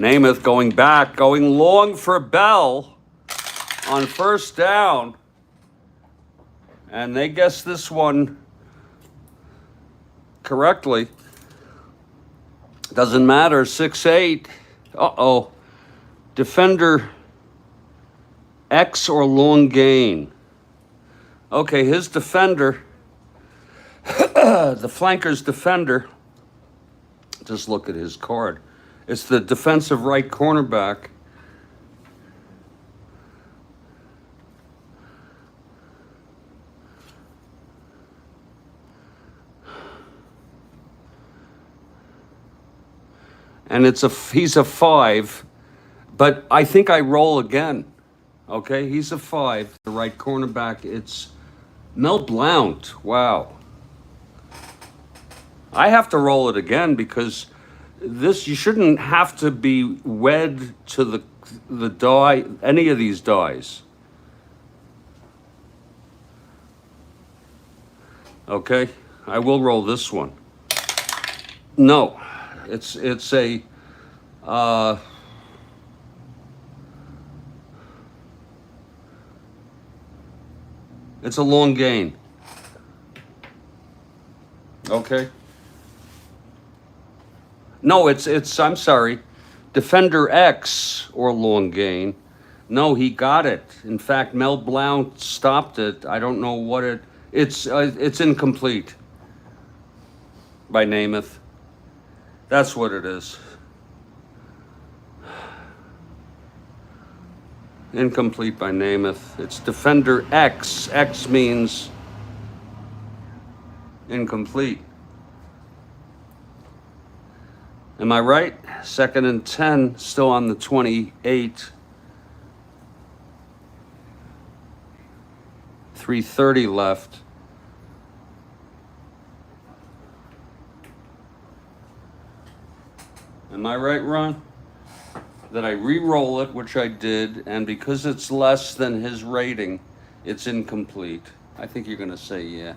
Namath going back, going long for Bell on first down. And they guessed this one correctly. Doesn't matter, 6-8. Uh-oh. Defender X or long gain. Okay, his defender, the flanker's defender, just look at his card. It's the defensive right cornerback. And he's a 5, but I think I roll again. Okay, he's a 5, the right cornerback. It's Mel Blount. Wow. I have to roll it again because this, you shouldn't have to be wed to the die, any of these dies. Okay, I will roll this one. No, it's a it's a long gain. Okay. No, it's I'm sorry, Defender X or long gain. No, he got it. In fact, Mel Blount stopped it. I don't know what it's incomplete by Namath. That's what it is. Incomplete by Namath. It's Defender X. X means incomplete. Am I right? 2nd and 10, still on the 28. 3:30 left. Am I right, Ron? That I re-roll it, which I did, and because it's less than his rating, it's incomplete. I think you're going to say yeah.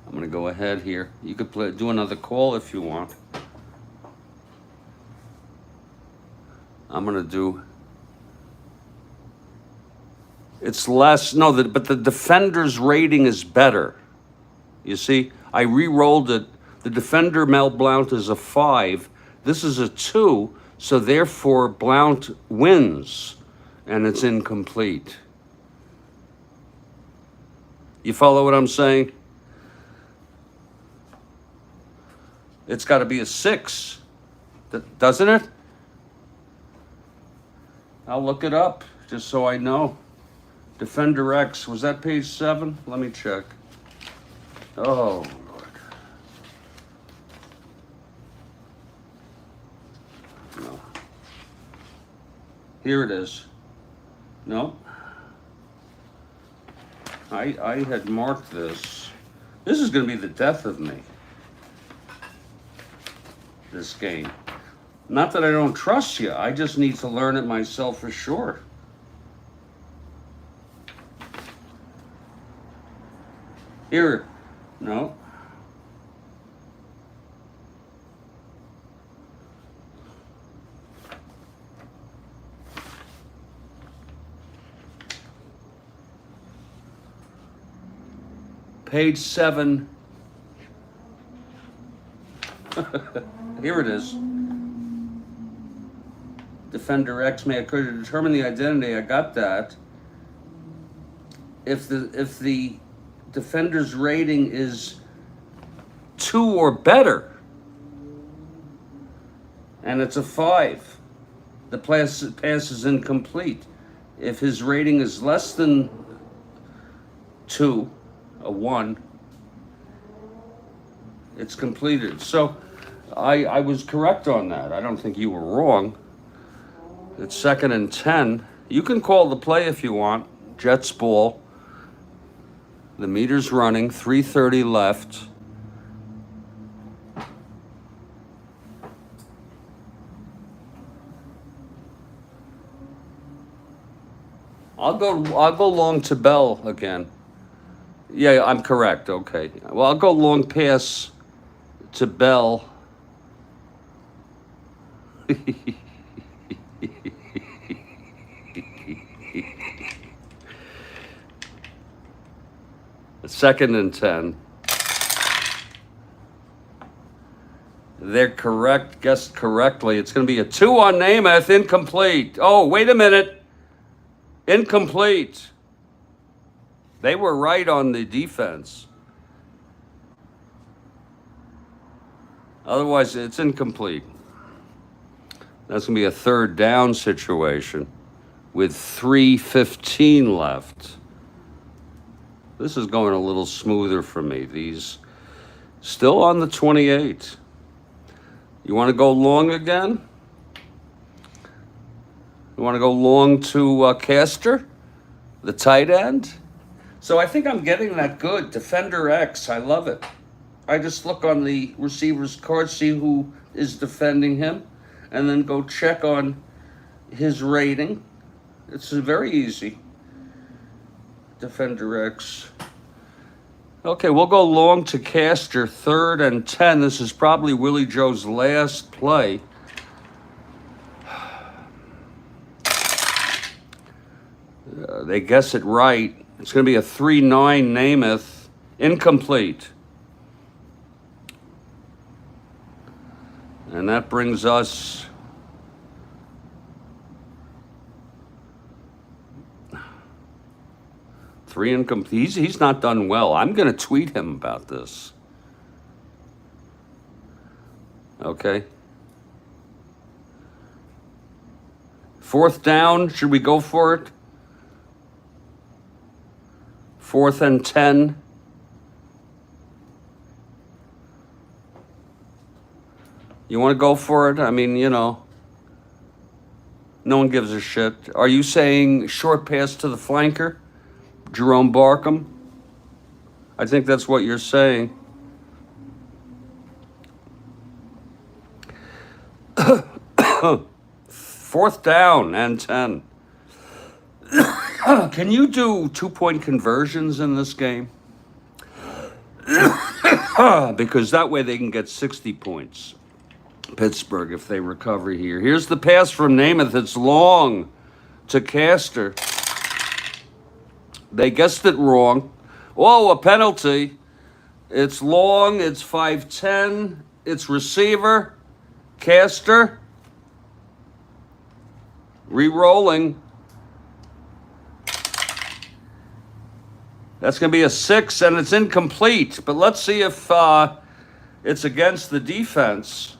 I'm going to go ahead here. You could do another call if you want. I'm going to do... It's less... No, but the defender's rating is better. You see? I re-rolled it. The defender, Mel Blount, is a 5. This is a 2, so therefore Blount wins, and it's incomplete. You follow what I'm saying? It's got to be a 6, doesn't it? I'll look it up just so I know. Defender X, was that page 7? Let me check. Oh, Lord. No. Here it is. No. I had marked this. This is going to be the death of me. This game. Not that I don't trust you, I just need to learn it myself for sure. Here, no. Page 7. Here it is. Defender X may occur to determine the identity. I got that. If the defender's rating is 2 or better, and it's a 5, the pass is incomplete. If his rating is less than 2, a 1, it's completed. So I was correct on that. I don't think you were wrong. It's 2nd and 10. You can call the play if you want. Jets ball. The meter's running. 3:30 left. I'll go long to Bell again. Yeah, I'm correct. Okay. Well, I'll go long pass to Bell. Second and 10. They're correct, guessed correctly. It's going to be a 2 on Namath, incomplete. Oh, wait a minute. Incomplete. They were right on the defense. Otherwise, it's incomplete. That's going to be a third down situation with 3:15 left. This is going a little smoother for me. These still on the 28. You want to go long again? You want to go long to Castor, the tight end? So I think I'm getting that good. Defender X, I love it. I just look on the receiver's card, see who is defending him, and then go check on his rating. It's very easy. Defender X. Okay, we'll go long to Castor, 3rd and 10. This is probably Willie Joe's last play. They guess it right. It's going to be a 3-9 Namath, incomplete. And that brings us three incomplete. He's not done well. I'm going to tweet him about this. Okay. 4th down. Should we go for it? 4th and 10. You want to go for it? I mean, no one gives a shit. Are you saying short pass to the flanker? Jerome Barkham? I think that's what you're saying. 4th down and 10. Can you do 2-point conversions in this game? Because that way they can get 60 points. Pittsburgh, if they recover here. Here's the pass from Namath. It's long to Castor. They guessed it wrong. Oh, a penalty. It's long. It's 5-10. It's receiver. Castor. Re-rolling. That's going to be a 6, and it's incomplete. But let's see if it's against the defense.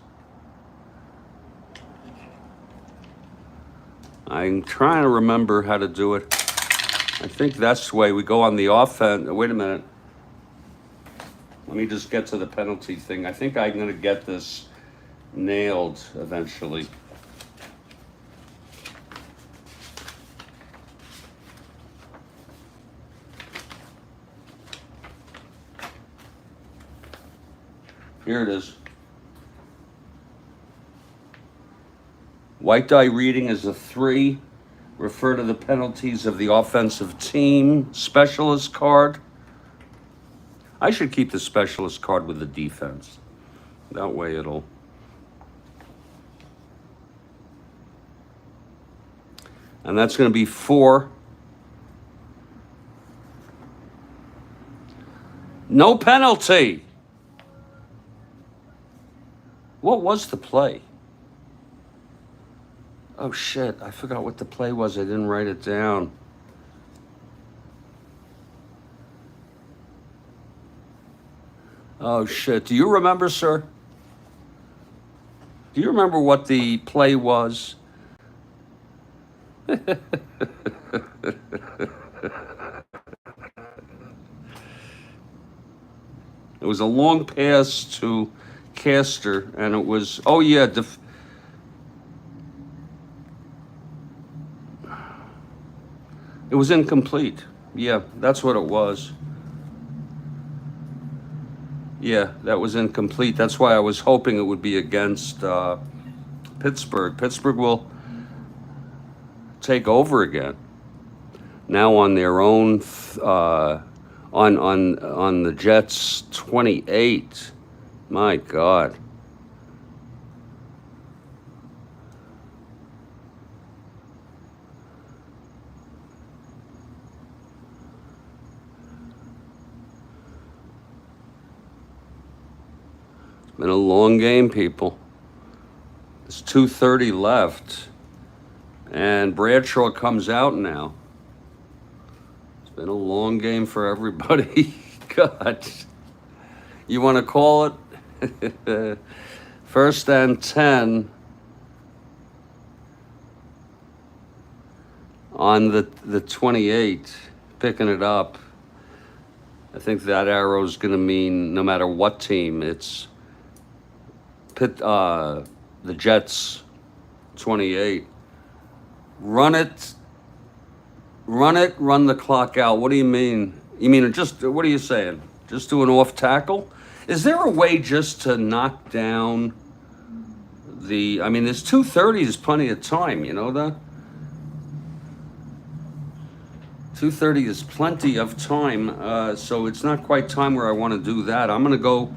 I'm trying to remember how to do it. I think that's the way we go on the offense. Wait a minute. Let me just get to the penalty thing. I think I'm going to get this nailed eventually. Here it is. White die reading is a 3. Refer to the penalties of the offensive team. Specialist card. I should keep the specialist card with the defense. That way it'll... And that's going to be 4. No penalty. What was the play? Oh, shit. I forgot what the play was. I didn't write it down. Oh, shit. Do you remember, sir? Do you remember what the play was? It was a long pass to Castor, and it was... Oh, yeah. It was incomplete. Yeah, that's what it was. Yeah, that was incomplete. That's why I was hoping it would be against Pittsburgh. Pittsburgh will take over again. Now on their own, on the Jets 28. My God. It's been a long game, people. There's 2:30 left, and Bradshaw comes out now. It's been a long game for everybody. God. You want to call it? 1st and 10 on the 28, picking it up. I think that arrow is going to mean no matter what team, it's the Jets 28. Run the clock out. What do you mean? You mean just, what are you saying? Just do an off tackle? Is there a way just to knock down I mean, there's 2:30 is plenty of time, you know that? 2:30 is plenty of time, so it's not quite time where I want to do that. I'm going to go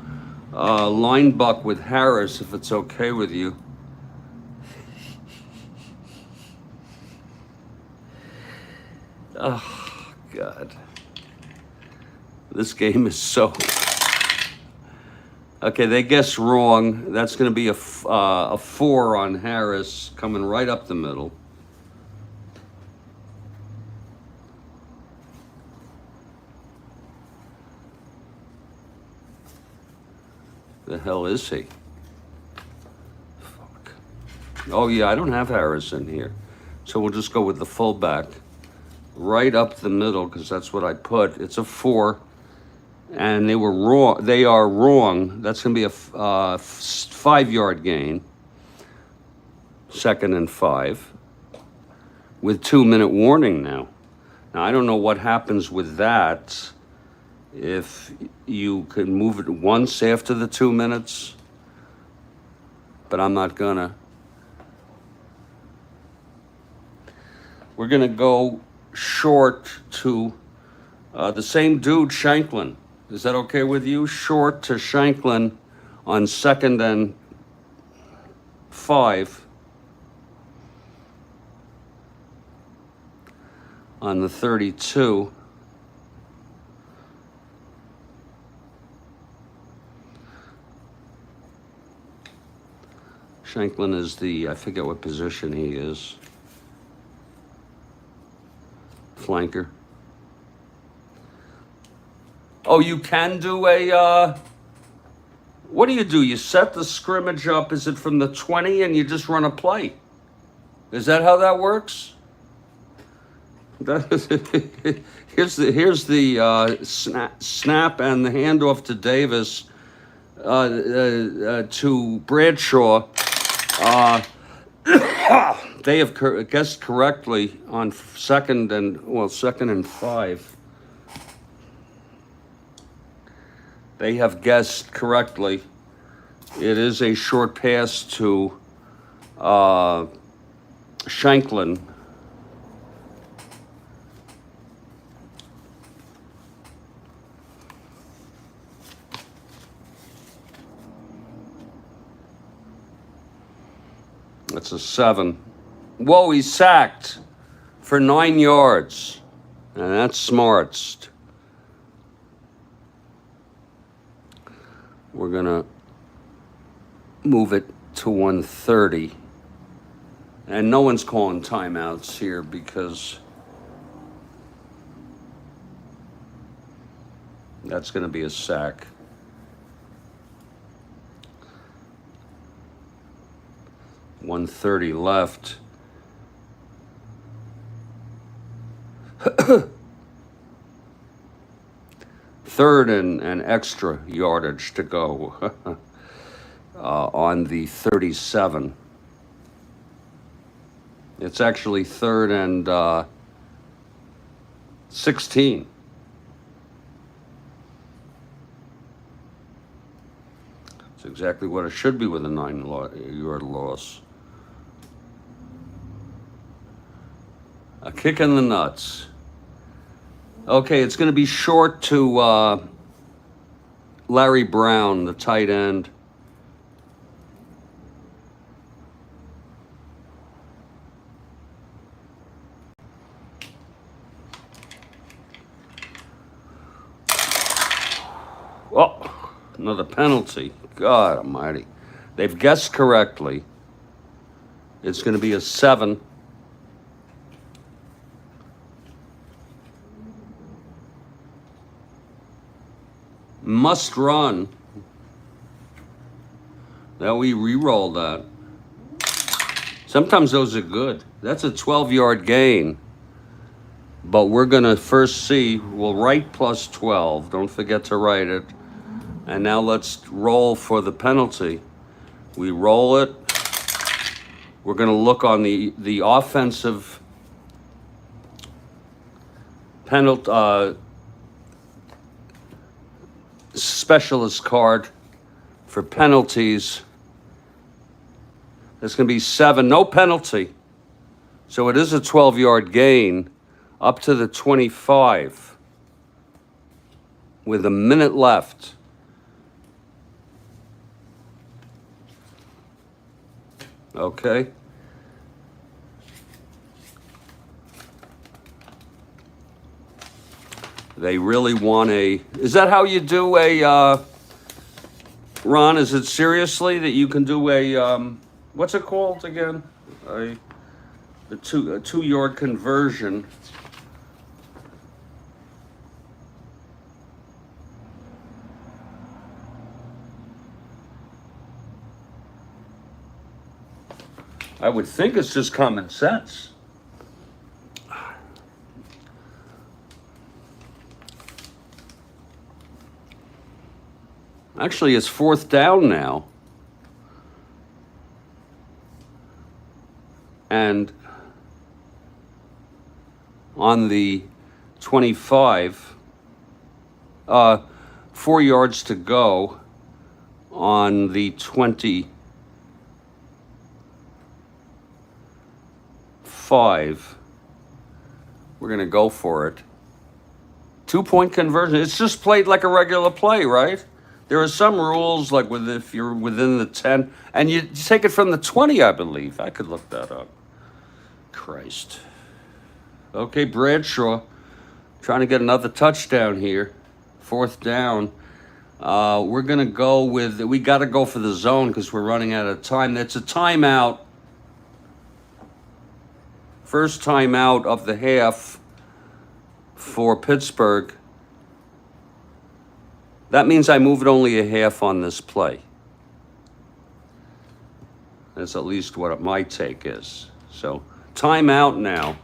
line buck with Harris, if it's okay with you. Oh, God. This game is so... Okay, they guessed wrong. That's going to be a 4 on Harris, coming right up the middle. The hell is he? Fuck. Oh, yeah, I don't have Harris in here. So we'll just go with the fullback. Right up the middle, because that's what I put. It's a 4. And they were wrong. They are wrong. That's going to be a 5-yard gain. 2nd and 5. With 2-minute warning now. Now, I don't know what happens with that. If you can move it once after the 2 minutes. But I'm not gonna. We're going to go short to the same dude, Shanklin. Is that okay with you? Short to Shanklin on 2nd and 5 on the 32. Shanklin is I forget what position he is. Flanker. Oh, you can do what do? You set the scrimmage up, is it from the 20 and you just run a play? Is that how that works? Here's the snap and the handoff to Davis to Bradshaw. They have guessed correctly on 2nd and 5. They have guessed correctly. It is a short pass to Shanklin. That's a 7. Whoa, he's sacked for 9 yards. And that's smart. We're going to move it to 1:30. And no one's calling timeouts here because that's going to be a sack. $1:30 left. Third and extra yardage to go on the 37. It's actually 3rd and 16. It's exactly what it should be with a 9-yard loss. A kick in the nuts. Okay, it's going to be short to Larry Brown, the tight end. Oh, another penalty. God almighty. They've guessed correctly. It's going to be a 7. Must run. Now we re-roll that. Sometimes those are good. That's a 12-yard gain. But we're going to first see, we'll write plus 12. Don't forget to write it. And now let's roll for the penalty. We roll it. We're going to look on the offensive penalty specialist card for penalties. There's going to be 7, no penalty. So it is a 12-yard gain up to the 25 with a minute left. Okay. They really want a... Is that how you do a... Ron, is it seriously that you can do a... what's it called again? A 2-yard conversion. I would think it's just common sense. Actually, it's 4th down now. And on the 25, 4 yards to go on the 25. We're going to go for it. 2-point conversion. It's just played like a regular play, right? There are some rules, like if you're within the 10, and you take it from the 20, I believe. I could look that up. Christ. Okay, Bradshaw, trying to get another touchdown here. 4th down. We're going to go with, we got to go for the zone because we're running out of time. That's a timeout. First timeout of the half for Pittsburgh. That means I moved only a half on this play. That's at least what my take is. So, timeout now.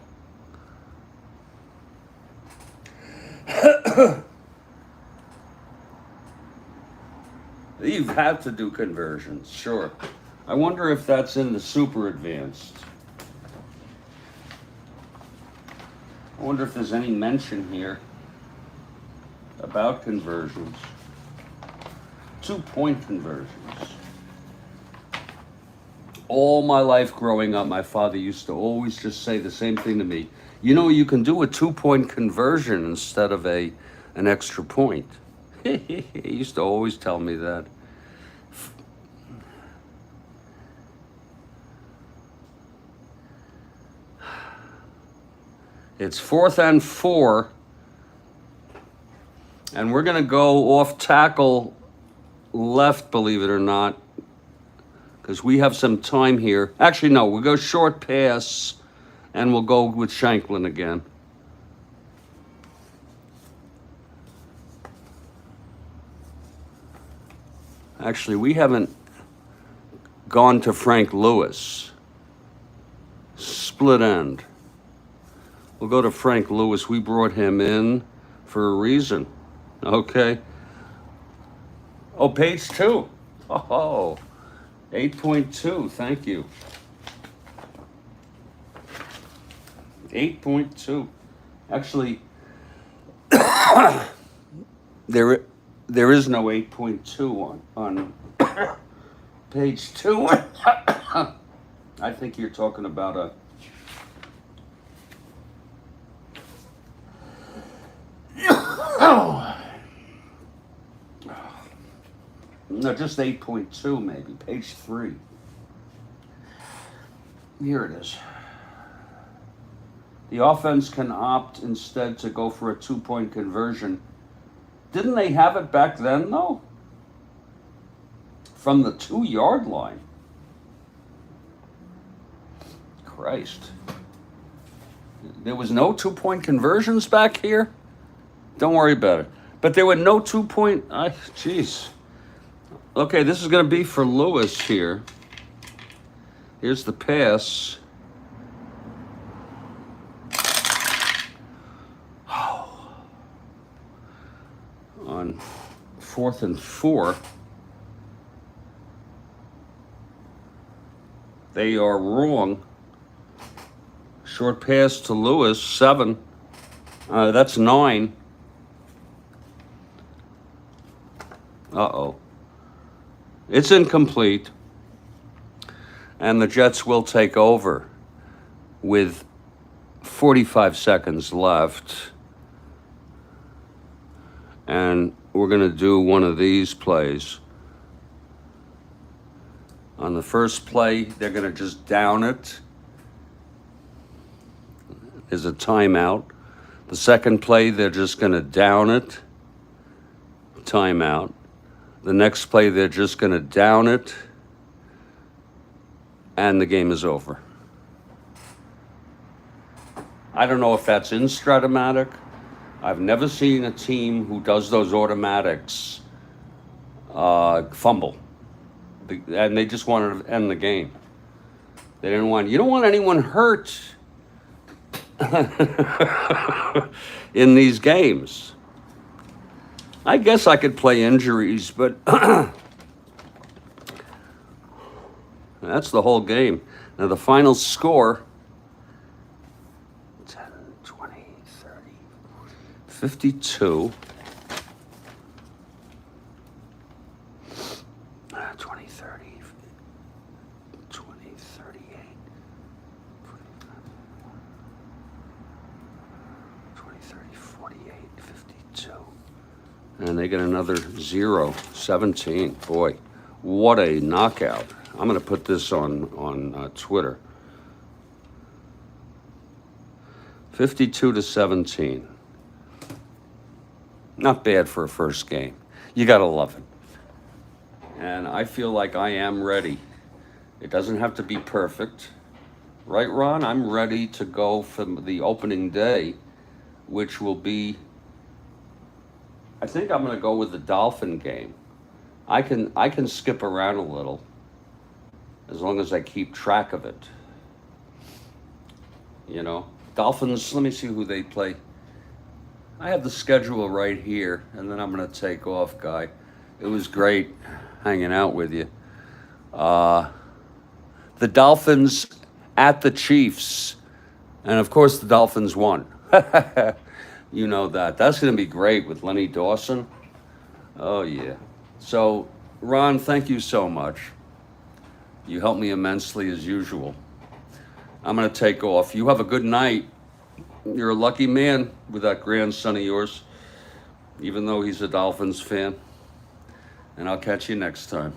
You've had to do conversions, sure. I wonder if that's in the super advanced. I wonder if there's any mention here about conversions. 2-point conversions. All my life growing up, my father used to always just say the same thing to me. You know, you can do a 2-point conversion instead of an extra point. He used to always tell me that. It's 4th and 4. And we're going to go off tackle left, believe it or not, because we have some time here. Actually, no, we'll go short pass, and we'll go with Shanklin again. Actually, we haven't gone to Frank Lewis. Split end. We'll go to Frank Lewis. We brought him in for a reason. Okay. Oh, page 2. Oh, 8.2. Thank you. 8.2. Actually, there is no 8.2 on page 2. I think you're talking about No, just 8.2 maybe. Page 3. Here it is. The offense can opt instead to go for a 2-point conversion. Didn't they have it back then, though? From the 2-yard line. Christ. There was no 2-point conversions back here? Don't worry about it. But there were no 2-point... Jeez. Okay, this is going to be for Lewis here. Here's the pass. On 4th and 4. They are wrong. Short pass to Lewis, 7. That's 9. Uh-oh. It's incomplete. And the Jets will take over with 45 seconds left. And we're going to do one of these plays. On the first play, they're going to just down it. There's a timeout. The second play, they're just going to down it. Timeout. The next play, they're just going to down it. And the game is over. I don't know if that's in Strat-O-Matic. I've never seen a team who does those automatics fumble. And they just wanted to end the game. They didn't want... You don't want anyone hurt in these games. I guess I could play injuries, but that's the whole game. Now the final score, 10, 20, 30, 52, 20, 30, 20, 38, 20, 30, 48, 52. And they get another 0, 17. Boy, what a knockout. I'm going to put this on Twitter. 52-17. Not bad for a first game. You got to love it. And I feel like I am ready. It doesn't have to be perfect. Right, Ron? I'm ready to go for the opening day, which will be... I think I'm going to go with the Dolphin game. I can skip around a little as long as I keep track of it. You know, Dolphins, let me see who they play. I have the schedule right here, and then I'm going to take off, Guy. It was great hanging out with you. The Dolphins at the Chiefs, and of course the Dolphins won. You know that. That's going to be great with Lenny Dawson. Oh, yeah. So, Ron, thank you so much. You helped me immensely as usual. I'm going to take off. You have a good night. You're a lucky man with that grandson of yours, even though he's a Dolphins fan. And I'll catch you next time.